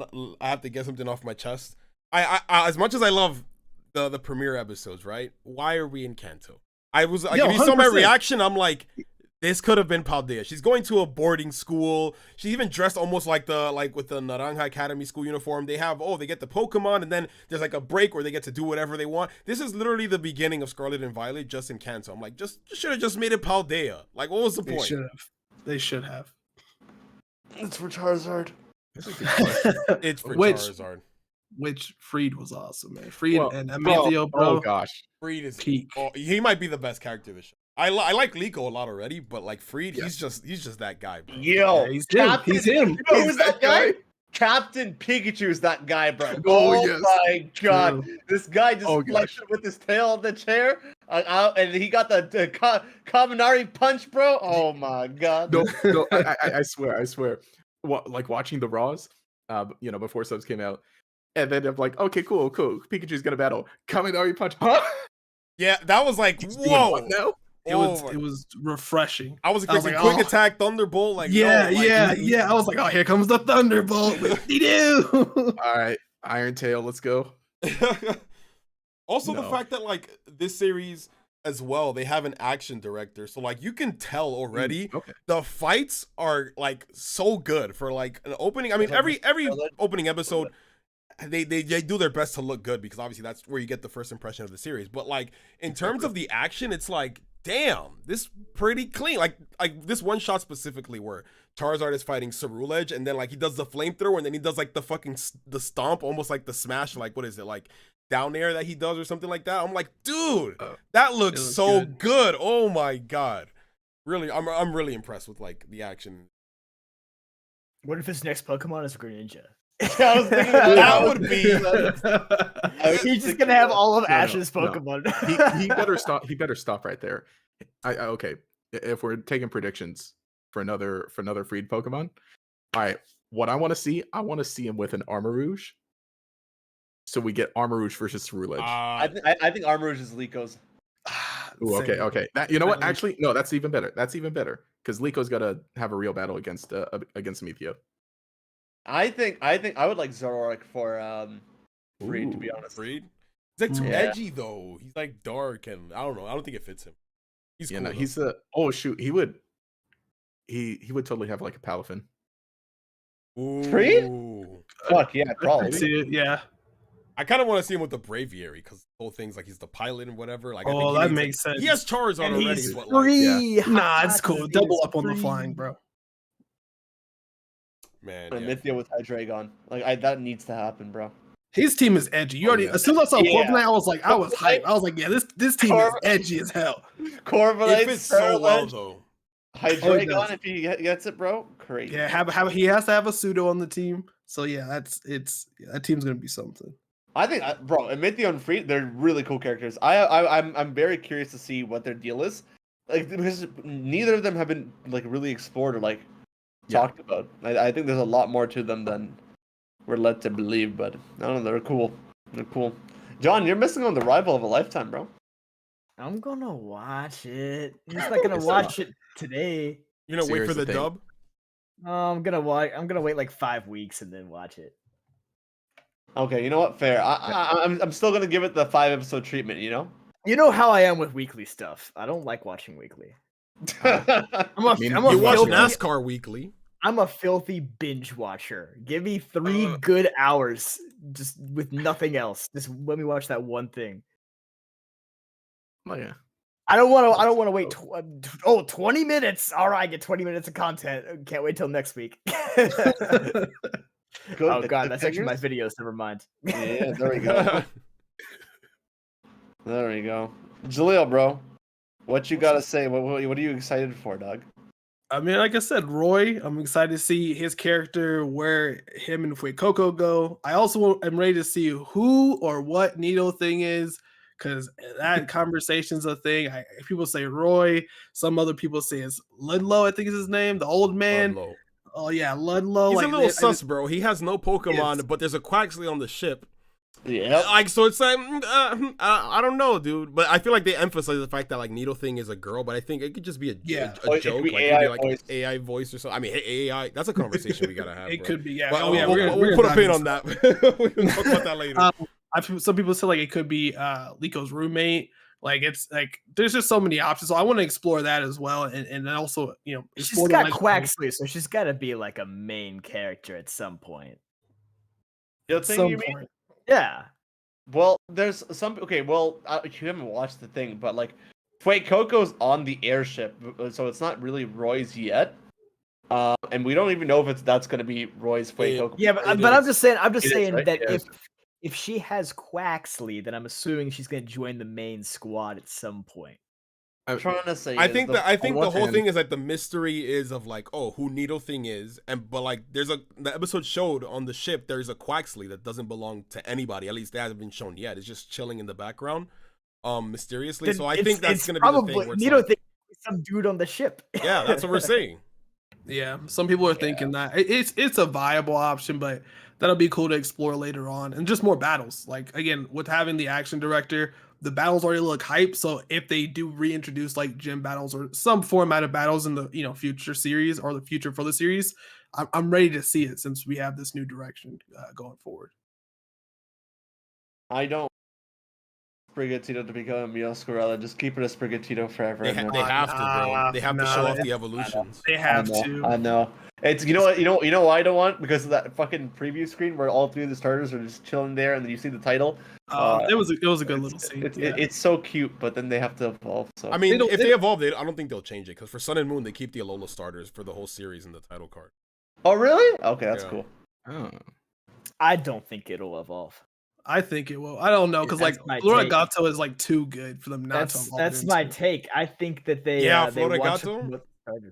I have to get something off my chest. I as much as I love the premiere episodes, right? Why are we in Kanto? I was like, if you saw my reaction, I'm like, this could have been Paldea. She's going to a boarding school. She even dressed almost like with the Naranja Academy school uniform. They get the Pokemon, and then there's like a break where they get to do whatever they want. This is literally the beginning of Scarlet and Violet just in Kanto. I'm like, just should have just made it Paldea. Like, what was the point? They should have. It's for Charizard. It's for Charizard. Which Freed was awesome, man. Freed and Amethio, bro. Oh gosh, Freed is peak. Oh, he might be the best character of the show. I like Liko a lot already, but like Freed, he's just that guy, bro. Yo, he's him. He's him. You know who's that guy? Captain Pikachu's that guy, bro. Yes. My God, this guy just flexed with his tail on the chair, and he got the Kaminari punch, bro. Oh my God. No, I swear. Like watching the Raws, before subs came out. And then I'm like, okay, cool. Pikachu's gonna battle Kaminari punch. Huh? Yeah, that was like, whoa. No? It was refreshing. I was expecting quick attack, Thunderbolt. Like, yeah. I was like, oh, here comes the Thunderbolt. All right, Iron Tail, let's go. Also, the fact that like this series as well, they have an action director, so like you can tell already the fights are like so good for like an opening. I mean, every opening episode. They do their best to look good because obviously that's where you get the first impression of the series. But like in terms of the action, it's like, damn, this pretty clean. Like this one shot specifically where Charizard is fighting Cerulege, and then like he does the flamethrower, and then he does like the stomp, almost like the smash, like what is it, like down air that he does or something like that. I'm like, dude, that looks so good. Oh my God, really, I'm really impressed with like the action. What if his next Pokemon is Greninja? I was thinking that would be. He's just gonna have all of Ash's Pokemon. No. He better stop. He better stop right there. Okay. If we're taking predictions for another freed Pokemon, all right. What I want to see him with an Armarouge. So we get Armarouge versus Cerulege. I think Armarouge is Liko's. Ooh, okay. That, you know what? Actually, no. That's even better. Because Liko's got to have a real battle against Amethio. I think I would like Zoroark for Freed, to be honest. Freed? He's like too edgy though. He's like dark, and I don't know. I don't think it fits him. He's cool. He's a he would totally have like a Palafin. Freed? Fuck yeah, probably. See it, yeah. I kind of want to see him with the Braviary because the whole thing's like he's the pilot and whatever. Like, that makes sense. He has Charizard and already. He's but free. Like, nah, it's cool. Double up on the flying, bro. Man, Amethio with Hydreigon, like that needs to happen, bro. His team is edgy. You already as soon as I saw Corviknight, I was hyped. I was like, yeah, this team is edgy as hell. Corviknight fits so well though. Hydreigon, if he gets it, bro, crazy. Yeah, he has to have a pseudo on the team. So yeah, that team's gonna be something. I think, bro, Amethio and Freed, they're really cool characters. I'm very curious to see what their deal is, like because neither of them have been like really explored or like talked about. I think there's a lot more to them than we're led to believe, but I don't know, they're cool. They're cool. John, you're missing on the rival of a lifetime, bro. I'm gonna watch it. I'm just not gonna watch it today. You're gonna wait for the dub? I'm gonna wait like 5 weeks and then watch it. Okay, you know what? Fair. I'm still gonna give it the 5-episode treatment. You know. You know how I am with weekly stuff. I don't like watching weekly. I'm a You watch filthy, NASCAR weekly. I'm a filthy binge watcher. Give me 3 good hours just with nothing else. Just let me watch that one thing. Oh yeah. I don't want to wait 20 minutes. All right, get 20 minutes of content. Can't wait till next week. Oh god, that's actually my videos. Never mind. Yeah, there we go. There we go. Jaleel, bro, what you gotta say? What are you excited for, dog? I mean, like I said, Roy, I'm excited to see his character, where him and Fuecoco go. I also am ready to see who or what Needle Thing is, because that conversation's a thing. People say Roy, some other people say it's Ludlow, I think is his name, the old man. Ludlow. Oh yeah, Ludlow. He's a little sus, bro. He has no Pokemon, but there's a Quaxley on the ship. Yeah, like so it's like I don't know, dude. But I feel like they emphasize the fact that like Needle Thing is a girl, but I think it could just be a joke, like an AI voice or something. I mean, hey, AI, that's a conversation we gotta have. It could be, yeah. Well, we'll put a pin on that. We can talk about that later. Some people say like it could be Lico's roommate. Like it's like there's just so many options. So I want to explore that as well, and also she's got Quaxley, so she's got to be like a main character at some point. The thing you mean? Yeah. Well, there's some. Okay, well, you haven't watched the thing, but like, Fuecoco's on the airship, so it's not really Roy's yet. And we don't even know if that's going to be Roy's Fuecoco. Yeah, but I'm just saying right? that if she has Quaxley, then I'm assuming she's going to join the main squad at some point. I'm trying to say. I think the whole thing is like the mystery is of like, oh, who Needle Thing is, but like the episode showed on the ship there's a Quaxley that doesn't belong to anybody. At least that hasn't been shown yet. It's just chilling in the background, mysteriously. So I think that's gonna be the thing. Where Needle Thing is some dude on the ship. Yeah, that's what we're saying. Yeah, some people are thinking that it's a viable option, but that'll be cool to explore later on, and just more battles. Like again, with having the action director, the battles already look hype. So if they do reintroduce like gym battles or some format of battles in the future series or the future for the series, I'm ready to see it since we have this new direction going forward. I don't Sprigatito to become a Meowscarada. Just keep it a Sprigatito forever. They have to, bro. They have to show off the evolutions. They have to. I know. It's you know why I don't want, because of that fucking preview screen where all 3 of the starters are just chilling there, and then you see the title. It was a good little scene. It's so cute, but then they have to evolve. So I mean, if they evolve it, I don't think they'll change it, because for Sun and Moon they keep the Alola starters for the whole series in the title card. Oh really? Okay, that's cool. Oh. I don't think it'll evolve. I think it will. I don't know, because like Floragato is like too good for them not to evolve. That's my take. I think that they Floragato.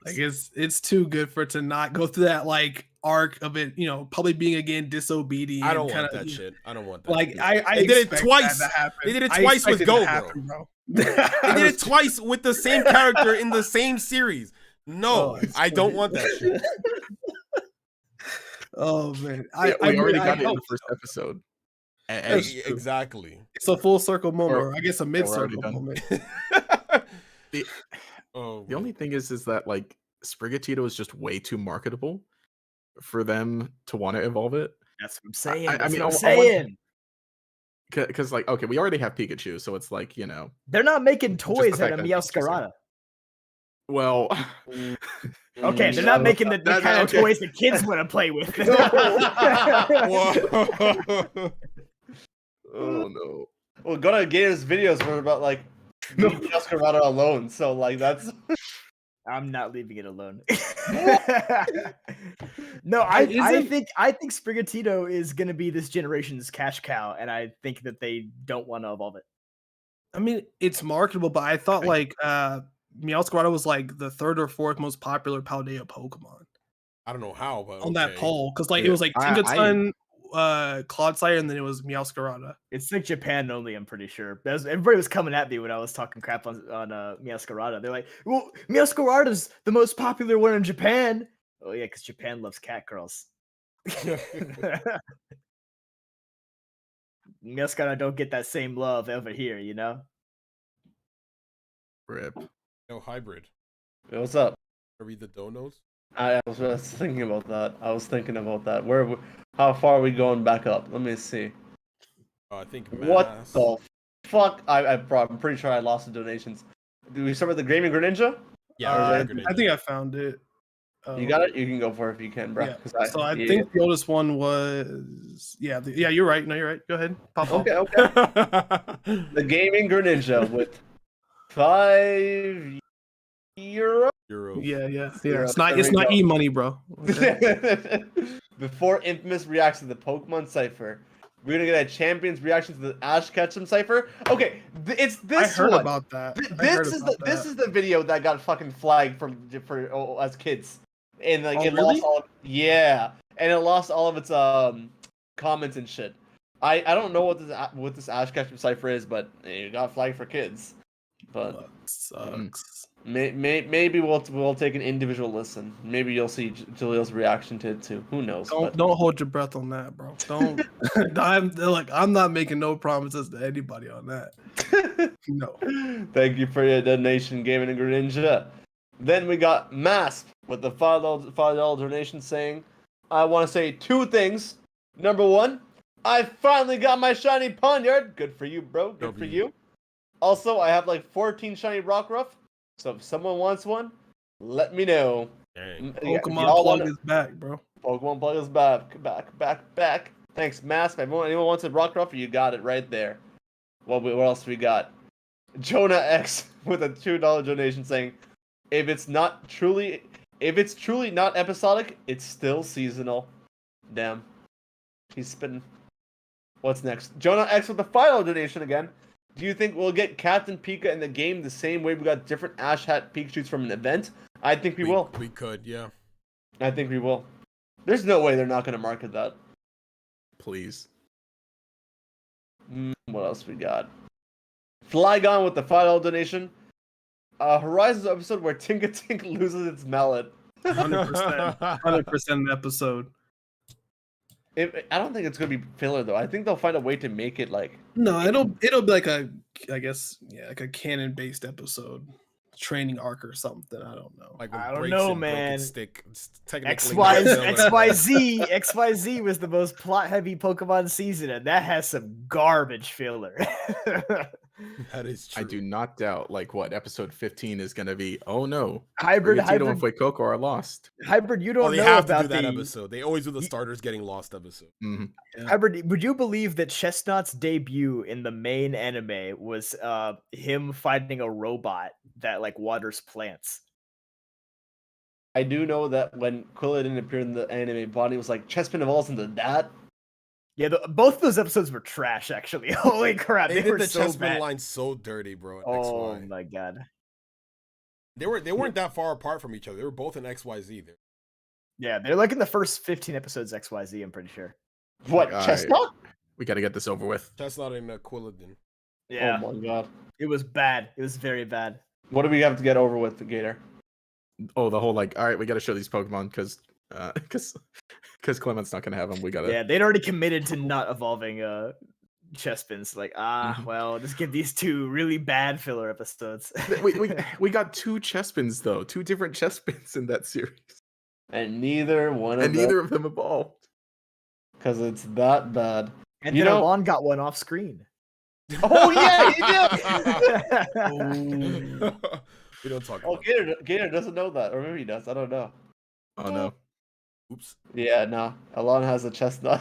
Like it's too good for it to not go through that like arc of it, probably being again disobedient. I don't want that shit. I don't want that. Like shit. I they did it twice. They did it twice with Go, bro. They did it twice with the same character in the same series. No, I don't want that shit. Oh man, we already got it in the first episode. Exactly. It's a full circle moment, or I guess a mid circle moment. The only thing is that like Sprigatito is just way too marketable for them to want to evolve it. That's what I'm saying. I'm saying. Because like, okay, we already have Pikachu, so it's like, they're not making toys out of Meowscarada. Well, okay, they're not making the kind of toys that kids want to play with. Oh no. Well, go to Gator's videos were about like Meowscarada alone, so like that's. I'm not leaving it alone. No, I think Sprigatito is gonna be this generation's cash cow, and I think that they don't want to evolve it. I mean, it's marketable, but I thought like Meowscarada was like the 3rd or 4th most popular Paldea Pokemon. I don't know how, but on that poll, because like it was like Tinkaton, Clodsire, and then it was Meowscarada. It's like Japan only, I'm pretty sure. Everybody was coming at me when I was talking crap on Meowscarada. They're like, well, Meowscarada's the most popular one in Japan. Oh yeah, because Japan loves cat girls. Meowscarada don't get that same love over here, Rip. No hybrid. Hey, what's up? Read the donos. I was thinking about that. How far are we going back up? Let me see. I think. What the fuck? I'm pretty sure I lost the donations. Do we start with the Gaming Greninja? Yeah, I think I found it. You got it. You can go for it if you can, bro. Yeah. So I think the oldest one was yeah. You're right. No, you're right. Go ahead. Pop off. Okay. The Gaming Greninja with €5. Yeah. It's not e-money, bro. Okay. Before Infamous reacts to the Pokemon Cipher, we're gonna get a Champion's reaction to the Ash Ketchum Cipher. Okay, it's this. I heard one. about that. This is the video that got fucking flagged for as kids, and like it really? lost all. And it lost all of its comments and shit. I don't know what this Ash Ketchum Cipher is, but it got flagged for kids. But that sucks. Maybe we'll take an individual listen. Maybe you'll see Jalil's reaction to it too. Who knows? Don't hold your breath on that, bro. Don't. I'm not making no promises to anybody on that. No. Thank you for your donation, Gaming and Greninja. Then we got Masp with the $5 donation saying, "I want to say 2 things. Number 1, I finally got my shiny Ponyard. Good for you, bro. Good for you. Also, I have like 14 shiny Rockruff. So if someone wants one, let me know." Pokemon plug is back, bro. Pokemon plug is back. Thanks, Masp. Anyone wants a Rockruff, you got it right there. What else we got? Jonah X with a $2 donation saying, if it's truly not episodic, it's still seasonal. Damn. He's spitting. What's next? Jonah X with the final donation again. Do you think we'll get Captain Pika in the game the same way we got different Ash Hat Pikachus from an event? I think we will. We could, yeah. I think we will. There's no way they're not going to market that. Please. What else we got? Flygon with the $5 donation. Horizons episode where Tinka Tink loses its mallet. 100% episode. I don't think it's gonna be filler though. I think they'll find a way to make it like. No, it'll be like like a canon based episode, training arc or something. I don't know. Like I don't know, man. Stick. XYZ was the most plot heavy Pokemon season, and that has some garbage filler. That is true. I do not doubt, like, what episode 15 is going to be. Oh no, Hybrid and Fuecoco are lost. Hybrid, you don't they know have about to do that episode. They always do the starters getting lost episode. Mm-hmm. Yeah. Hybrid, would you believe that Chestnut's debut in the main anime was him fighting a robot that like waters plants? I do know that when Quilladin appeared in the anime, Bonnie was like, Chespin evolves into that. Yeah, both those episodes were trash. Actually, holy crap, They did were the so Chespin bad. line so dirty, bro. Oh XY. my god. They weren't that far apart from each other. They were both in XYZ there. Yeah, they're like in the first 15 episodes XYZ, I'm pretty sure. What, Chestnut? We got to get this over with. Chestnut and Quilladin. Yeah. Oh my god. It was bad. It was very bad. What do we have to get over with, the Gator? Oh, the whole like, all right, we got to show these Pokemon because Clement's not gonna have them. We gotta. Yeah, they'd already committed to not evolving Chespins. Like, well, just give these 2 really bad filler episodes. we got 2 Chespins though, 2 different Chespins in that series, And neither one of neither of them evolved. Because it's that bad. And then Alon got one off screen. Oh yeah, he did. We don't talk. Oh, Gator doesn't know that, or maybe he does. I don't know. Oh no. Oops. Yeah, no. Alon has a Chestnut.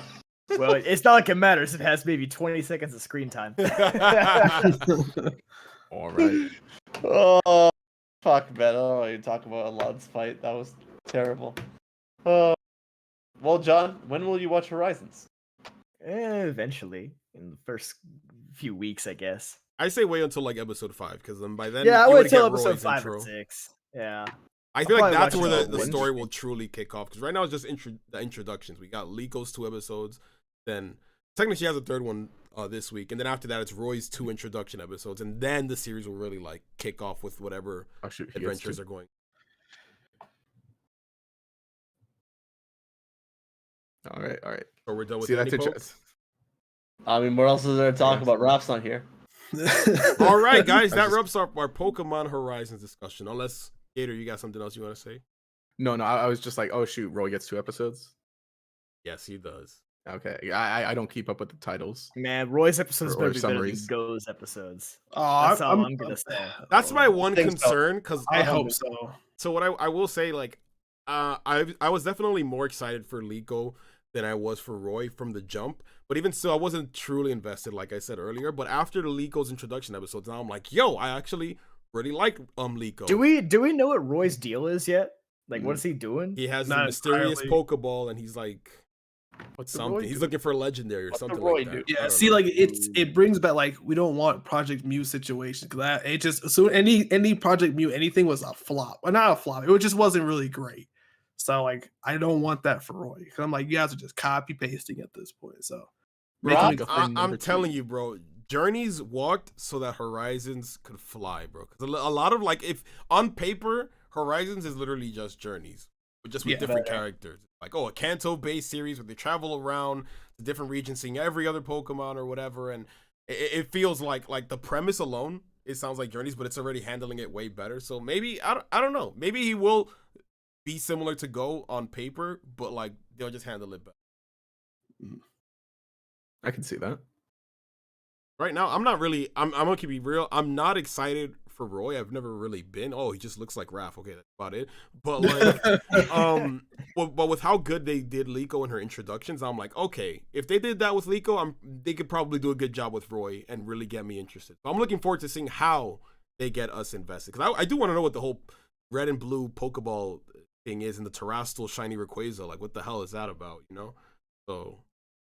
Well, it's not like it matters. It has maybe 20 seconds of screen time. All right. Oh, fuck, man. I don't want to talk about Alon's fight. That was terrible. Well, John, when will you watch Horizons? Eventually, in the first few weeks, I guess. I say wait until like episode 5 because then by then I you wait would get till episode Roy's 5 intro. or 6. Yeah. I feel like that's probably where watch the it. story will truly kick off because right now it's just the introductions. We got Liko 2 episodes, then technically she has a 3rd one this week, and then after that it's Roy's 2 introduction episodes, and then the series will really like kick off with whatever adventures are going. All right. So we're done with See, the that's pokes? I mean, what else is there to talk about? Rap's not here. All right, guys, that wraps up our Pokemon Horizons discussion. Unless Gator, you got something else you want to say? No, I was just like, oh shoot, Roy gets 2 episodes. Yes, he does. Okay, I don't keep up with the titles. Man, Roy's episodes Or better be better than summaries. Go's episodes. Oh, That's all I'm gonna say. That's my one think so. concern because I hope so. So what I will say, like, I was definitely more excited for Liko than I was for Roy from the jump. But even still, I wasn't truly invested, like I said earlier. But after the Liko's introduction episodes, now I'm like, yo, I actually really like Liko. Do we know what Roy's deal is yet? Like, what is he doing? He has Not the mysterious entirely. Pokeball, and he's like, What's the something. Roy He's do? looking for a legendary or What's the something Roy like that. do? I Yeah, don't see, know. like it brings back like we don't want Project Mew situation because it just so any Project Mew anything was a flop. Well, not a flop. It just wasn't really great. So like I don't want that for Roy because I'm like you guys are just copy pasting at this point. So Make Rob, like a thing I'm number telling 2. you, bro. Journeys walked so that Horizons could fly, bro. Because a lot of like, if on paper, Horizons is literally just Journeys, but just with Yeah, different right. characters. Like, oh, a Kanto-based series where they travel around the different regions, seeing every other Pokemon or whatever, and it feels like the premise alone, it sounds like Journeys, but it's already handling it way better. So maybe I don't know. Maybe he will be similar to Go on paper, but like they'll just handle it better. I can see that. Right now, I'm not really. I'm gonna keep it real. I'm not excited for Roy. I've never really been. Oh, he just looks like Raph. Okay, that's about it. But like, but with how good they did Liko in her introductions, I'm like, okay, if they did that with Liko, they could probably do a good job with Roy and really get me interested. So I'm looking forward to seeing how they get us invested because I do want to know what the whole red and blue Pokeball thing is in the Terrestrial Shiny Rayquaza. Like, what the hell is that about? You know? So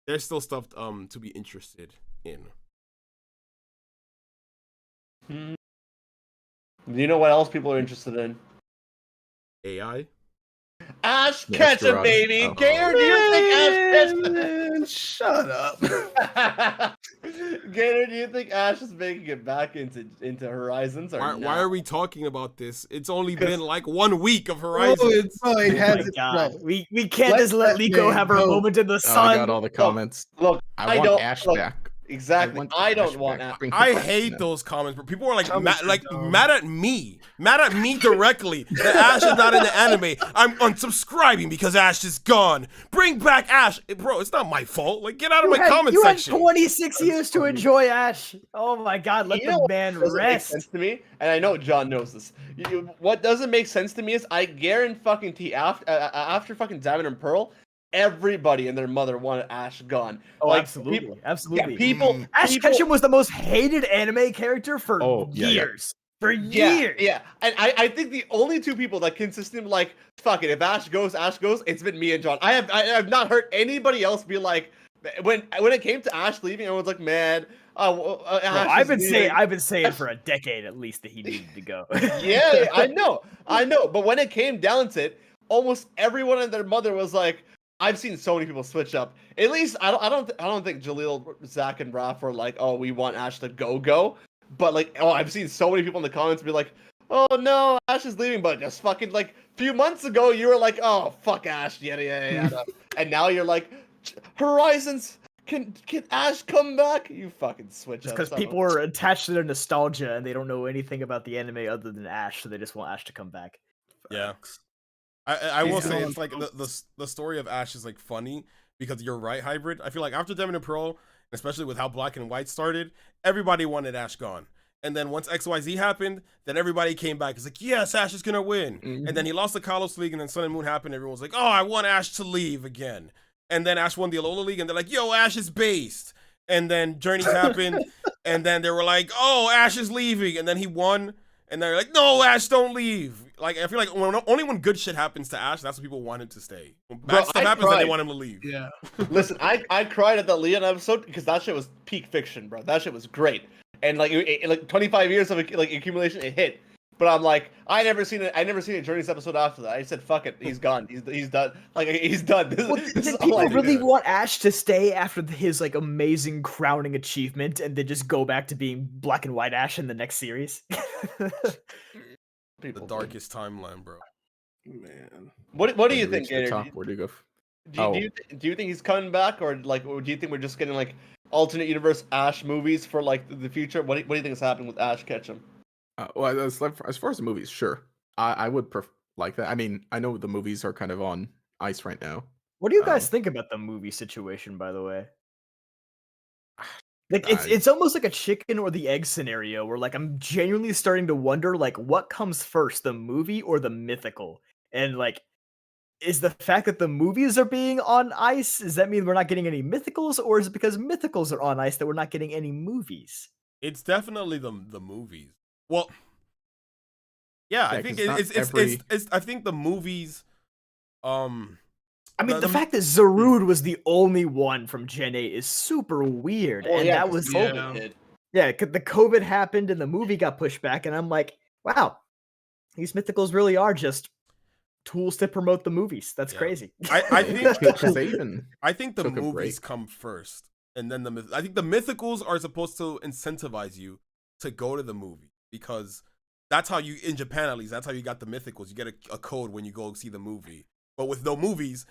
there's still stuff to be interested in. Do you know what else people are interested in? AI. Ash Yeah, Ketchum, Dorado. baby. Oh. Gator, do you think Ash Ketchum? Man, shut up. Gator, do you think Ash is making it back into Horizons or Why are we talking about this? It's only been like 1 week of Oh, Horizon. it Oh has my it, god, bro. we can't just let that Liko man have her go. moment in the Oh, I sun. got all the comments. Look, I want Ash back. Exactly. I don't want Ash Ash. back. Bring I her back, hate man. those comments, but people are like Comments are dumb. mad at me directly that Ash is not in the anime. I'm unsubscribing because Ash is gone. Bring back Ash, bro. It's not my fault. Like, get out of my comment You section. had 26 years to enjoy Ash. Oh my god, let You know the what man doesn't make rest. sense to me, and I know John knows this. What doesn't make sense to me is I guarantee after fucking Diamond and Pearl, everybody and their mother wanted Ash gone. Oh, Like, absolutely, people- absolutely. Yeah, people. Ash people- Ketchum was the most hated anime character for yeah. years. For Yeah, years. yeah, and I think the only two people that consistently like, fuck it, if Ash goes, it's been me and John. I have not heard anybody else be like, when it came to Ash leaving, everyone's like, man, Ash Bro, is leaving. I've been saying for a decade at least that he needed to go. Yeah, I know, but when it came down to it, almost everyone and their mother was like, I've seen so many people switch up. At least I don't think Jaleel, Zach, and Raph were like, oh, we want Ash to go. But like, oh, I've seen so many people in the comments be like, oh no, Ash is leaving. But just fucking like a few months ago, you were like, oh fuck Ash, yeah. And now you're like, Horizons, can Ash come back? You fucking switch Just up. because people are attached to their nostalgia and they don't know anything about the anime other than Ash, so they just want Ash to come back. Yeah. I will say gone, it's like the story of Ash is like funny because you're right, Hybrid. I feel like after Diamond and Pearl, especially with how Black and White started, everybody wanted Ash gone. And then once XYZ happened, then everybody came back. It's like, yes, Ash is gonna win. Mm-hmm. And then he lost the Kalos League, and then Sun and Moon happened. Everyone was like, oh, I want Ash to leave again. And then Ash won the Alola League, and they're like, yo, Ash is based. And then Journeys happened, and then they were like, oh, Ash is leaving. And then he won, and they're like, no, Ash, don't leave. Like, I feel like only when good shit happens to Ash, that's when people want him to stay. When bad stuff happens, then they want him to leave. Yeah. Listen, I cried at that Leon episode because that shit was peak fiction, bro. That shit was great, and like like 25 years of like accumulation, it hit. But I'm like, I never seen a Journeys episode after that. I said, fuck it, he's gone. He's done. Like he's done. This Did is people all I do. really want Ash to stay after his like amazing crowning achievement and then just go back to being Black and White Ash in the next series? The darkest timeline, bro. Man. What do you think, Gator? Where do you go? Do you think he's coming back, or like, or do you think we're just getting like alternate universe Ash movies for like the future? What do you think is happening with Ash Ketchum? Well, as far as the movies, sure. I would like that. I mean, I know the movies are kind of on ice right now, What do you guys think about the movie situation, by the way? Like it's almost like a chicken or the egg scenario where like I'm genuinely starting to wonder like what comes first, the movie or the mythical? And like is the fact that the movies are being on ice, does that mean we're not getting any mythicals, or is it because mythicals are on ice that we're not getting any movies? It's definitely the movies. Well, yeah, I think it's I think the movies. I mean, the fact that Zarude was the only one from Gen 8 is super weird. Well, and yeah, that was COVID hit. Yeah, the COVID happened and the movie got pushed back, and I'm like, wow, these mythicals really are just tools to promote the movies. That's crazy. I think they even I think the movies come first, and then I think the mythicals are supposed to incentivize you to go to the movie, because that's how you, in Japan at least, that's how you got the mythicals. You get a code when you go see the movie. But with no movies,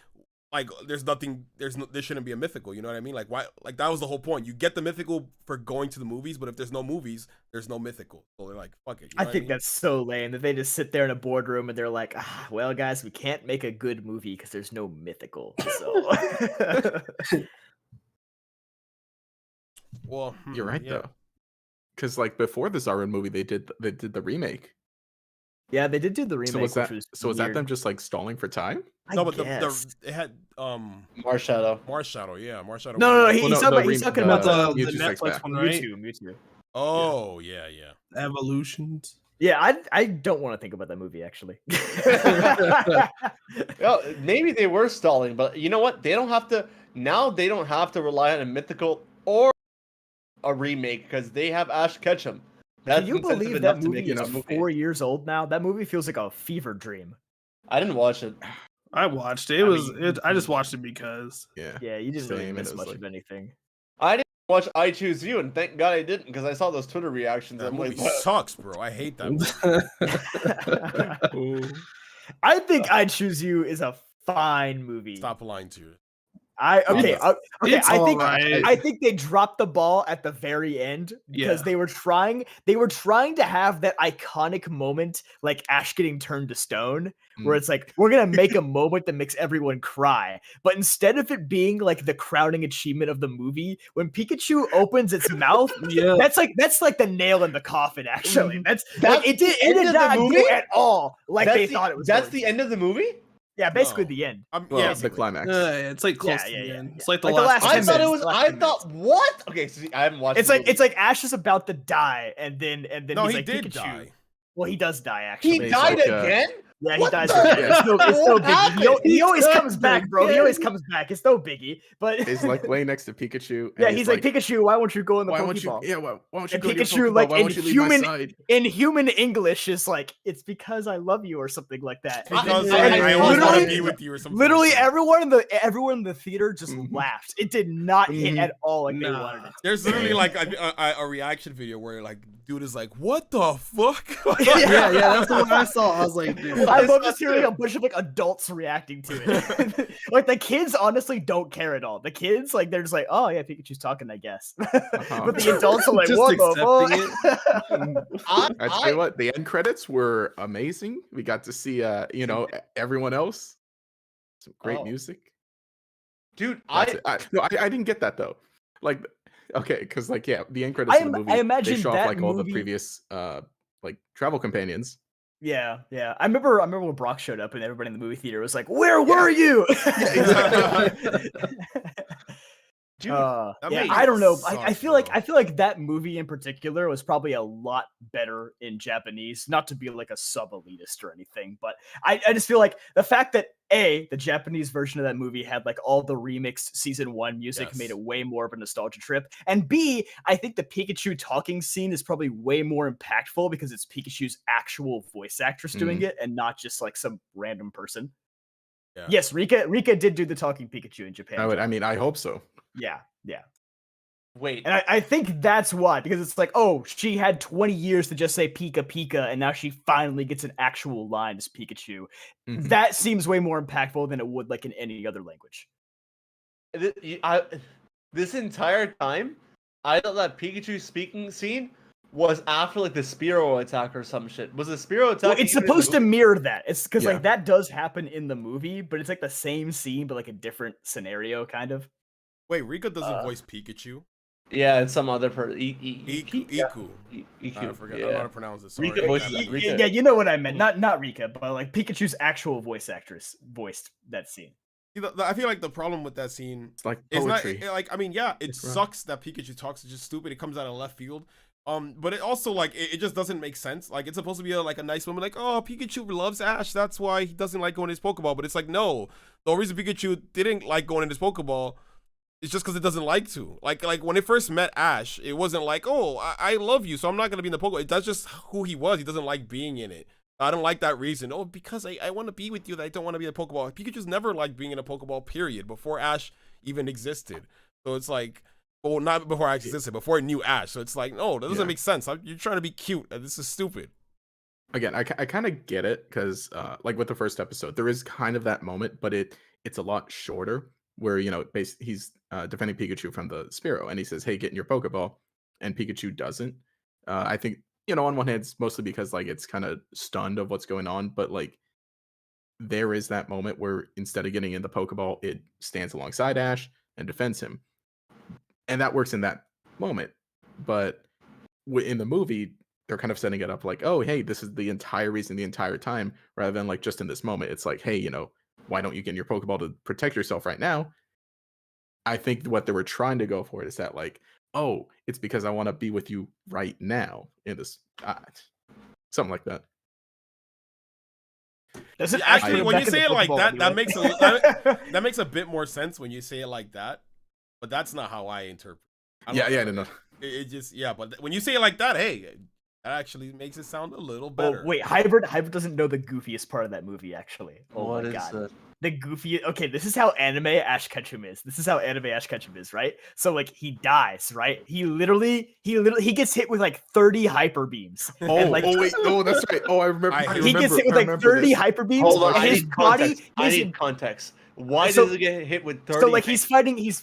like there shouldn't be a mythical. You know what I mean? Like why? Like that was the whole point. You get the mythical for going to the movies, but if there's no movies, there's no mythical. So they're like, fuck it. I think that's so lame that they just sit there in a boardroom and they're like, well, guys, we can't make a good movie because there's no mythical. So, well, you're right though, because like before the Zarude movie, they did the remake. Yeah, they did do the remake. So was that them just like stalling for time? No, but it had Marshadow. Yeah, Marshadow. No, he's talking about the Netflix one, right? Mewtwo. Oh yeah. Evolutions. Yeah, I don't want to think about that movie actually. Well, maybe they were stalling, but you know what? They don't have to now. They don't have to rely on a mythical or a remake because they have Ash Ketchum. Can you believe that movie is 4 years old now? That movie feels like a fever dream. I didn't watch it. I watched it. I just watched it because. Yeah, you didn't really miss much of anything. I didn't watch I Choose You, and thank God I didn't, because I saw those Twitter reactions. That movie sucks, bro. I hate that movie. I think I Choose You is a fine movie. Stop lying to you. I think they dropped the ball at the very end because they were trying to have that iconic moment like Ash getting turned to stone where it's like we're going to make a moment that makes everyone cry, but instead of it being like the crowning achievement of the movie, when Pikachu opens its mouth, that's like the nail in the coffin actually. It did not go at all like they thought it was. That's the end of the movie? Yeah, basically the end. It's the climax. It's like close to the end. It's like the last. I thought what? Okay, so I haven't watched. It's like Ash is about to die, and then no, he's he like, did Pikachu. Die. Well, he does die actually. He died again. Yeah, he dies again. It's no biggie. He always comes back, bro. He always comes back. It's no biggie. But he's like laying next to Pikachu. Yeah, he's like Pikachu. Why won't you go in the Pokeball? Why won't you go Pikachu? Like in human English is like it's because I love you or something like that. Because I always want to be with you or something. Literally, everyone in the theater just laughed. It did not hit at all like they wanted it. There's literally like a reaction video where like dude is like, "What the fuck?" yeah, that's the one I saw. I was like, dude. I love just hearing a bunch of like adults reacting to it. Like the kids honestly don't care at all. The kids like they're just like, oh yeah, Pikachu's talking, I guess. But the adults are like, what the fuck? I tell you what, the end credits were amazing. We got to see everyone else. Some great music. Dude, I didn't get that though. Like okay, because like the end credits of the movie, I imagine they show that off like all movie... the previous like travel companions. Yeah. I remember when Brock showed up and everybody in the movie theater was like, "Where were you?" Dude, I don't know. I feel like that movie in particular was probably a lot better in Japanese. Not to be like a sub-elitist or anything, but I just feel like the fact that the Japanese version of that movie had like all the remixed season 1 music made it way more of a nostalgia trip. And B, I think the Pikachu talking scene is probably way more impactful because it's Pikachu's actual voice actress doing it and not just like some random person. Yeah. Yes, Rika did do the talking Pikachu in Japan. I hope so. Yeah. Wait. And I think that's why, because it's like, oh, she had 20 years to just say Pika Pika, and now she finally gets an actual line as Pikachu. Mm-hmm. That seems way more impactful than it would like in any other language. This entire time, I thought that Pikachu speaking scene was after like the Spearow attack or some shit. Was the Spearow attack? Well, it's supposed to mirror that. It's because like that does happen in the movie, but it's like the same scene, but like a different scenario, kind of. Wait, Rika doesn't voice Pikachu? Yeah, and some other person. Iku. I forget. I don't know how to pronounce it. Sorry. Rika. Yeah, you know what I meant. Not Rika, but like Pikachu's actual voice actress voiced that scene. I feel like the problem with that scene, it's like poetry. It's not like, I mean, yeah, it sucks that Pikachu talks. It's just stupid. It comes out of left field. But it also like it just doesn't make sense. Like it's supposed to be like a nice moment, like, oh, Pikachu loves Ash, that's why he doesn't like going to his Pokeball. But it's like, no, the only reason Pikachu didn't like going to his Pokeball is just because it doesn't like to. Like when it first met Ash, it wasn't like, oh, I love you, so I'm not gonna be in the Pokeball. That's just who he was. He doesn't like being in it. I don't like that reason. Oh, because I want to be with you, that I don't want to be in a Pokeball. Pikachu's never liked being in a Pokeball, period, before Ash even existed. So it's like, well, not before Ash existed, before it knew Ash. So it's like, no, that doesn't make sense. You're trying to be cute. This is stupid. Again, I kind of get it because, like with the first episode, there is kind of that moment, but it's a lot shorter. Where he's defending Pikachu from the Spearow, and he says, "Hey, get in your Pokeball," and Pikachu doesn't. I think on one hand, it's mostly because like it's kind of stunned of what's going on, but like there is that moment where instead of getting in the Pokeball, it stands alongside Ash and defends him. And that works in that moment. But in the movie, they're kind of setting it up like, oh, hey, this is the entire reason the entire time, rather than like just in this moment. It's like, hey, why don't you get in your Pokeball to protect yourself right now? I think what they were trying to go for is that like, oh, it's because I want to be with you right now in this, something like that. Actually, when you say it like that, that makes a bit more sense when you say it like that. But that's not how I interpret. I don't know. It just but when you say it like that, hey, that actually makes it sound a little better. Oh wait, Hybrid doesn't know the goofiest part of that movie actually. Oh what my is god. That? The goofy. Okay, this is how anime Ash Ketchum is. Right? So like he dies, right? He literally gets hit with like 30 hyper beams. Oh, and, like, wait, no, that's right. Oh, I remember. He gets hit with like 30 hyper beams. Hold on, I need context. Why does he get hit with 30? So like he's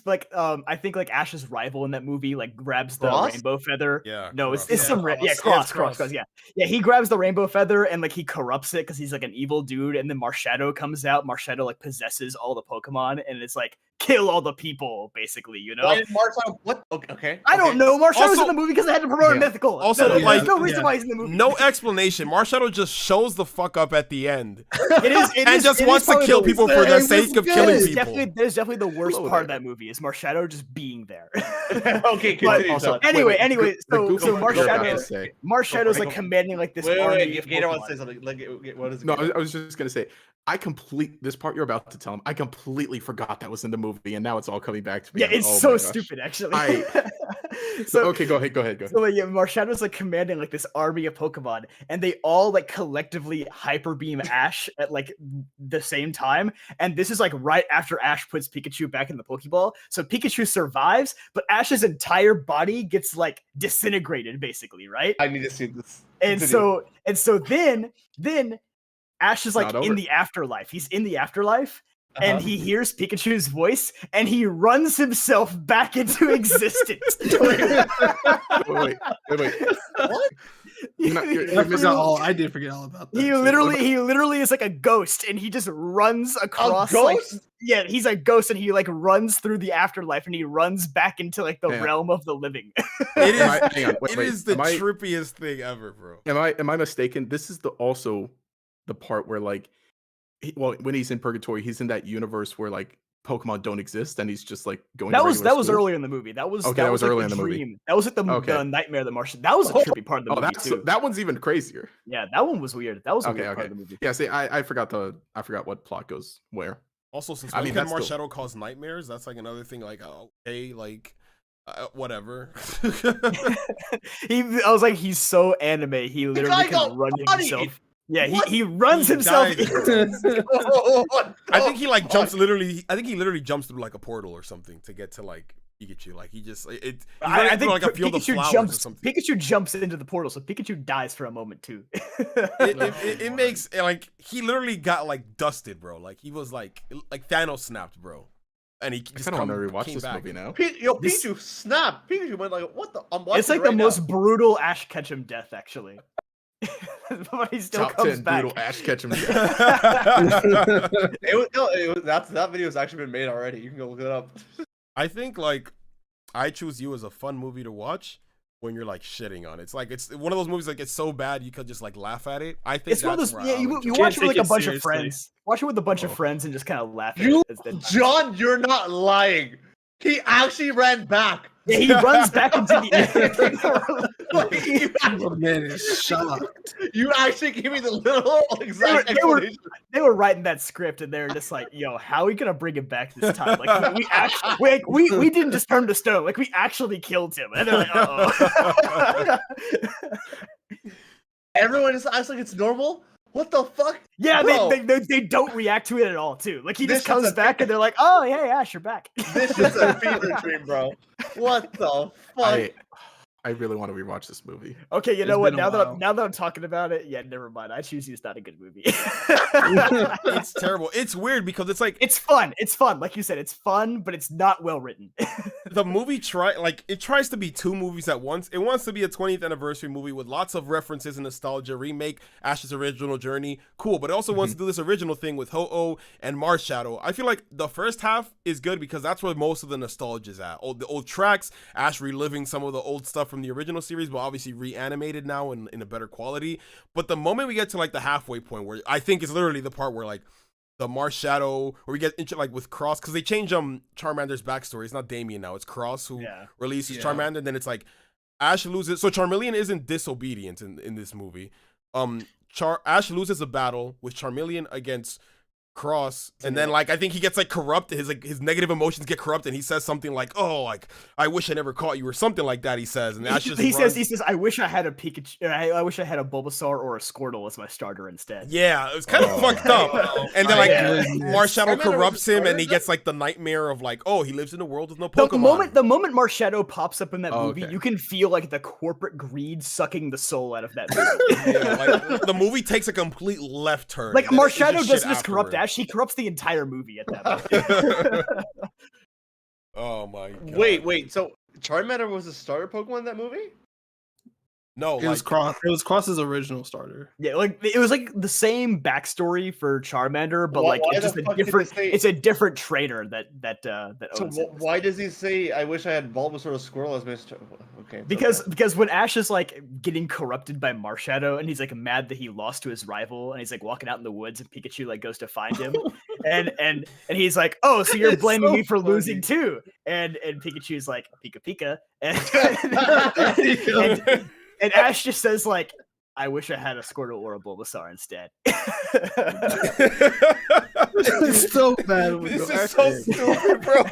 like I think like Ash's rival in that movie like grabs the rainbow feather. Yeah. No, it's some Cross. Yeah. Yeah, he grabs the rainbow feather and like he corrupts it because he's like an evil dude, and then Marshadow comes out. Marshadow like possesses all the Pokemon and it's like kill all the people, basically, Why did Marshadow what? Okay. I don't know. Marshadow's in the movie because they had to promote a mythical. Also, there's no reason why he's in the movie. No explanation. Marshadow just shows the fuck up at the end. It just wants to kill people for the sake of killing people. That is definitely the worst part of that movie is Marshadow just being there. Okay, continue. Anyway, so Marshadow's like commanding like this army. If Gator wants to say something, what is it? No, I was just gonna say, this part you're about to tell him, I completely forgot that was in the movie, and now it's all coming back to me. Yeah, it's so stupid, actually. So okay, go ahead. So like, Marshadow's like commanding like this army of Pokemon, and they all like collectively hyper beam Ash at like the same time. And this is like right after Ash puts Pikachu back in the Pokeball. So Pikachu survives, but Ash's entire body gets like disintegrated, basically, right? I need to see this. And so then Ash is like in the afterlife. He's in the afterlife. And he hears Pikachu's voice, and he runs himself back into existence. Wait. What? I did forget all about that. He literally is like a ghost, and he just runs across. A ghost? Like, he's a ghost, and he like runs through the afterlife, and he runs back into like the realm of the living. It is the trippiest thing ever, bro. Am I mistaken? This is also the part where like. When he's in purgatory, he's in that universe where like Pokemon don't exist, and he's just like going. That was earlier in the movie. That was early in the movie. That was like the nightmare, the Martian. That was a trippy part of the movie too. That one's even crazier. Yeah, that one was weird. That was a weird part of the movie. Yeah, see, I forgot what plot goes where. Also, since Marshadow cause nightmares, that's like another thing. Like, okay, like. Whatever. I was like, he's so anime. He literally can run himself. Yeah, he runs himself. I think he like jumps literally. I think he literally jumps through like a portal or something to get to like Pikachu. Like he just I think like a field of flowers or something. Pikachu jumps into the portal, so Pikachu dies for a moment too. it makes like he literally got like dusted, bro. Like he was like Thanos snapped, bro. and he I just kind of want to rewatch came this back. movie now. Pichu, snap! Pichu went like, what the? I'm watching It's like right the now. most brutal Ash Ketchum death, actually. But he still Top comes 10 back. brutal Ash Ketchum. That video has actually been made already. You can go look it up. I think like I Choose You is a fun movie to watch when you're like shitting on it. It's like it's one of those movies like it's so bad you could just like laugh at it. I think It's one of that's those. where Yeah, I'll you enjoy watch it with like take a it bunch of seriously. friends. Watch it with a bunch of friends and just kind of laugh at You, it. John, you're not lying. He actually ran back. Yeah, he runs back into the. My man is shocked. You actually gave me the literal exact They were- explanation. They were writing that script and they're just like, "Yo, how are we gonna bring him back this time? Like, we actually, we didn't just turn to stone. Like, we actually killed him." And they're like, "Uh-oh." Everyone just acts like it's normal. What the fuck? Yeah, Bro, they don't react to it at all, too. Like, he This just comes is a- back and they're like, "Oh, hey, Ash, you're back." This is a fever dream, bro. What the fuck? I really want to rewatch this movie. Okay, you It's know what? been a while. Now that I'm talking about it, yeah, never mind. I Choose You is not a good movie. It's terrible. It's weird because it's like It's fun. It's fun. Like you said, it's fun, but it's not well written. the movie tries to be two movies at once. It wants to be a 20th anniversary movie with lots of references and nostalgia, remake Ash's original journey, cool. But it also wants to do this original thing with Ho-Oh and Marshadow. I feel like the first half is good because that's where most of the nostalgia is at. The old tracks, Ash reliving some of the old stuff from the original series, but obviously reanimated now in a better quality. But the moment we get to like the halfway point, where I think is literally the part where like the Marshadow, where we get into like with Cross, because they change Charmander's backstory. It's not Damien now, it's Cross who releases Charmander. And then it's like Ash loses. So Charmeleon isn't disobedient in this movie. Ash loses a battle with Charmeleon against Cross, and then like I think he gets like corrupted. His negative emotions get corrupted, and he says something like, "Oh, like I wish I never caught you," or something like that. He says, and Ash he says, "I wish I had a Pikachu. I wish I had a Bulbasaur or a Squirtle as my starter instead." Yeah, it was kind of fucked up. And then like Marshadow corrupts him, and he starter? gets like the nightmare of like, oh, he lives in a world with no Pokemon. The moment Marshadow pops up in that movie, okay. you can feel like the corporate greed sucking the soul out of that movie. Yeah, like the movie takes a complete left turn. Like and then it's Marshadow shit doesn't just corrupt afterward. Ash; he corrupts the entire movie at that point. Oh my god. Wait. So Charmander was the starter Pokemon in that movie? No, It was Cross. It was Cross's original starter. Yeah, like it was like the same backstory for Charmander, but like Why it's just the a fuck did different. they say- It's a different trainer that So owns it. why does he say, "I wish I had Bulbasaur or Squirrel as my starter"? Okay. it's Because when Ash is like getting corrupted by Marshadow and he's like mad that he lost to his rival and he's like walking out in the woods and Pikachu like goes to find him and he's like, "Oh, so you're It's blaming so me for funny. losing too?" And Pikachu's like, "Pika Pika," and Ash just says like, "I wish I had a Squirtle or a Bulbasaur instead." It's so bad. This is so stupid, bro.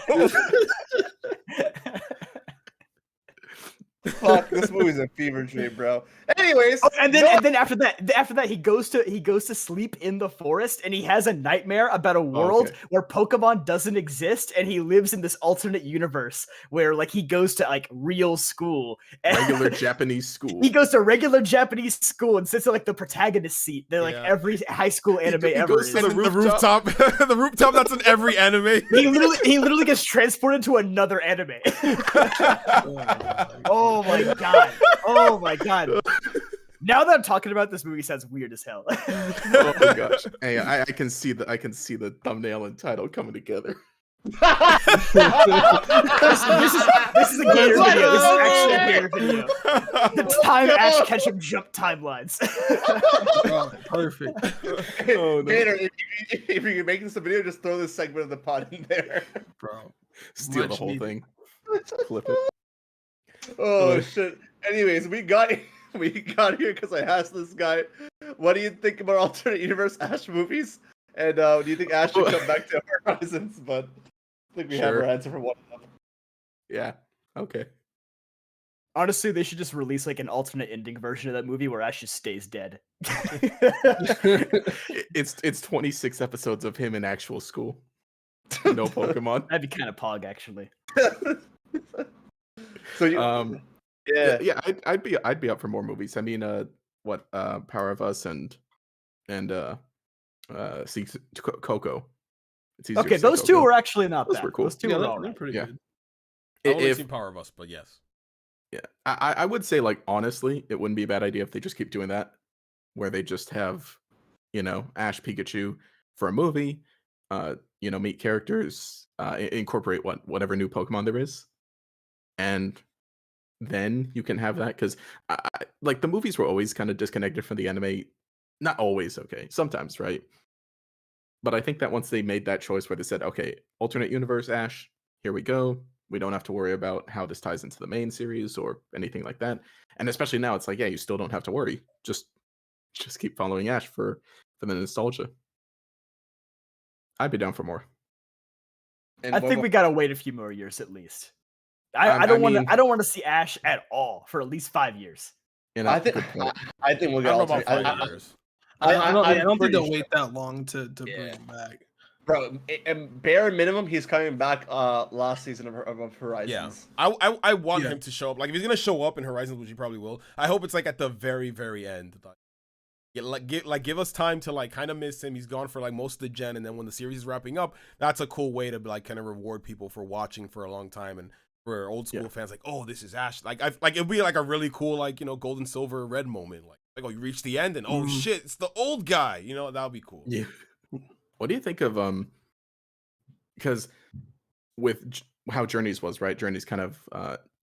Fuck, this movie's a fever dream, bro. Anyways, Oh, and then after that he goes to sleep in the forest and he has a nightmare about a world Okay. where Pokemon doesn't exist and he lives in this alternate universe where like he goes to like real school and Regular Japanese school. he goes to regular Japanese school and sits at like the protagonist seat. They're like Yeah. every high school anime he ever goes is. to And then the rooftop, the rooftop that's in every anime. He literally gets transported to another anime. Oh my god. Oh my god. Now that I'm talking about this movie sounds weird as hell. Oh my gosh! Hey, I can see the thumbnail and title coming together. This is a Gator video. This is actually a Gator video. The time Ash Ketchum jump timelines. Oh, perfect. Oh, no. Gator, if you can make this a video, just throw this segment of the pod in there. Bro. Steal the Much whole needed. thing. Clip it. Oh shit. Anyways, we got here because I asked this guy, "What do you think about alternate universe Ash movies?" And do you think Ash should come back to Horizons? But I think we have Sure. our answer for one of them. Yeah. Okay. Honestly, they should just release like an alternate ending version of that movie where Ash just stays dead. It's 26 episodes of him in actual school. No Pokemon. That'd be kind of pog, actually. So you, Yeah, I'd be up for more movies. I mean, Power of Us and Coco It's easier. Okay, to say those two Tokyo. were actually not Those bad. were cool. Those two Yeah, were they're, all they're right. pretty Yeah. good. I've only If seen Power of Us, but yes. yeah, I would say like honestly, it wouldn't be a bad idea if they just keep doing that, where they just have, Ash Pikachu for a movie, meet characters, incorporate whatever new Pokemon there is, and then you can have that because like the movies were always kind of disconnected from the anime. Not always, okay, sometimes, right? But I think that once they made that choice where they said, okay, alternate universe Ash, here we go. We don't have to worry about how this ties into the main series or anything like that. And especially now, it's like, yeah, you still don't have to worry. Just keep following Ash for the nostalgia. I'd be down for more. And I think we gotta wait a few more years at least. I I don't want mean- to. I don't want to see Ash at all for at least 5 years. I think I think we'll I get don't know about alternate. 5 years. I don't I'm think pretty they'll sure. wait that long to bring Yeah. him back. Bro, and bare minimum, he's coming back last season of Horizons. Yeah, I want Yeah. him to show up. Like if he's gonna show up in Horizons, which he probably will, I hope it's like at the very very end. Give us time to like kind of miss him. He's gone for like most of the gen, and then when the series is wrapping up, that's a cool way to like kind of reward people for watching for a long time and for old school fans like, oh, this is Ash. Like it'd be like a really cool like gold and silver red moment. Like oh, you reach the end and oh shit, it's the old guy. That would be cool. Yeah. What do you think of because with how Journeys was, right? Journeys kind of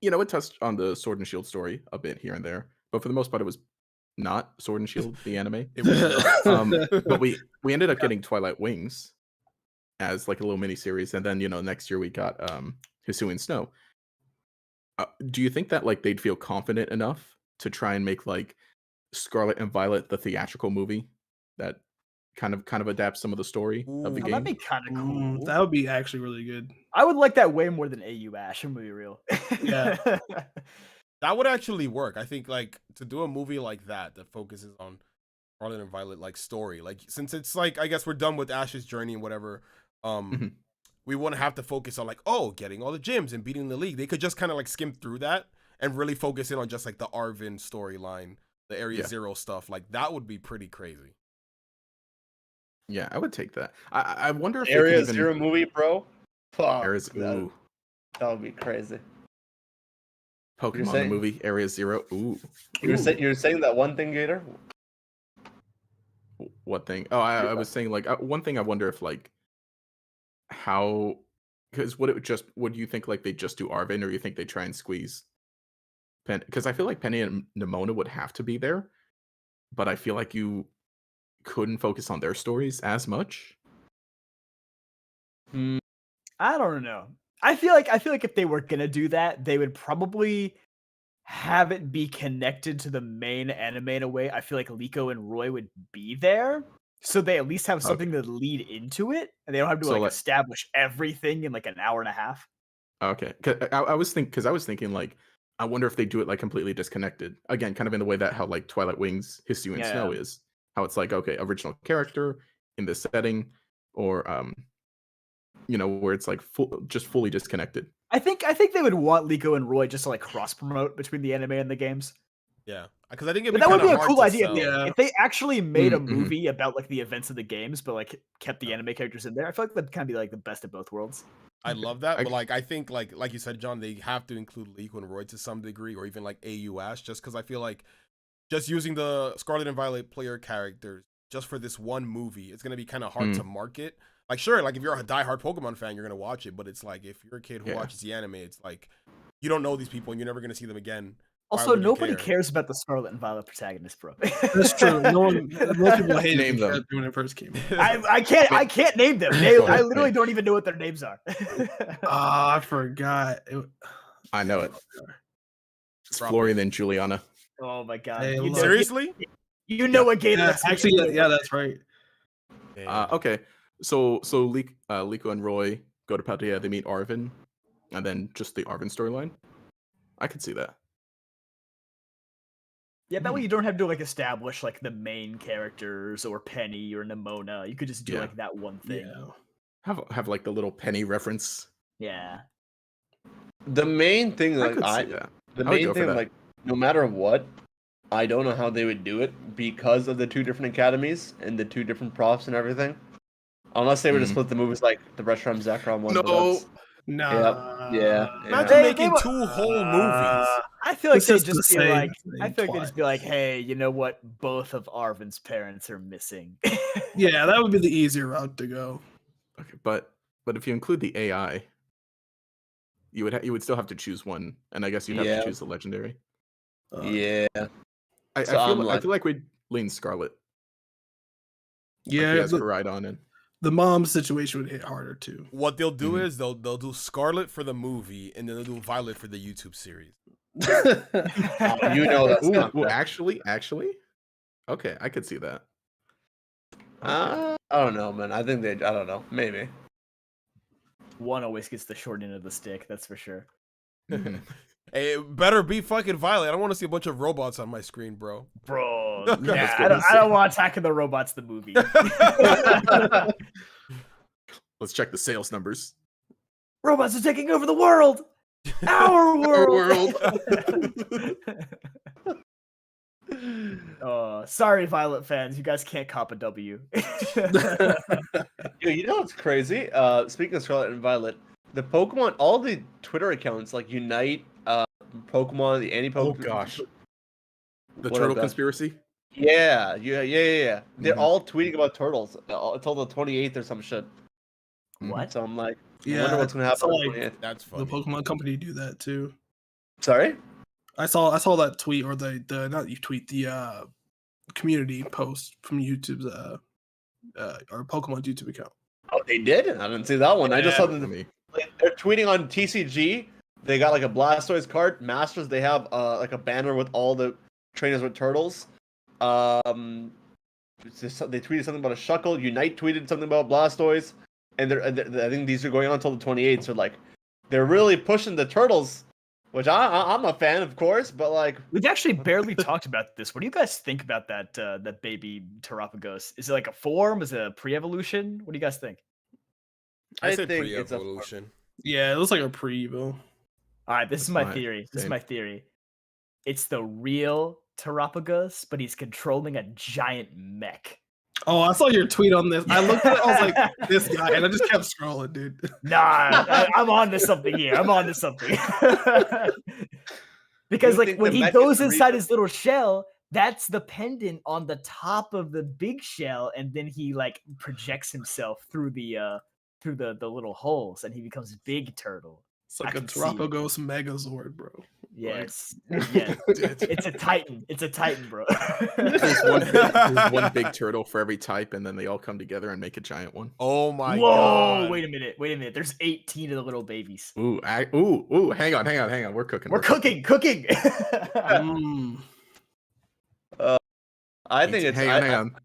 it touched on the Sword and Shield story a bit here and there, but for the most part it was not Sword and Shield the anime. It was But we ended up getting Twilight Wings as like a little mini series, and then next year we got Hisui Snow. Do you think that like they'd feel confident enough to try and make like Scarlet and Violet the theatrical movie that kind of adapts some of the story of the Oh, game? that'd be kind of cool. That would be actually really good. I would like that way more than AU Ash. I'm gonna be real. Yeah. That would actually work. I think like to do a movie like that focuses on Scarlet and Violet like story. Like since it's like I guess we're done with Ash's journey and whatever. We wouldn't have to focus on like getting all the gyms and beating the league. They could just kind of like skim through that and really focus in on just like the Arvin storyline, the Area Zero stuff. Like that would be pretty crazy. Yeah, I would take that. I wonder if Area even... Zero movie, bro. Fuck, Ooh. That would be crazy. Pokemon the movie Area Zero. Ooh. You're saying that one thing, Gator? What thing? Oh, I was saying like one thing. I wonder if like how because would you think like they just do Arvin, or you think they try and squeeze Penny? Because I feel like Penny and Nimona would have to be there, but I feel like you couldn't focus on their stories as much. I don't know. I feel like if they were gonna do that, they would probably have it be connected to the main anime in a way. I feel like Liko and Roy would be there, so they at least have something to lead into it, and they don't have to like establish everything in like an hour and a half. Okay, I was thinking like I wonder if they do it like completely disconnected again, kind of in the way that how like Twilight Wings, Hisui and Snow is. How it's like okay, original character in this setting, or where it's like just fully disconnected. I think they would want Liko and Roy just to like cross promote between the anime and the games. Yeah, because I think that would be a cool idea sell. if they actually made a movie about like the events of the games, but like kept the anime characters in there. I feel like that'd kind of be like the best of both worlds. I love that, but like I think like you said, John, they have to include Liko and Roy to some degree, or even like AU Ash, just because I feel like just using the Scarlet and Violet player characters just for this one movie, it's gonna be kind of hard to market. Like sure, like if you're a diehard Pokemon fan, you're gonna watch it, but it's like if you're a kid who watches the anime, it's like you don't know these people and you're never gonna see them again. Also, nobody cares about the Scarlet and Violet protagonist, bro. That's true. Most people hated them when it first came out. I can't name them. I literally don't even know what their names are. I forgot. I know it. It's Florian and Juliana. Oh my god! Hey, Seriously? You know what game? Actually, yeah, that's right. Okay, so Liko and Roy go to Paldea. They meet Arvin, and then just the Arvin storyline. I could see that. Yeah, that way you don't have to like establish like the main characters or Penny or Nimona. You could just do like that one thing. Yeah. Have like the little Penny reference. Yeah. The main thing, like like no matter what, I don't know how they would do it because of the two different academies and the two different profs and everything. Unless they were to split the movies like the Reshiram Zekrom one. No. Nah. Yeah. Imagine making 2 whole movies. I feel like It's they'd just just the be same like, thing I feel like they'd just be like, twice. hey, you know what? Both of Arvin's parents are missing. Yeah, that would be the easier route to go. Okay, but if you include the AI, you would still have to choose one, and I guess you'd have to choose the legendary. Yeah. I feel like we'd lean Scarlet. Yeah, you guys could ride on it. The mom situation would hit harder too. What they'll do is they'll do Scarlet for the movie, and then they'll do Violet for the YouTube series. You know that's not actually. Okay, I could see that. I don't know, man. I don't know. Maybe. One always gets the short end of the stick, that's for sure. Hey, it better be fucking Violet. I don't want to see a bunch of robots on my screen, bro. Bro, yeah, I don't want Attack of the Robots the movie. Let's check the sales numbers. Robots are taking over the world. Our world. Sorry, Violet fans, you guys can't cop a W. Yo, you know what's crazy? Speaking of Scarlet and Violet, the Pokemon, all the Twitter accounts like Unite, Pokemon, the anti-Pokemon. Oh gosh, the turtle conspiracy. Yeah. They're all tweeting about turtles until the 28th or some shit. What? So I'm like, Yeah, I wonder what's gonna happen. like, That's funny. the Pokemon company do that too. Sorry? I saw that tweet, or the not you tweet, the community post from YouTube's or Pokemon's YouTube account. Oh, they did? I didn't see that one. I just saw them. Me. They're tweeting on TCG. They got like a Blastoise card. Masters, they have like a banner with all the trainers with turtles. They tweeted something about a Shuckle. Unite tweeted something about Blastoise. And I think these are going on until the 28th. So like, they're really pushing the turtles, which I'm a fan, of course. But like, we've actually barely talked about this. What do you guys think about that baby Terapagos? Is it like a form? Is it a pre-evolution? What do you guys think? I say think pre-evolution. Yeah, it looks like a pre-evo. All right, this is my theory. This is my theory. It's the real Terapagos, but he's controlling a giant mech. Oh, I saw your tweet on this. I looked at it, I was like, this guy, and I just kept scrolling, dude. Nah, I'm on to something here. I'm on to something. Because like when he goes inside his little shell, that's the pendant on the top of the big shell, and then he like projects himself through the little holes, and he becomes Big Turtle. It's like a Terapagos Megazord, bro. Yes, yeah. It's a titan. It's a titan, bro. There's one big turtle for every type, and then they all come together and make a giant one. Oh my god! Wait a minute. There's 18 of the little babies. Ooh, hang on. We're cooking. We're cooking. I think it's. Hang on.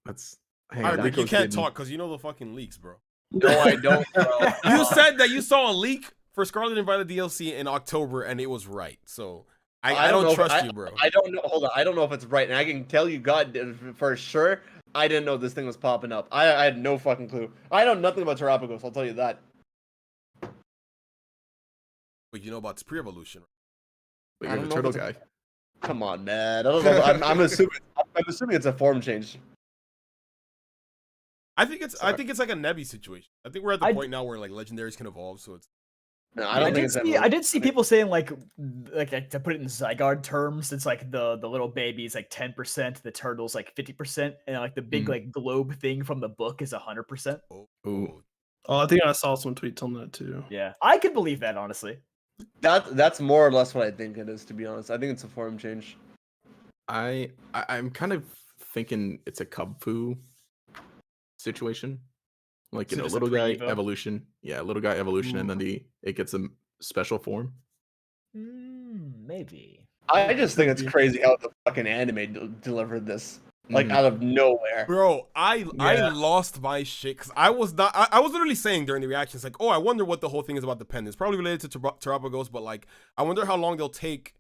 Let's. Hang on. Rick, you can't talk because you know the fucking leaks, bro. No, I don't. Bro. You said that you saw a leak for Scarlet and Violet DLC in October, and it was right. So I don't trust you, bro. I don't know. Hold on. I don't know if it's right, and I can tell you, God, for sure, I didn't know this thing was popping up. I had no fucking clue. I know nothing about Terapagos. I'll tell you that. But you know about pre-evolution. But you're the turtle guy. Come on, man. I don't know. I'm assuming it's a form change. I think it's like a Nebby situation. I think we're at the point now where like legendaries can evolve, so it's. No, I did see people saying like to put it in Zygarde terms, it's like the little baby is like 10%, the turtle's like 50%, and like the big like globe thing from the book is 100%. Ooh. Oh, I think I saw some tweets on that too. Yeah, I could believe that, honestly. That's more or less what I think it is, to be honest. I think it's a form change. I'm kind of thinking it's a Cub Fu situation, like So little guy evolution. Yeah, little guy evolution, and then it gets a special form. Maybe. I just think it's crazy how the fucking anime delivered this, like out of nowhere. Bro, I lost my shit because I was literally saying during the reactions like, oh, I wonder what the whole thing is about the pendants. Probably related to Terapagos, but like, I wonder how long they'll take.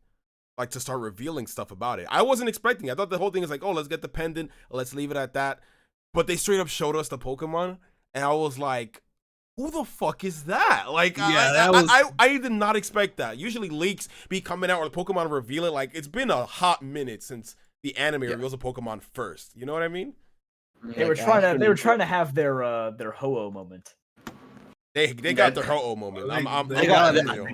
Like to start revealing stuff about it. I wasn't expecting it. I thought the whole thing is like, oh, let's get the pendant, let's leave it at that. But they straight up showed us the Pokemon, and I was like, who the fuck is that? Like, I did not expect that. Usually leaks be coming out or the Pokemon revealing. Like, it's been a hot minute since the anime reveals a Pokemon first. You know what I mean? They were trying to have their ho-oh moment. They got their ho-oh moment.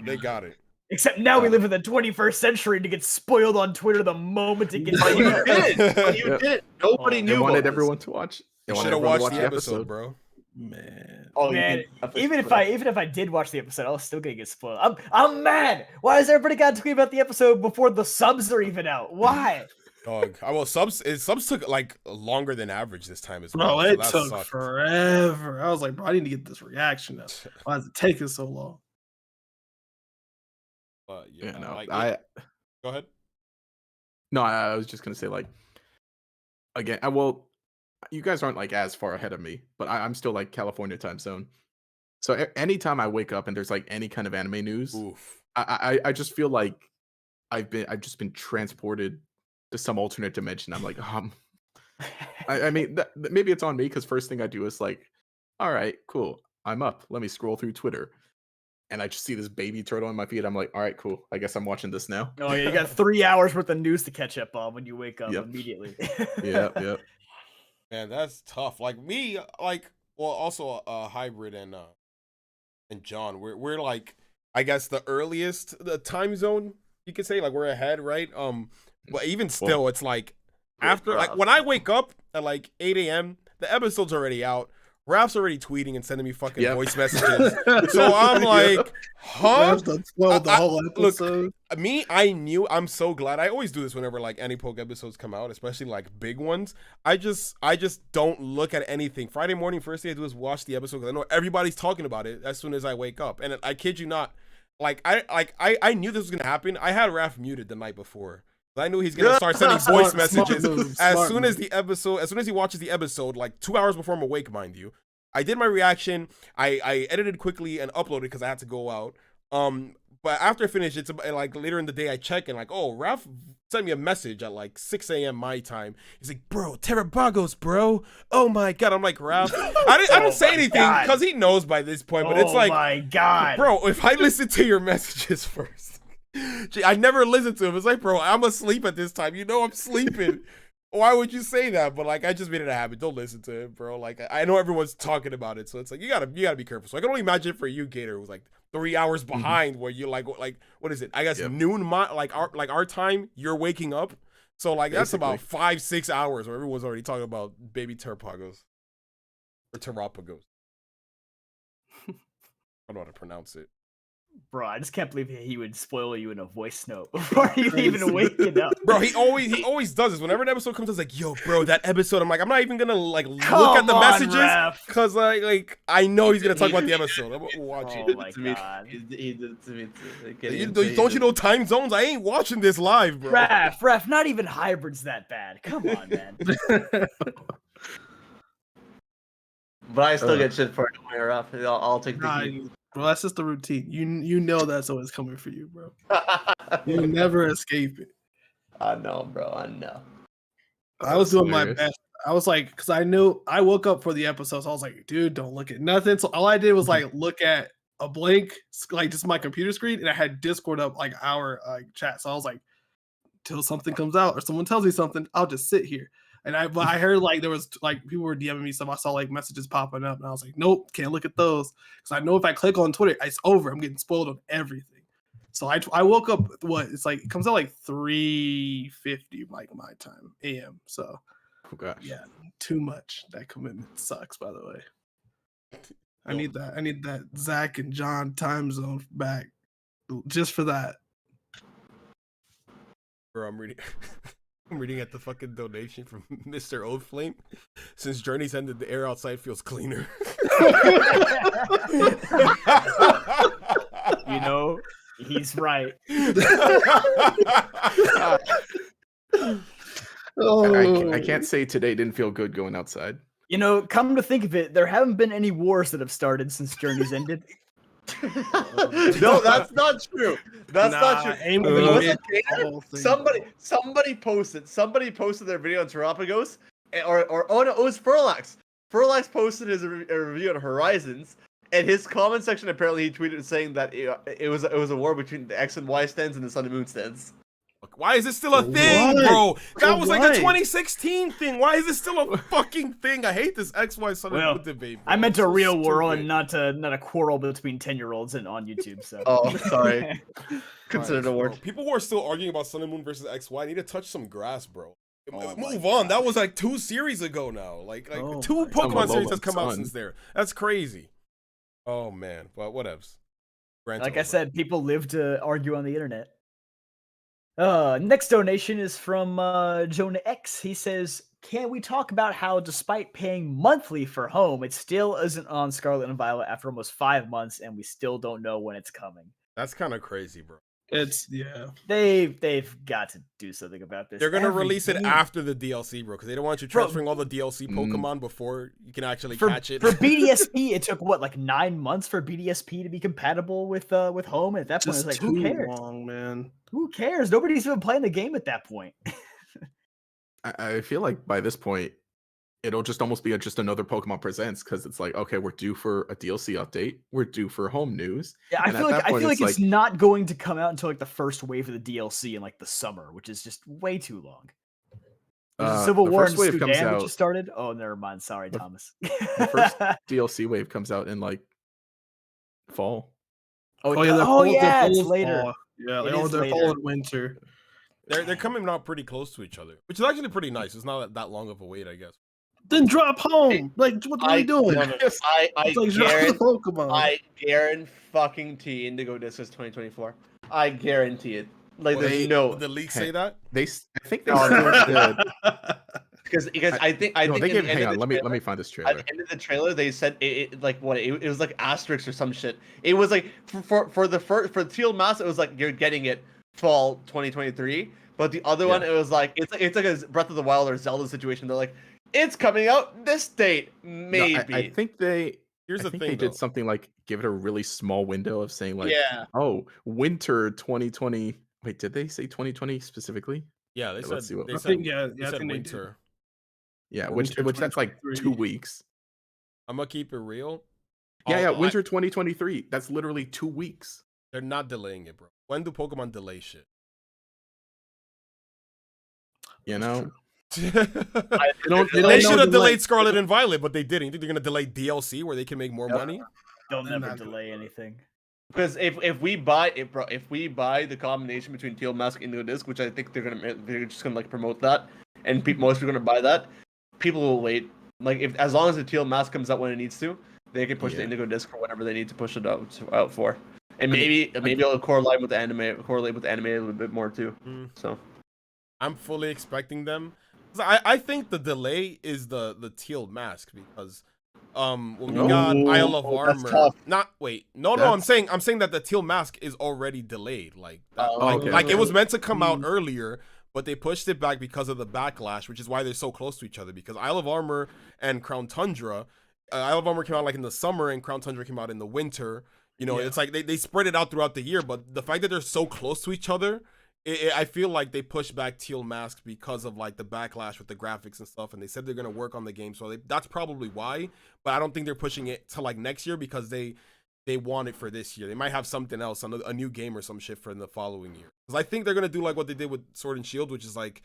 They got it. Except now we live in the 21st century to get spoiled on Twitter the moment it gets. But you did. Nobody knew. They wanted everyone to watch. You should have watched the episode, bro. Man. Man, even if I did watch the episode, I was still gonna get spoiled. I'm mad. Why has everybody got to tweet about the episode before the subs are even out? Why? Dog. Well, subs took like longer than average this time as Bro, well. it took forever. I was like, bro, I need to get this reaction up. Why is it taking so long? Yeah, no, like, go ahead. No, I was just gonna say, like, again, you guys aren't like as far ahead of me, but I'm still like California time zone. So anytime I wake up and there's like any kind of anime news, I just feel like I've just been transported to some alternate dimension. I'm like, I mean, maybe it's on me because first thing I do is like, all right, cool, I'm up. Let me scroll through Twitter. And I just see this baby turtle on my feet. I'm like, all right, cool. I guess I'm watching this now. Oh, yeah, you got 3 hours worth of news to catch up on when you wake up immediately. Yep. Man, that's tough. Like me, also Hybrid and John. We're like, I guess the time zone you could say. Like we're ahead, right? But even still, it's like after like when I wake up at like 8 a.m., the episode's already out. Raph's already tweeting and sending me fucking voice messages. So I'm like, huh? The whole episode. Look, I'm so glad. I always do this whenever like any Poke episodes come out, especially like big ones. I just don't look at anything. Friday morning, first thing I do is watch the episode because I know everybody's talking about it as soon as I wake up. And I kid you not, I knew this was gonna happen. I had Raph muted the night before. I knew he's gonna start sending voice messages as soon as he watches the episode, like 2 hours before I'm awake, mind you. I did my reaction. I edited quickly and uploaded because I had to go out. But after I finished, it's like later in the day I check and like, oh, Ralph sent me a message at like 6 a.m. my time. He's like, bro, Terabagos, bro. Oh my god. I'm like, Ralph. I don't say anything because he knows by this point. But it's like, oh my god, bro, if I listen to your messages first. I never listened to him. It's like, bro, I'm asleep at this time. You know I'm sleeping. Why would you say that? But like, I just made it a habit. Don't listen to him, bro. Like, I know everyone's talking about it, so it's like you gotta be careful. So I can only imagine for you, Gator, who's like 3 hours behind, where you like what is it? I guess noon, our time. You're waking up, so like that's about 5-6 hours where everyone's already talking about baby Terapagos or Terapagos. I don't know how to pronounce it. Bro, I just can't believe he would spoil you in a voice note before you even waking up. Bro, he always does this. Whenever an episode comes, it's like, yo, bro, that episode. I'm like, I'm not even gonna like look at the messages because like I know he's gonna talk about the episode. I'm gonna watch it. Oh my god, he did it to me too. Don't you know time zones? I ain't watching this live, bro. Ref, not even Hybrid's that bad. Come on, man. But I still get shit for it. I'll take the heat. Bro, that's just the routine. You know that's always coming for you, bro. You never escape it. I know, bro. I know. I was doing my best. I was like, because I knew I woke up for the episode, so I was like, dude, don't look at nothing. So all I did was like look at a blank, like just my computer screen, and I had Discord up like our chat. So I was like, till something comes out or someone tells me something, I'll just sit here. And I heard like there was like people were DMing me stuff. I saw like messages popping up, and I was like, nope, can't look at those because I know if I click on Twitter, it's over. I'm getting spoiled on everything. So I woke up. It's like it comes out like 3:50 like my time AM. So yeah, too much. That commitment sucks. By the way, I need that Zach and John time zone back just for that. Bro, I'm reading. I'm reading at the fucking donation from Mr. Oldflame. Since Journey's ended, the air outside feels cleaner. You know, he's right. I can't say today didn't feel good going outside. You know, come to think of it, there haven't been any wars that have started since Journey's ended. No, that's not true. That's not true. Somebody posted their video on Terapagos, or oh no, it was Furlax. Furlax posted his review on Horizons, and his comment section apparently he tweeted saying that it was a war between the X and Y stands and the Sun and Moon stands. fuck? Why is it still a thing, bro? That was like a what? 2016 thing. Why is it still a fucking thing? I hate this XY Sun and Moon debate, bro. I meant It's a so real world stupid. and not a quarrel between 10-year-olds and on YouTube. So. Oh, sorry. Consider it a word. Bro, people who are still arguing about Sun and Moon versus XY need to touch some grass, bro. Oh Move my on. That was like 2 series ago now. Like Oh 2 my Pokemon God. series has come out Sun. since there. That's crazy. Oh man, but whatevs. Like I said, people live to argue on the internet. Next donation is from Jonah X. He says, "Can we talk about how, despite paying monthly for Home, it still isn't on Scarlet and Violet after almost 5 months, and we still don't know when it's coming?" That's kind of crazy, bro. It's They've got to do something about this. They're gonna Every release it game- after the DLC, bro, because they don't want you transferring all the DLC Pokemon before you can actually catch it. For BDSP, it took what, like 9 months for BDSP to be compatible with Home, and at that point, just it's like, too who cares? long, man. Who cares? Nobody's even playing the game at that point. I feel like by this point, it'll just almost be just another Pokemon Presents, because it's like, okay, we're due for a DLC update, we're due for home news. Yeah, I And feel at like that point, it's not going to come out until like the first wave of the DLC in like the summer, which is just way too long. There's Civil the War in first wave comes Sudan that out. just started. Oh, never mind. Sorry, The- Thomas. The first DLC wave comes out in like fall. Yeah, it's later. Fall. Yeah, It they're is fall later. and winter. They're coming out pretty close to each other, which is actually pretty nice. It's not that long of a wait, I guess. Then drop Home. Like, what are you doing? I It's like drop the guarantee, Pokemon. I guarantee Indigo Disc is 2024. I guarantee it. Like, there's Did no the leaks say that? I think they No, still did. because I think No, think they at gave. the end Hang of on, the let me trailer- find this At trailer. the end of the trailer, they said it was like asterisks or some shit. It was like for the Teal Mask, it was like you're getting it fall 2023. But the other one, it was like it's like a Breath of the Wild or Zelda situation. They're like, it's coming out this date, maybe. No, I think they. Here's I the think thing, they though. did something like give it a really small window of saying like, Yeah. oh, winter 2020. Wait, did they say 2020 specifically? Yeah, they Yeah, said. let's see what- They I said, think, they I said think they did. winter. Yeah, Winter which that's like 2 2023. weeks. I'm gonna keep it real. Yeah, Although winter 2023. That's literally 2 weeks. they're not delaying it, bro. When do Pokemon delay shit? You know, They They don't should know have the, delayed like- Scarlet and Violet, but they didn't. You think they're gonna delay DLC where they can make more money? They'll They're never not delay anything. Because if we buy it, bro, if we buy the combination between Teal Mask and Indigo Disc, which I think they're just gonna like promote that, and most people are gonna buy that, people will wait. Like as long as the Teal Mask comes out when it needs to, they can push the Indigo Disc for whatever they need to push it out for, and maybe it'll correlate with the anime a little bit more too. So I'm fully expecting them. I think the delay is the Teal Mask because when we got Isle of that's Armor, tough. I'm saying that the Teal Mask is already delayed. Like it was meant to come out earlier, but they pushed it back because of the backlash, which is why they're so close to each other. Because Isle of Armor and Crown Tundra, Isle of Armor came out like in the summer, and Crown Tundra came out in the winter. You know, it's like they spread it out throughout the year, but the fact that they're so close to each other. I feel like they pushed back Teal Mask because of like the backlash with the graphics and stuff, and they said they're gonna work on the game, so that's probably why. But I don't think they're pushing it to like next year because they want it for this year. They might have something else, a new game or some shit for in the following year. Because I think they're gonna do like what they did with Sword and Shield, which is like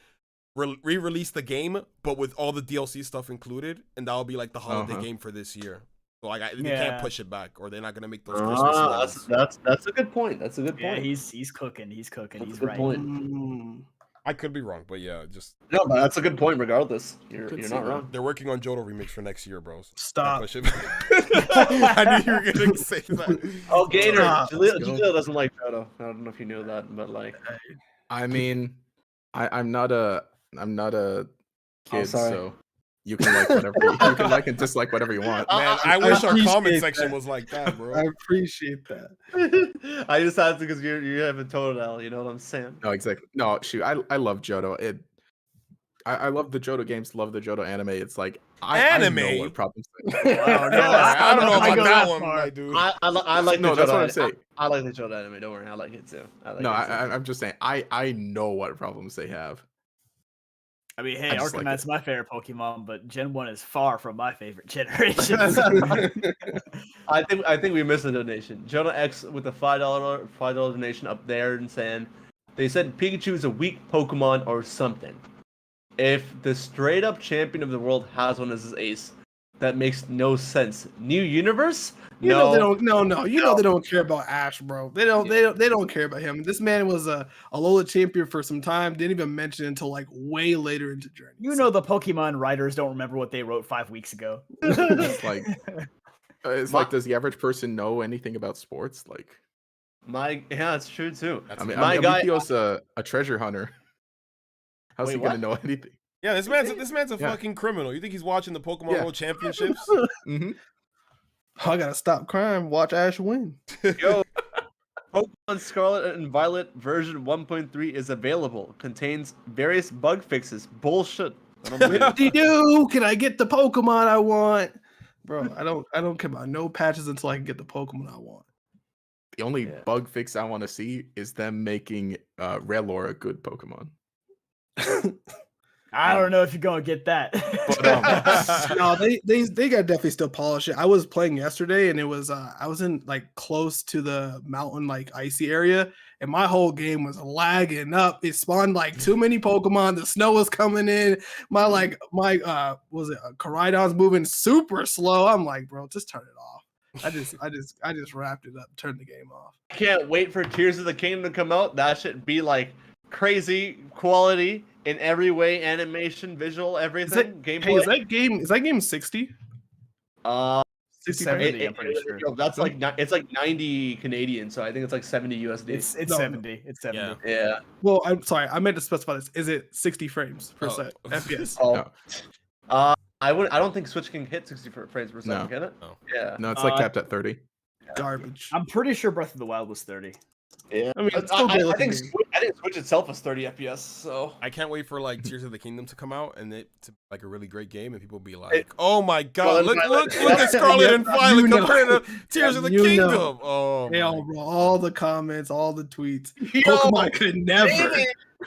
re-release the game but with all the DLC stuff included, and that'll be like the holiday game for this year. So like they can't push it back, or they're not gonna make those Christmas ones. that's a good point. That's a good point. Yeah, he's cooking. He's cooking. That's He's a good right. point. I could be wrong, but yeah, just No, but that's a good point. Regardless, you're not wrong. they're working on Johto remix for next year, bros. Stop. Push it back. I knew you were gonna say that. Oh, Gator, Stop. Jaleel doesn't like Johto. I don't know if you knew that, but like, I mean, I'm not a kid, sorry. so you can like whatever you can like and dislike whatever you want. Man, I wish our appreciate comment section that. was like that, bro. I appreciate that. I just had to because you have a total. You know what I'm saying? No, exactly. No, shoot, I love Johto. I love the Johto games, love the Johto anime. It's like I know Anime? what problems. Wow, no, I don't know I about go that that one, far. my dude. I like No, the that's Johto what I'm anime. saying. I like the Johto anime. Don't worry, I like it too. No, I'm just saying I know what problems they have. I mean, hey, I just like Arcanine my favorite Pokemon, but Gen 1 is far from my favorite generation. I think we missed a donation. Jonah X with a $5 donation up there and saying, They said Pikachu is a weak Pokemon or something. If the straight up champion of the world has one as his ace, that makes no sense. New universe? You know they don't. No. You know they don't care about Ash, bro. They don't. They don't care about him. This man was a Alola champion for some time. Didn't even mention it until like way later into Journey. You know the Pokemon writers don't remember what they wrote 5 weeks ago. It's like, does the average person know anything about sports? Like, yeah, it's true too. my guy Leo's a treasure hunter. How's he gonna know anything? Yeah, this man's a fucking criminal. You think he's watching the Pokemon World Championships? Mm-hmm. I gotta stop crime. Watch Ash win. Yo, Pokemon Scarlet and Violet version 1.3 is available. Contains various bug fixes. Bullshit. What can I get the Pokemon I want? Bro, I don't care about no patches until I can get the Pokemon I want. The only bug fix I want to see is them making Rellor a good Pokemon. I don't know if you're gonna get that. But, no, they got definitely still polish it. I was playing yesterday and it was I was in like close to the mountain like icy area and my whole game was lagging up. It spawned like too many Pokemon. The snow was coming in. My Koraidon's moving super slow. I'm like, bro, just turn it off. I just wrapped it up, turned the game off. Can't wait for Tears of the Kingdom to come out. That should be like crazy quality in every way, animation, visual, everything. Gameplay. Hey, is that game 60? 60 70, I'm pretty sure. That's like it's like 90 Canadian, so I think it's like 70 USD. It's 70. It's 70. Yeah. Well, I'm sorry, I meant to specify this. Is it 60 frames per second? FPS. No. I don't think Switch can hit 60 frames per second, can it? No. Yeah. No, it's like capped at 30. Garbage. I'm pretty sure Breath of the Wild was 30. Yeah, I mean, I think Switch itself is 30 FPS. So I can't wait for like Tears of the Kingdom to come out and it to like a really great game and people be like, "Oh my god, look at Scarlet and Violet compared to Tears of the Kingdom." Oh, bro, all the comments, all the tweets. Pokemon could never.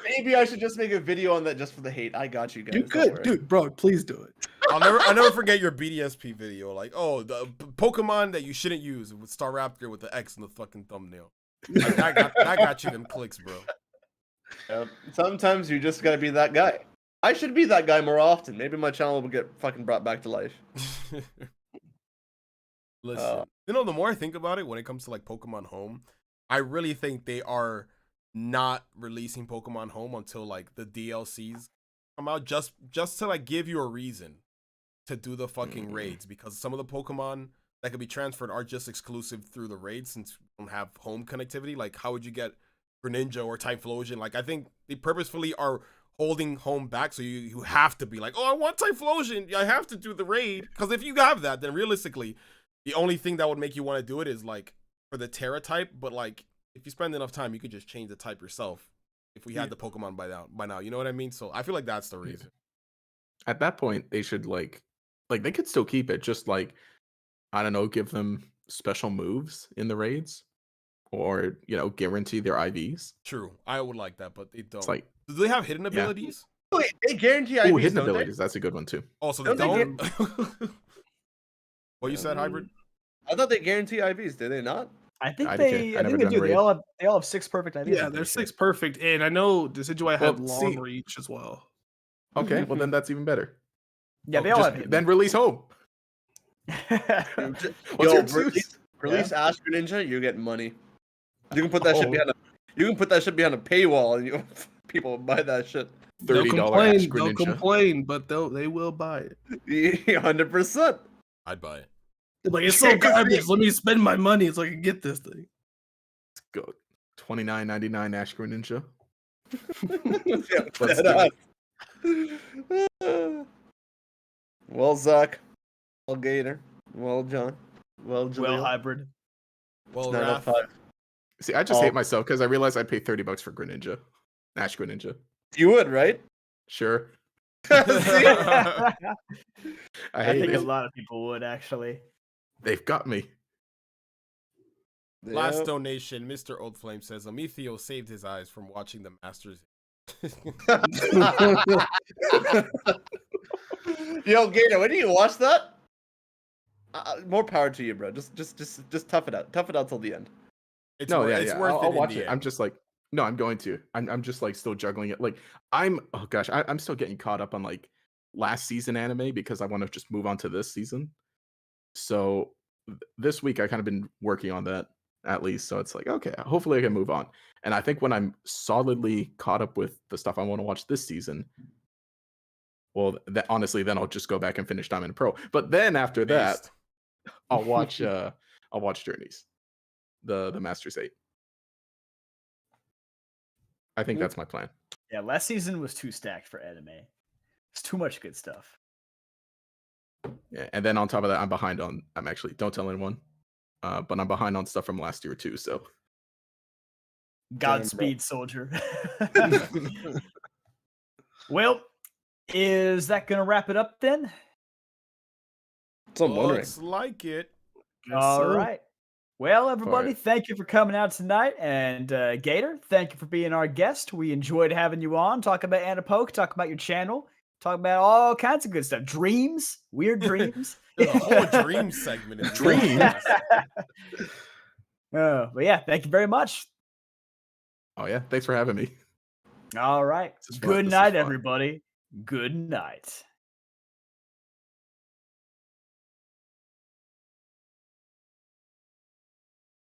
Maybe I should just make a video on that just for the hate. I got you guys. You could, dude, bro. Please do it. I'll never forget your BDSP video. Like, oh, the Pokemon that you shouldn't use with Staraptor with the X in the fucking thumbnail. Like, I got you them clicks, bro. Sometimes you just gotta be that guy. I should be that guy more often. Maybe my channel will get fucking brought back to life. Listen, the more I think about it, when it comes to like Pokemon Home, I really think they are not releasing Pokemon Home until like the DLCs come out, just to like give you a reason to do the fucking raids, because some of the Pokemon that could be transferred are just exclusive through the raids since we don't have home connectivity. Like, how would you get Greninja or Typhlosion? Like, I think they purposefully are holding home back, so you have to be like, oh, I want Typhlosion, I have to do the raid. Because if you have that, then realistically, the only thing that would make you want to do it is like for the Terra type. But like, if you spend enough time, you could just change the type yourself. If we had the Pokemon by now, you know what I mean? So I feel like that's the reason. At that point, they should like they could still keep it, just like, I don't know, give them special moves in the raids, or guarantee their IVs. True, I would like that, but they don't. It's like, do they have hidden abilities? Wait, they guarantee IVs. Oh, hidden abilities. That's a good one too. Oh, so they don't. What you said, Hybrid? I thought they guarantee IVs. Did they not? I think they do. They all have 6 perfect IVs. Yeah, they're 6 perfect, and I know Decidueye had long reach as well. Okay, well then that's even better. Yeah, they all have. Then release Home. Release Ash Greninja, you get money. You can put that shit behind a paywall, and people will buy that shit. $30 They'll complain, but they will buy it. 100%. I'd buy it. Like, it's so garbage. Let me spend my money so I can get this thing. Let's go. $29.99 Ash Greninja. Well, Zach. Well, Gator. Well, John. Well, Jaleel. Well, Hybrid. Well, Raph. See, I just hate myself because I realized I'd pay $30 for Greninja. Ash Greninja. You would, right? Sure. I think it. a lot of people would, actually. They've got me. Last donation, Mr. Old Flame says, Amethio saved his eyes from watching the Masters. Yo, Gator, when do you watch that? More power to you, bro. Just tough it out. Tough it out till the end. It's worth I'll it. watch it. I'm just like, No, I'm going to. I'm just like still juggling it. Like I'm I'm still getting caught up on like last season anime because I want to just move on to this season. So this week I kind of been working on that at least. So it's like, okay, hopefully I can move on. And I think when I'm solidly caught up with the stuff I want to watch this season, well, that honestly, then I'll just go back and finish Diamond Pro. But then after that, I'll watch Journeys, the Masters 8. I think that's my plan. Yeah, last season was too stacked for anime. It's too much good stuff. Yeah, and then on top of that, I'm actually, don't tell anyone, but I'm behind on stuff from last year too. So Godspeed, soldier. Well, is that gonna wrap it up then? So I'm wondering. Looks like it. All right. Well, everybody, thank you for coming out tonight. And Gator, thank you for being our guest. We enjoyed having you on, talk about Anapoke, talk about your channel, talk about all kinds of good stuff. Dreams, weird dreams. There's a whole dream segment. Dreams. But yeah, thank you very much. Oh yeah, thanks for having me. All right. Good night, everybody. Good night.